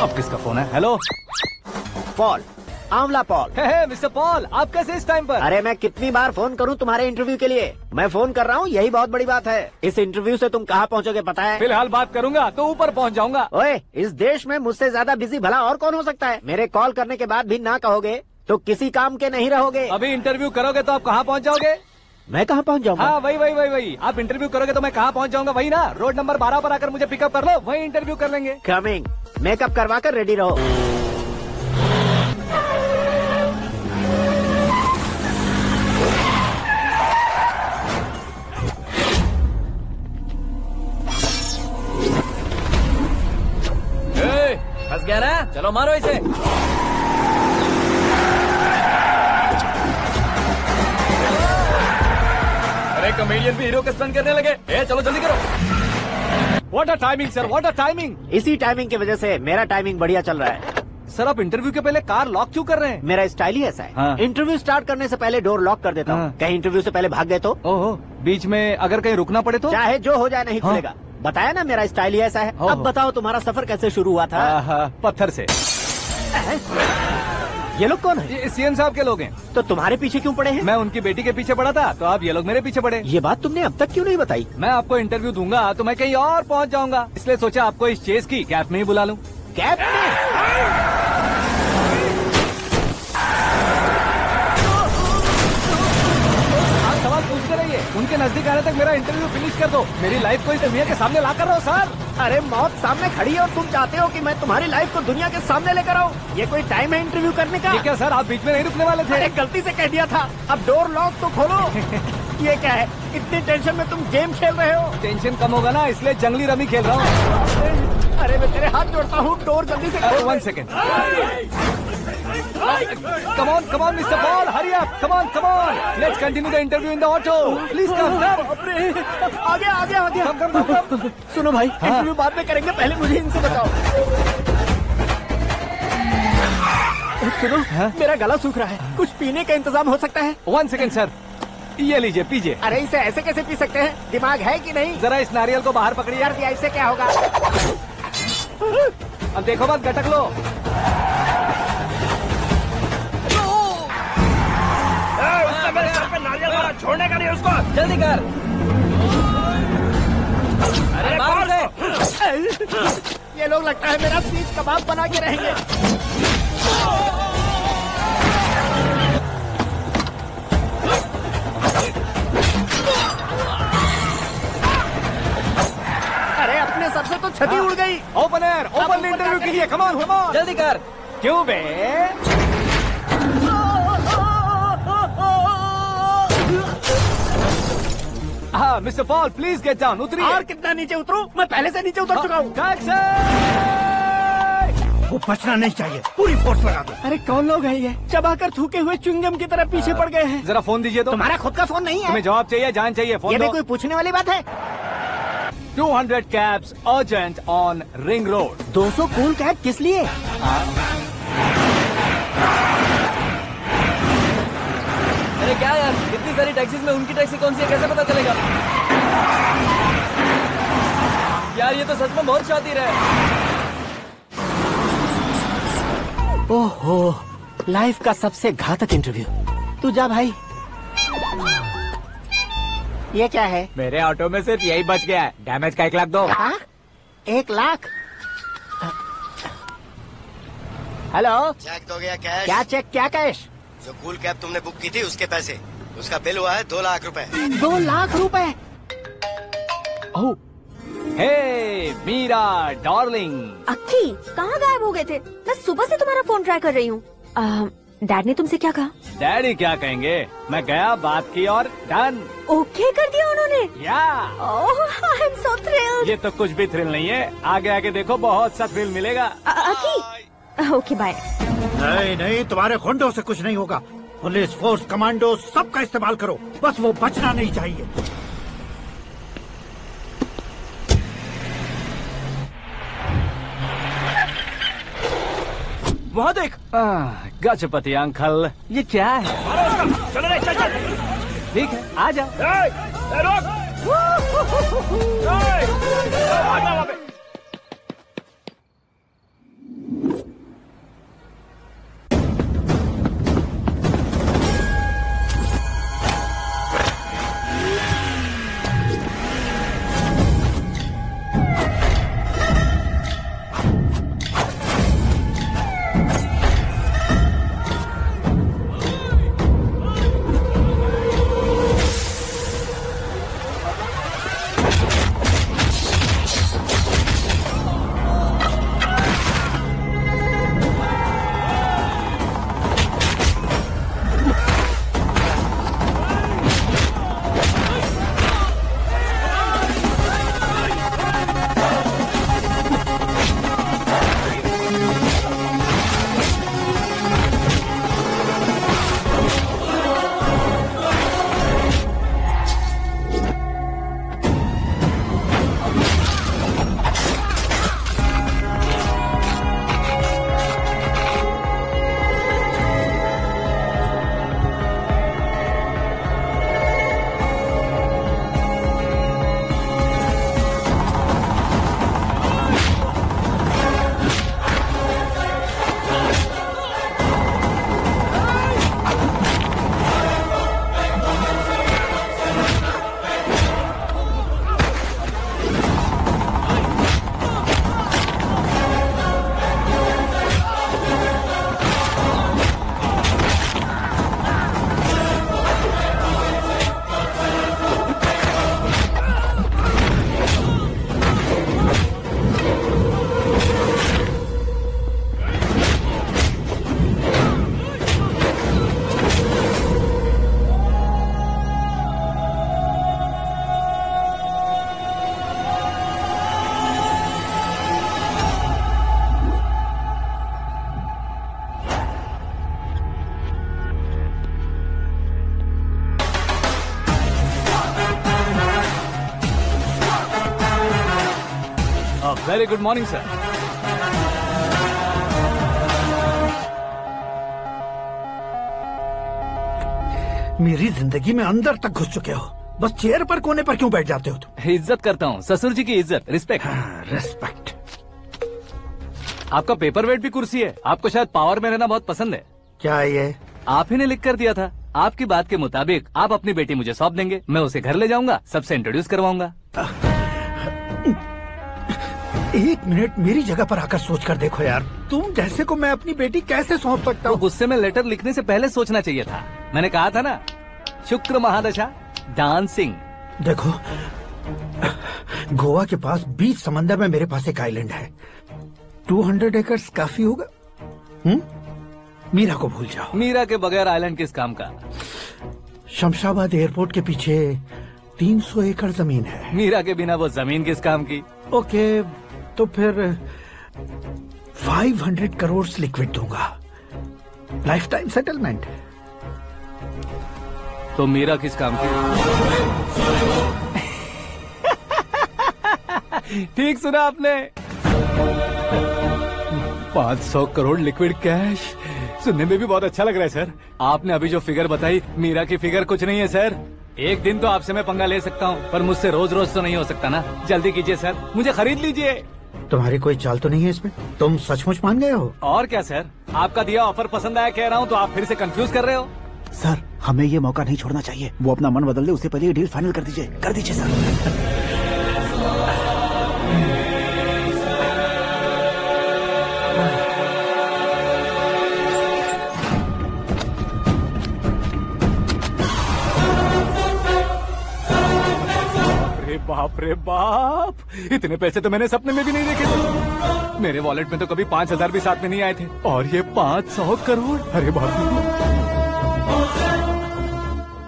अब किसका फोन है? हेलो पॉल, आंवला पॉल। मिस्टर पॉल, आप कैसे इस टाइम पर? अरे मैं कितनी बार फोन करूं तुम्हारे इंटरव्यू के लिए? मैं फोन कर रहा हूं, यही बहुत बड़ी बात है। इस इंटरव्यू से तुम कहां पहुंचोगे पता है? फिलहाल बात करूंगा तो ऊपर पहुंच जाऊंगा। ओए, इस देश में मुझसे ज्यादा बिजी भला और कौन हो सकता है? मेरे कॉल करने के बाद भी ना कहोगे तो किसी काम के नहीं रहोगे। अभी इंटरव्यू करोगे तो आप कहाँ पहुँच जाओगे? मैं कहाँ पहुँच जाऊंगा? हाँ, वही। आप इंटरव्यू करोगे तो मैं कहाँ पहुँच जाऊंगा? वही ना, रोड नंबर 12 पर आकर मुझे पिकअप कर लो, वही इंटरव्यू कर लेंगे। कमिंग। मेकअप करवा कर रेडी रहो। फंस गया ना? चलो मारो इसे। अरे कॉमेडियन भी हीरो का स्टंट करने लगे। चलो जल्दी करो। What a timing sir, what a timing. इसी टाइमिंग की वजह से मेरा टाइमिंग बढ़िया चल रहा है। सर, आप इंटरव्यू के पहले कार लॉक क्यों कर रहे हैं? मेरा स्टाइल ही ऐसा है। हाँ। इंटरव्यू स्टार्ट करने से पहले डोर लॉक कर देता हूँ। कहीं इंटरव्यू से पहले भाग गए तो? ओहो, बीच में अगर कहीं रुकना पड़े तो? चाहे जो हो जाए नहीं खुलेगा। बताया ना, मेरा स्टाइल ही ऐसा है। अब बताओ तुम्हारा सफर कैसे शुरू हुआ था? पत्थर से। ये लोग कौन है? ये सीएम साहब के लोग हैं। तो तुम्हारे पीछे क्यों पड़े हैं? मैं उनकी बेटी के पीछे पड़ा था, तो अब ये लोग मेरे पीछे पड़े। ये बात तुमने अब तक क्यों नहीं बताई? मैं आपको इंटरव्यू दूंगा तो मैं कहीं और पहुंच जाऊंगा, इसलिए सोचा आपको इस चेस की कैब में ही बुला लूं। कैब में? सवाल पूछते रहिए, उनके नजदीक आने तक मेरा इंटरव्यू फिनिश कर दो। मेरी लाइफ को इस दुनिया के सामने ला कर रहो सर। अरे मौत सामने खड़ी है और तुम चाहते हो कि मैं तुम्हारी लाइफ को दुनिया के सामने लेकर आऊं? ये कोई टाइम है इंटरव्यू करने का? ठीक है सर, आप बीच में नहीं रुकने वाले थे। अरे गलती से कह दिया था। अब डोर लॉक तो खोलो। ये क्या है? इतनी टेंशन में तुम गेम खेल रहे हो? टेंशन कम होगा ना, इसलिए जंगली रमी खेल रहा हूँ। अरे मैं तेरे हाथ जोड़ता हूँ, डोर जल्दी से खोल। 1 second. Come on, Mr. Paul, hurry up. Come on. Let's continue the interview in the auto. Please come. आ गया। Come. सुनो भाई, इंटरव्यू बाद में करेंगे, पहले मुझे इनसे बताओ। सुनो, मेरा गला सूख रहा है, कुछ पीने का इंतजाम हो सकता है? 1 सेकेंड सर, ये लीजिए, पीजिए। अरे इसे ऐसे कैसे पी सकते हैं? दिमाग है कि नहीं? जरा इस नारियल को बाहर पकड़िए। यार दिया, इससे क्या होगा? अब देखो मत, गटक लो। मेरे सर पे नारियल मारा, छोड़ने का नहीं उसको। जल्दी कर। अरे मार ये लोग लगता है मेरा सीख कबाब बना के रहेंगे। अरे अपने सर से तो छती उड़ गई। ओपन इंटरव्यू कीजिए। कम ऑन जल्दी कर। क्यों बे? हाँ mister Paul, please get down. उतरिए। और कितना नीचे उतरूं? मैं पहले से नीचे उतर चुका हूँ। वो बचना नहीं चाहिए, पूरी फोर्स लगा दो। अरे कौन लोग हैं ये? चबाकर थूके हुए च्युइंगम की तरह पीछे पड़ गए हैं। जरा फोन दीजिए तो। तुम्हारा खुद का फोन नहीं है? तुम्हें जवाब चाहिए, जान चाहिए, फोन ये दो। भी कोई पूछने वाली बात है? 200 cabs urgent on Ring Road. 200 cool cab किस लिए? अरे क्या यार, इतनी सारी टैक्सीज में उनकी टैक्सी कौन सी है, कैसे पता चलेगा? यार ये तो सच में बहुत शातिर है। ओहो, लाइफ का सबसे घातक इंटरव्यू। तू जा भाई। ये क्या है? मेरे ऑटो में सिर्फ यही बच गया है, डैमेज का 1 लाख दो। 1 लाख? हेलो, चेक तो गया कैश। क्या चेक, क्या कैश? जो कूल कैब तुमने बुक की थी उसके पैसे, उसका बिल हुआ है 2 लाख रुपए। 2 लाख रुपए? ओह, हे मीरा डार्लिंग। अक्की, कहाँ गायब हो गए थे? मैं सुबह से तुम्हारा फोन ट्राई कर रही हूँ। डैड ने तुमसे क्या कहा? डैडी क्या कहेंगे, मैं गया, बात की और डन। ओके कर दिया उन्होंने? या आई एम सो थ्रिल्ड। ये तो कुछ भी थ्रिल नहीं है, आगे आगे देखो बहुत सा थ्रिल मिलेगा। Okay bye. नहीं नहीं, तुम्हारे गुंडों से कुछ नहीं होगा। पुलिस फोर्स, कमांडो, सबका इस्तेमाल करो, बस वो बचना नहीं चाहिए। वहाँ देख। गजपति अंकल, ये क्या है? चलो रे, चल चल। ठीक है, आ जा। Very good morning sir. मेरी जिंदगी में अंदर तक घुस चुके हो, बस चेयर पर कोने पर क्यों बैठ जाते हो तुम? इज्जत करता हूँ, ससुर जी की इज्जत, रिस्पेक्ट। रिस्पेक्ट। आपका पेपर वेट भी कुर्सी है, आपको शायद पावर में रहना बहुत पसंद है। क्या ये? आप ही ने लिख कर दिया था, आपकी बात के मुताबिक आप अपनी बेटी मुझे सौंप देंगे, मैं उसे घर ले जाऊंगा, सबसे इंट्रोड्यूस करवाऊंगा। एक मिनट मेरी जगह पर आकर सोच कर देखो यार, तुम जैसे को मैं अपनी बेटी कैसे सौंप सकता हूँ? गुस्से में लेटर लिखने से पहले सोचना चाहिए था। मैंने कहा था ना, शुक्र महादशा डांसिंग। देखो, गोवा के पास बीच समंदर में मेरे पास एक आइलैंड है, 200 एकर्स काफी होगा। मीरा को भूल जाओ। मीरा के बगैर आइलैंड किस काम का? शमशाबाद एयरपोर्ट के पीछे 300 एकड़ जमीन है। मीरा के बिना वो जमीन किस काम की? ओके, तो फिर 500 करोड़ लिक्विड दूंगा, लाइफ टाइम सेटलमेंट। तो मीरा किस काम की? ठीक सुना आपने, 500 करोड़ लिक्विड कैश। सुनने में भी बहुत अच्छा लग रहा है सर। आपने अभी जो फिगर बताई, मीरा की फिगर कुछ नहीं है सर। एक दिन तो आपसे मैं पंगा ले सकता हूँ, पर मुझसे रोज रोज तो नहीं हो सकता ना। जल्दी कीजिए सर, मुझे खरीद लीजिए। तुम्हारी कोई चाल तो नहीं है इसमें? तुम सचमुच मान गए हो? और क्या सर, आपका दिया ऑफर पसंद आया कह रहा हूँ, तो आप फिर से कंफ्यूज कर रहे हो। सर, हमें ये मौका नहीं छोड़ना चाहिए। वो अपना मन बदल दे, उससे पहले ये डील फाइनल कर दीजिए। कर दीजिए सर। अरे बाप रे बाप, इतने पैसे तो मैंने सपने में भी नहीं देखे थे। मेरे वॉलेट में तो कभी 5,000 भी साथ में नहीं आए थे, और ये 500 करोड़। अरे बाप रे।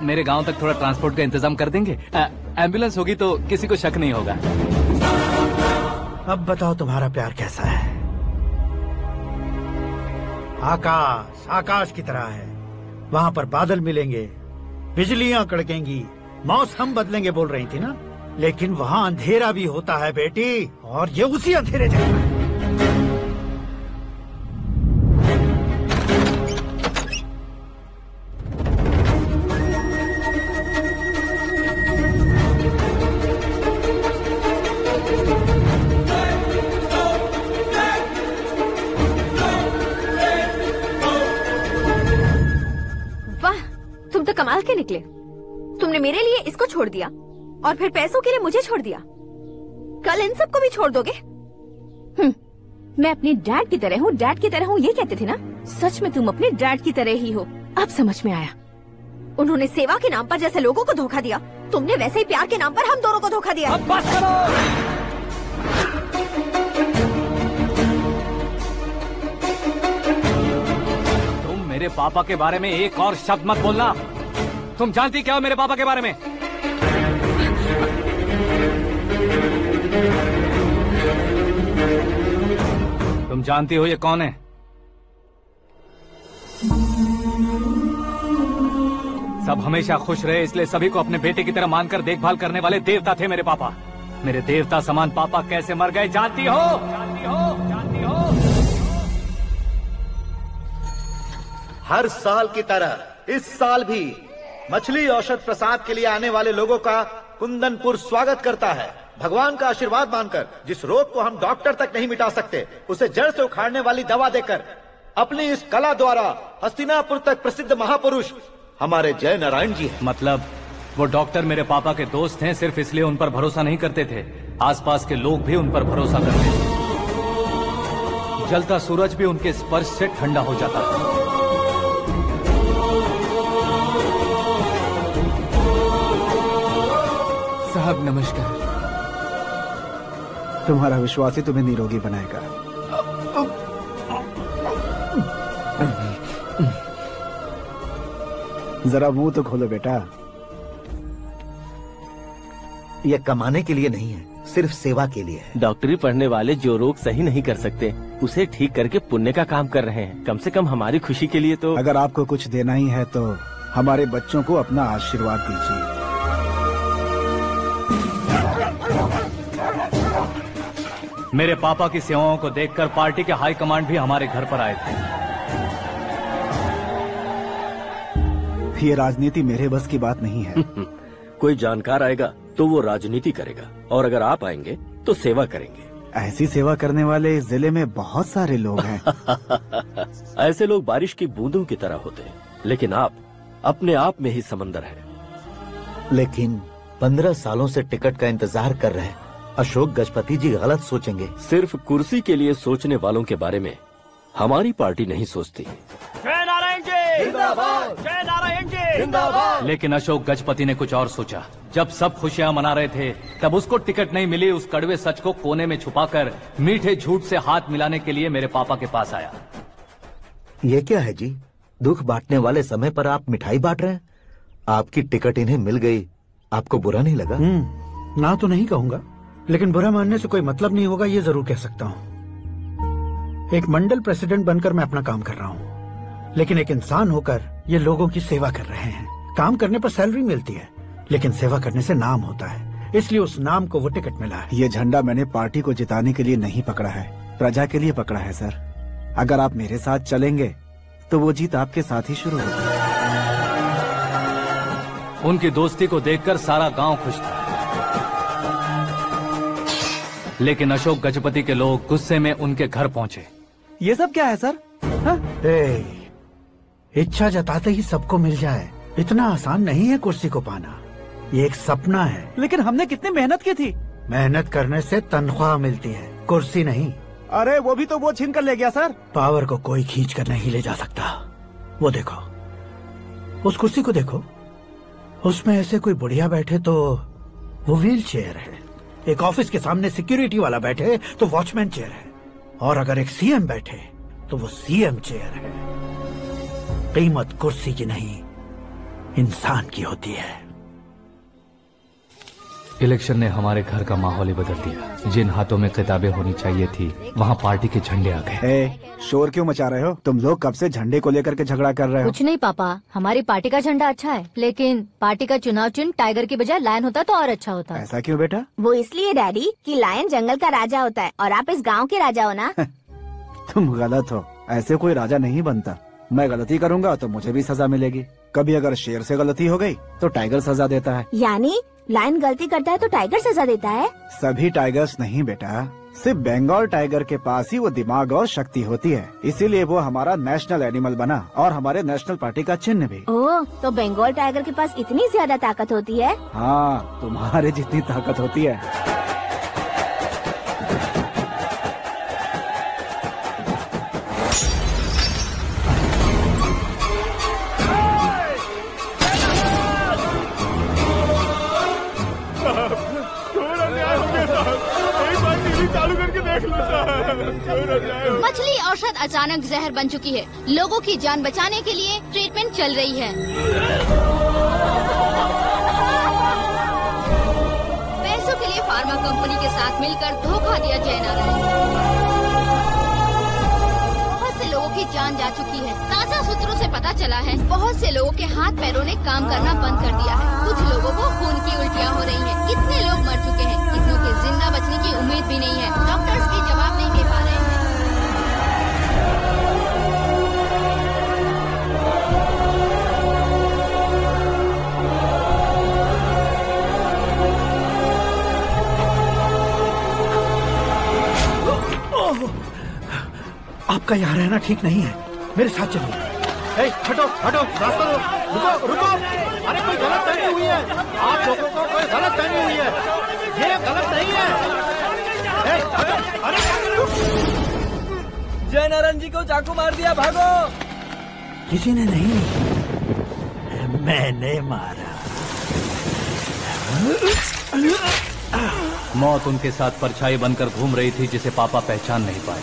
मेरे गांव तक थोड़ा ट्रांसपोर्ट का इंतजाम कर देंगे? एम्बुलेंस होगी तो किसी को शक नहीं होगा। अब बताओ तुम्हारा प्यार कैसा है? आकाश आकाश की तरह है, वहाँ पर बादल मिलेंगे, बिजलियां कड़केंगी, मौसम बदलेंगे बोल रही थी ना, लेकिन वहाँ अंधेरा भी होता है बेटी, और ये उसी अंधेरे जैसा है। कमाल के निकले। तुमने मेरे लिए इसको छोड़ दिया और फिर पैसों के लिए मुझे छोड़ दिया। कल इन सबको भी छोड़ दोगे? मैं अपने डैड की तरह हूँ, डैड की तरह हूँ, ये कहते थे ना। सच में तुम अपने डैड की तरह ही हो, अब समझ में आया। उन्होंने सेवा के नाम पर जैसे लोगों को धोखा दिया, तुमने वैसे ही प्यार के नाम पर हम दोनों को धोखा दिया। अब बस करो। तुम मेरे पापा के बारे में एक और शब्द मत बोलना। तुम जानती क्या हो मेरे पापा के बारे में? तुम जानती हो ये कौन है? सब हमेशा खुश रहे इसलिए सभी को अपने बेटे की तरह मानकर देखभाल करने वाले देवता थे मेरे पापा। मेरे देवता समान पापा कैसे मर गए जानती हो? जानती हो? जानती हो? हर साल की तरह इस साल भी मछली औषध प्रसाद के लिए आने वाले लोगों का कुंदनपुर स्वागत करता है। भगवान का आशीर्वाद मानकर जिस रोग को हम डॉक्टर तक नहीं मिटा सकते, उसे जड़ से उखाड़ने वाली दवा देकर अपनी इस कला द्वारा हस्तिनापुर तक प्रसिद्ध महापुरुष हमारे जय नारायण जी हैं। मतलब वो डॉक्टर मेरे पापा के दोस्त हैं, सिर्फ इसलिए उन पर भरोसा नहीं करते थे, आसपास के लोग भी उन पर भरोसा करते थे। जलता सूरज भी उनके स्पर्श से ठंडा हो जाता था। साहब नमस्कार। तुम्हारा विश्वास ही तुम्हें निरोगी बनाएगा। जरा मुंह तो खोलो बेटा। यह कमाने के लिए नहीं है, सिर्फ सेवा के लिए है। डॉक्टरी पढ़ने वाले जो रोग सही नहीं कर सकते उसे ठीक करके पुण्य का काम कर रहे हैं। कम से कम हमारी खुशी के लिए तो। अगर आपको कुछ देना ही है तो हमारे बच्चों को अपना आशीर्वाद दीजिए। मेरे पापा की सेवाओं को देखकर पार्टी के हाई कमांड भी हमारे घर पर आए थे। ये राजनीति मेरे बस की बात नहीं है। कोई जानकार आएगा तो वो राजनीति करेगा, और अगर आप आएंगे तो सेवा करेंगे। ऐसी सेवा करने वाले इस जिले में बहुत सारे लोग हैं। ऐसे लोग बारिश की बूंदों की तरह होते हैं, लेकिन आप अपने आप में ही समंदर हैं। लेकिन 15 सालों से टिकट का इंतजार कर रहे अशोक गजपति जी गलत सोचेंगे। सिर्फ कुर्सी के लिए सोचने वालों के बारे में हमारी पार्टी नहीं सोचती। जय नारायण जी जिंदाबाद, जय नारायण जी जिंदाबाद। लेकिन अशोक गजपति ने कुछ और सोचा। जब सब खुशियां मना रहे थे तब उसको टिकट नहीं मिली। उस कड़वे सच को कोने में छुपाकर मीठे झूठ से हाथ मिलाने के लिए मेरे पापा के पास आया। ये क्या है जी? दुख बांटने वाले समय पर आप मिठाई बांट रहे हैं। आपकी टिकट इन्हें मिल गई, आपको बुरा नहीं लगा? ना तो नहीं कहूंगा, लेकिन बुरा मानने से कोई मतलब नहीं होगा, ये जरूर कह सकता हूँ। एक मंडल प्रेसिडेंट बनकर मैं अपना काम कर रहा हूँ, लेकिन एक इंसान होकर ये लोगों की सेवा कर रहे हैं। काम करने पर सैलरी मिलती है, लेकिन सेवा करने से नाम होता है, इसलिए उस नाम को वो टिकट मिला है। ये झंडा मैंने पार्टी को जिताने के लिए नहीं पकड़ा है, प्रजा के लिए पकड़ा है सर। अगर आप मेरे साथ चलेंगे तो वो जीत आपके साथ ही शुरू होगी। उनकी दोस्ती को देखकर सारा गांव खुश था, लेकिन अशोक गजपति के लोग गुस्से में उनके घर पहुंचे। ये सब क्या है सर? इच्छा जताते ही सबको मिल जाए, इतना आसान नहीं है कुर्सी को पाना। ये एक सपना है। लेकिन हमने कितनी मेहनत की थी। मेहनत करने से तनख्वाह मिलती है, कुर्सी नहीं। अरे वो भी तो वो छीन कर ले गया सर। पावर को कोई खींच कर नहीं ले जा सकता। वो देखो, उस कुर्सी को देखो, उसमें ऐसे कोई बुढ़िया बैठे तो वो व्हील चेयर है। एक ऑफिस के सामने सिक्योरिटी वाला बैठे तो वॉचमैन चेयर है, और अगर एक सीएम बैठे तो वो सीएम चेयर है। कीमत कुर्सी की नहीं, इंसान की होती है। इलेक्शन ने हमारे घर का माहौल ही बदल दिया। जिन हाथों में किताबें होनी चाहिए थी वहाँ पार्टी के झंडे आ गए। शोर क्यों मचा रहे हो? तुम लोग कब से झंडे को लेकर के झगड़ा कर रहे हो? कुछ नहीं पापा, हमारी पार्टी का झंडा अच्छा है, लेकिन पार्टी का चुनाव चिन्ह टाइगर की बजाय लायन होता तो और अच्छा होता। ऐसा क्यों बेटा? वो इसलिए डैडी कि लायन जंगल का राजा होता है और आप इस गांव के राजा हो ना। तुम गलत हो, ऐसे कोई राजा नहीं बनता। मैं गलती करूंगा तो मुझे भी सजा मिलेगी। कभी अगर शेर से गलती हो गई तो टाइगर सजा देता है। यानी लायन गलती करता है तो टाइगर सजा देता है? सभी टाइगर्स नहीं बेटा, सिर्फ बंगाल टाइगर के पास ही वो दिमाग और शक्ति होती है, इसीलिए वो हमारा नेशनल एनिमल बना और हमारे नेशनल पार्टी का चिन्ह भी। ओह, तो बंगाल टाइगर के पास इतनी ज्यादा ताकत होती है? हाँ, तुम्हारे जितनी ताकत होती है। मछली औषध अचानक जहर बन चुकी है। लोगों की जान बचाने के लिए ट्रीटमेंट चल रही है। पैसों के लिए फार्मा कंपनी के साथ मिलकर धोखा दिया जय नारायण। बहुत से लोगों की जान जा चुकी है। ताजा सूत्रों से पता चला है बहुत से लोगों के हाथ पैरों ने काम करना बंद कर दिया है। कुछ लोगों को खून की उल्टियाँ हो रही हैं। कितने लोग मर चुके हैं, कितनों के जिंदा बचने की उम्मीद भी नहीं है। डॉक्टर्स भी जवाब नहीं दे पा रहे हैं। आपका यहाँ रहना ठीक नहीं है, मेरे साथ चलिए। हटो हटो, रास्ता रुको रुको। अरे कोई गलत फहमी हुई है, आप लोगों को कोई गलत फहमी हुई है, ये गलत नहीं है। जय नारायण जी को चाकू मार दिया, भागो। किसी ने नहीं, मैंने मारा। मौत उनके साथ परछाई बनकर घूम रही थी जिसे पापा पहचान नहीं पाए।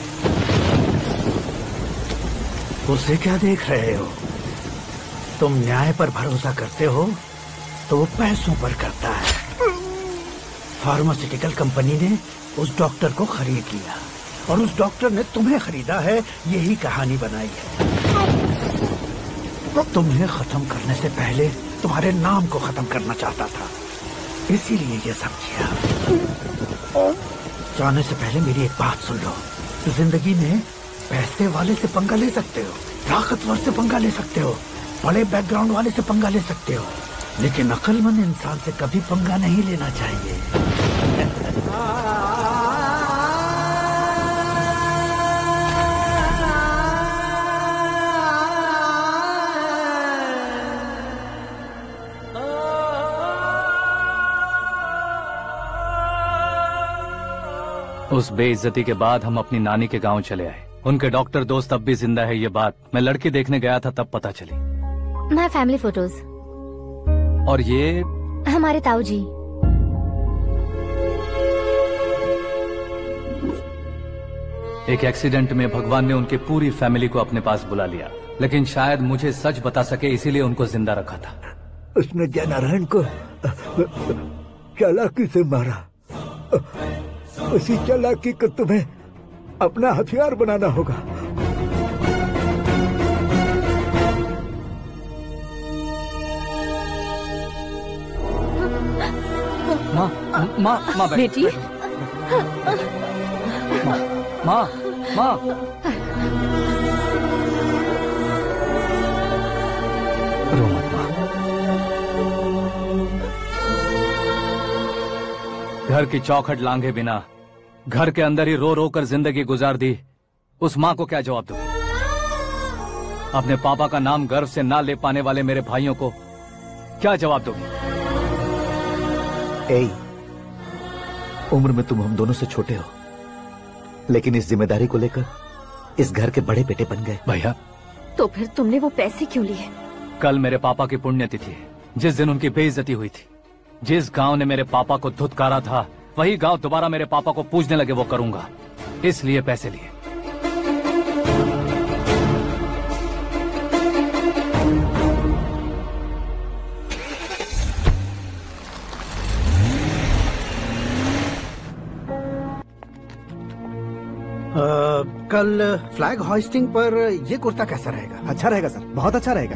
उसे क्या देख रहे हो? तुम न्याय पर भरोसा करते हो तो वो पैसों पर करता है। फार्मास्यूटिकल कंपनी ने उस डॉक्टर को खरीद लिया और उस डॉक्टर ने तुम्हें खरीदा है, यही कहानी बनाई है। तुम्हें खत्म करने से पहले तुम्हारे नाम को खत्म करना चाहता था, इसीलिए ये सब किया। जाने से पहले मेरी एक बात सुन लो, जिंदगी में पैसे वाले से पंगा ले सकते हो, ताकतवर से पंगा ले सकते हो, बड़े बैकग्राउंड वाले से पंगा ले सकते हो, लेकिन अक्लमंद इंसान से कभी पंगा नहीं लेना चाहिए। उस बेइज्जती के बाद हम अपनी नानी के गांव चले आए। उनके डॉक्टर दोस्त अब भी जिंदा है, ये बात मैं लड़की देखने गया था तब पता चली। My family photos. और ये हमारे ताऊ जी। एक एक्सीडेंट में भगवान ने उनकी पूरी फैमिली को अपने पास बुला लिया, लेकिन शायद मुझे सच बता सके इसीलिए उनको जिंदा रखा था। उसने जय नारायण को चालाकी से मारा। उसी चालाकी को तुम्हें अपना हथियार बनाना होगा। माँ बेटी। माँ रो मत माँ। घर की चौखट लांघे बिना घर के अंदर ही रो रो कर जिंदगी गुजार दी उस माँ को क्या जवाब दूं? अपने पापा का नाम गर्व से ना ले पाने वाले मेरे भाइयों को क्या जवाब दोगी? उम्र में तुम हम दोनों से छोटे हो, लेकिन इस जिम्मेदारी को लेकर इस घर के बड़े बेटे बन गए। भैया, तो फिर तुमने वो पैसे क्यों लिए? कल मेरे पापा की पुण्यतिथि है, जिस दिन उनकी बेइज्जती हुई थी। जिस गांव ने मेरे पापा को धुतकारा था वही गांव दोबारा मेरे पापा को पूजने लगे वो करूंगा, इसलिए पैसे लिए। कल फ्लैग होइस्टिंग पर ये कुर्ता कैसा रहेगा? अच्छा रहेगा सर, बहुत अच्छा रहेगा।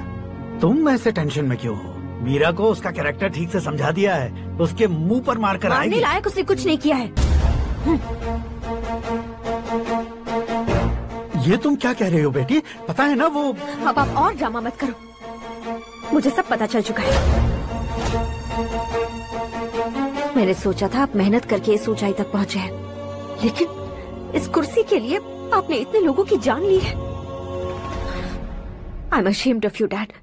तुम ऐसे टेंशन में क्यों हो? मीरा को उसका कैरेक्टर ठीक से समझा दिया है, उसके मुंह पर मारकर आएगी। मारने लायक उसने कुछ नहीं किया है। ये तुम क्या कह रहे हो बेटी? पता है ना वो। अब आप और ड्रामा मत करो, मुझे सब पता चल चुका है। मैंने सोचा था आप मेहनत करके इस ऊंचाई तक पहुंचे हैं, लेकिन इस कुर्सी के लिए आपने इतने लोगों की जान ली है। I am ashamed of you dad.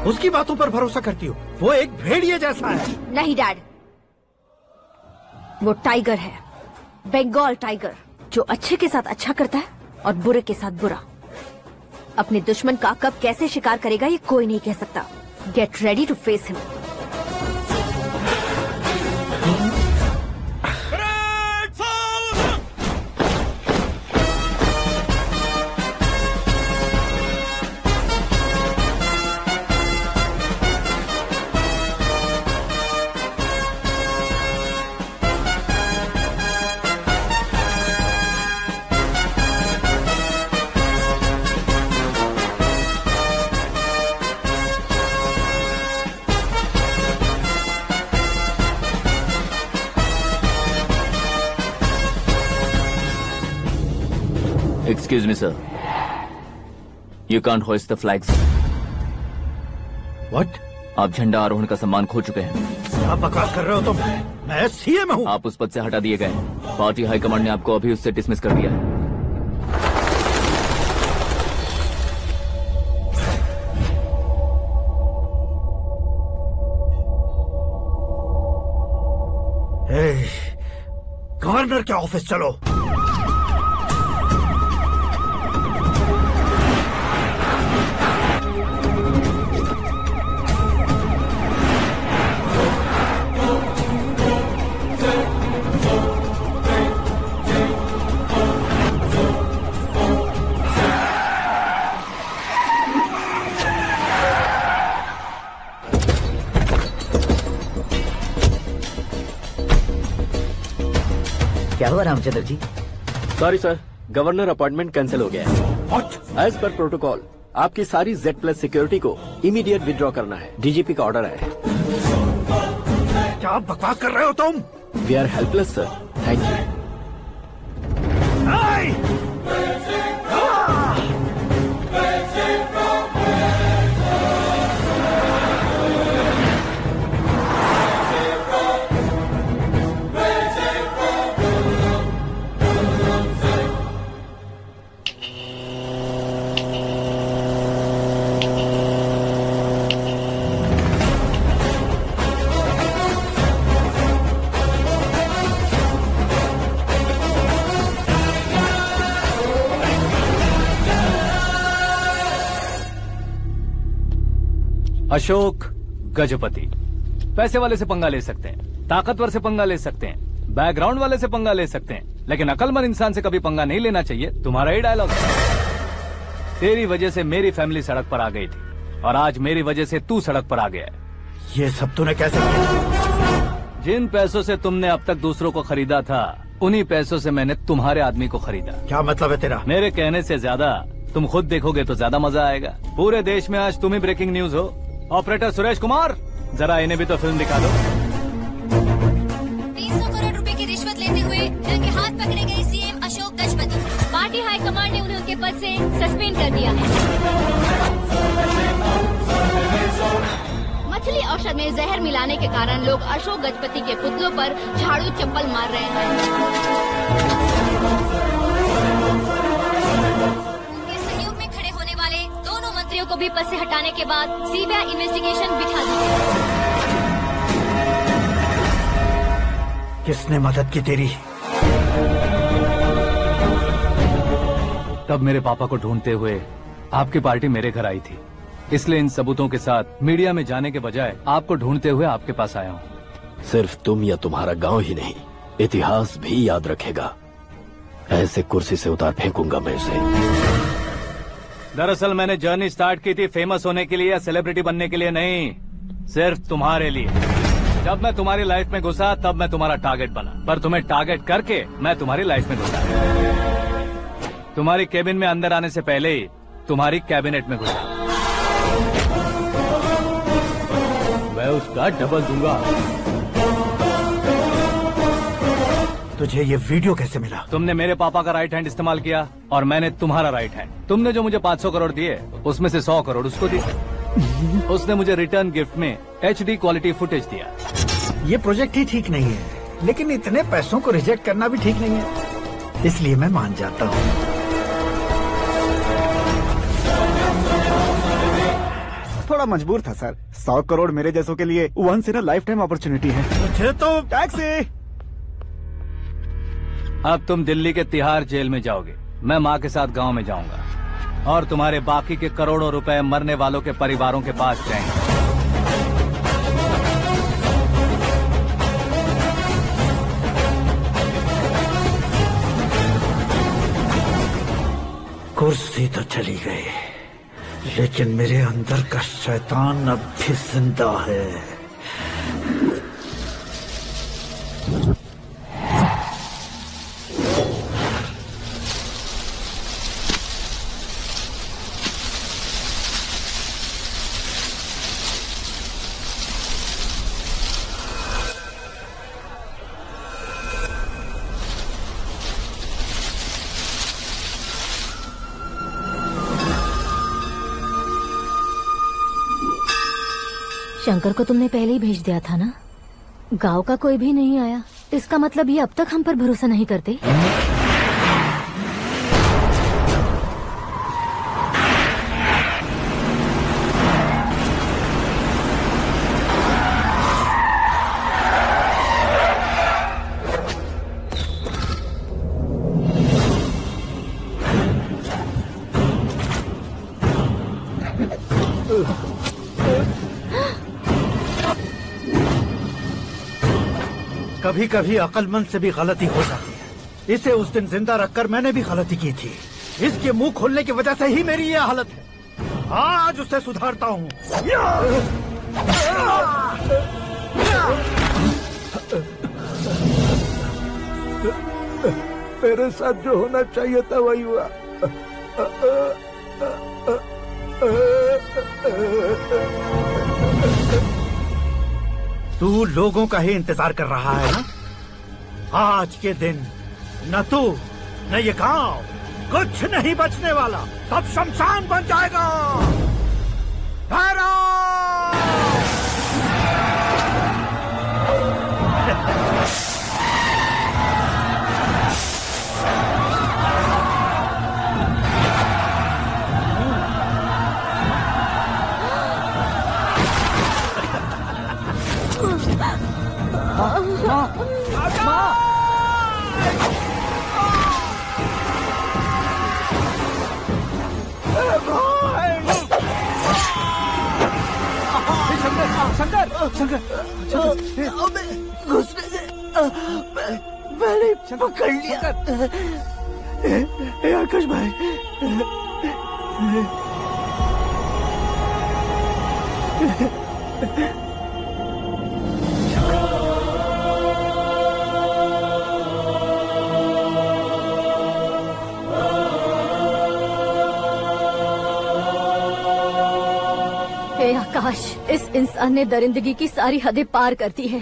उसकी बातों पर भरोसा करती हो? वो एक भेड़िए जैसा है। नहीं डैड, वो टाइगर है, बंगाल टाइगर, जो अच्छे के साथ अच्छा करता है और बुरे के साथ बुरा। अपने दुश्मन का कब कैसे शिकार करेगा ये कोई नहीं कह सकता। Get ready to face him. Excuse me, sir. You can't hoist the flags. What? आप झंडा आरोहण का सम्मान खो चुके हैं। क्या बकवास कर रहे हो तुम? मैं सीएम हूँ। आप उस पद से हटा दिए गए। पार्टी हाईकमांड ने आपको अभी उससे डिसमिस कर दिया है। गवर्नर के ऑफिस चलो। क्या हुआ Ramchandra ji? Sorry sir, governor appointment cancel हो गया है। एज पर प्रोटोकॉल आपकी सारी Z+ सिक्योरिटी को इमीडिएट विड्रॉ करना है। डीजीपी का ऑर्डर है। क्या बकवास कर रहे हो तुम? We are helpless sir. Thank you. Ashok Gajapati पैसे वाले से पंगा ले सकते हैं, ताकतवर से पंगा ले सकते हैं, बैकग्राउंड वाले से पंगा ले सकते हैं, लेकिन अकलमंद इंसान से कभी पंगा नहीं लेना चाहिए। तुम्हारा ही डायलॉग। तेरी वजह से मेरी फैमिली सड़क पर आ गई थी और आज मेरी वजह से तू सड़क पर आ गया है। ये सब तूने कैसे किया? जिन पैसों से तुमने अब तक दूसरों को खरीदा था उन्हीं पैसों से मैंने तुम्हारे आदमी को खरीदा। क्या मतलब है तेरा? मेरे कहने से ज्यादा तुम खुद देखोगे तो ज्यादा मजा आएगा। पूरे देश में आज तुम ही ब्रेकिंग न्यूज हो। ऑपरेटर सुरेश कुमार, जरा इन्हें भी तो फिल्म दिखा दो। 300 करोड़ रुपए की रिश्वत लेते हुए रंगे हाथ पकड़े गए CM Ashok Gajapati. Party high command ने उन्हें उनके पद से सस्पेंड कर दिया है। मछली औषध में जहर मिलाने के कारण लोग अशोक गजपति के पुतलों पर झाड़ू चप्पल मार रहे हैं। उनके सहयोग में खड़े होने वाले दोनों मंत्रियों को भी पद से हटाने के बाद सीबीआई इन्वेस्टिगेशन बिठा दी। किसने मदद की तेरी? तब मेरे पापा को ढूंढते हुए आपकी पार्टी मेरे घर आई थी। इसलिए इन सबूतों के साथ मीडिया में जाने के बजाय आपको ढूंढते हुए आपके पास आया हूँ। सिर्फ तुम या तुम्हारा गांव ही नहीं, इतिहास भी याद रखेगा। ऐसे कुर्सी से उतार फेंकूंगा मैं उसे। दरअसल मैंने जर्नी स्टार्ट की थी फेमस होने के लिए या सेलिब्रिटी बनने के लिए नहीं, सिर्फ तुम्हारे लिए। जब मैं तुम्हारी लाइफ में घुसा तब मैं तुम्हारा टारगेट बना, पर तुम्हें टारगेट करके मैं तुम्हारी लाइफ में घुसा। तुम्हारी केबिन में अंदर आने से पहले ही तुम्हारी कैबिनेट में घुसा। मैं उसका डबल दूंगा। तुझे ये वीडियो कैसे मिला? तुमने मेरे पापा का राइट हैंड इस्तेमाल किया और मैंने तुम्हारा राइट हैंड। तुमने जो मुझे 500 करोड़ दिए उसमें से 100 करोड़ उसको दिए। उसने मुझे रिटर्न गिफ्ट में HD क्वालिटी फुटेज दिया। ये प्रोजेक्ट ही ठीक नहीं है, लेकिन इतने पैसों को रिजेक्ट करना भी ठीक नहीं है, इसलिए मैं मान जाता हूँ। थोड़ा मजबूर था सर। 100 करोड़ मेरे जैसों के लिए once in a lifetime opportunity है। मुझे तो टैक्सी। अब तुम दिल्ली के तिहाड़ जेल में जाओगे, मैं माँ के साथ गांव में जाऊंगा और तुम्हारे बाकी के करोड़ों रुपए मरने वालों के परिवारों के पास जाएंगे। कुर्सी तो चली गई, लेकिन मेरे अंदर का शैतान अब भी जिंदा है। शंकर को तुमने पहले ही भेज दिया था ना? गांव का कोई भी नहीं आया, इसका मतलब ये अब तक हम पर भरोसा नहीं करते। कभी कभी अक्लमंद से भी गलती हो जाती है। इसे उस दिन जिंदा रखकर मैंने भी गलती की थी। इसके मुंह खोलने की वजह से ही मेरी ये हालत है। आज उसे सुधारता हूँ। मेरे साथ जो होना चाहिए था वही हुआ। तू लोगों का ही इंतजार कर रहा है ना? आज के दिन न तू न ये गांव कुछ नहीं बचने वाला, सब शमशान बन जाएगा। घुसने से मैंने पकड़ लिया। आकाश भाई, हे आकाश, इस इंसान ने दरिंदगी की सारी हदें पार कर दी है।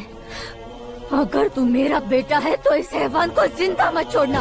अगर तू मेरा बेटा है तो इस हैवान को जिंदा मत छोड़ना।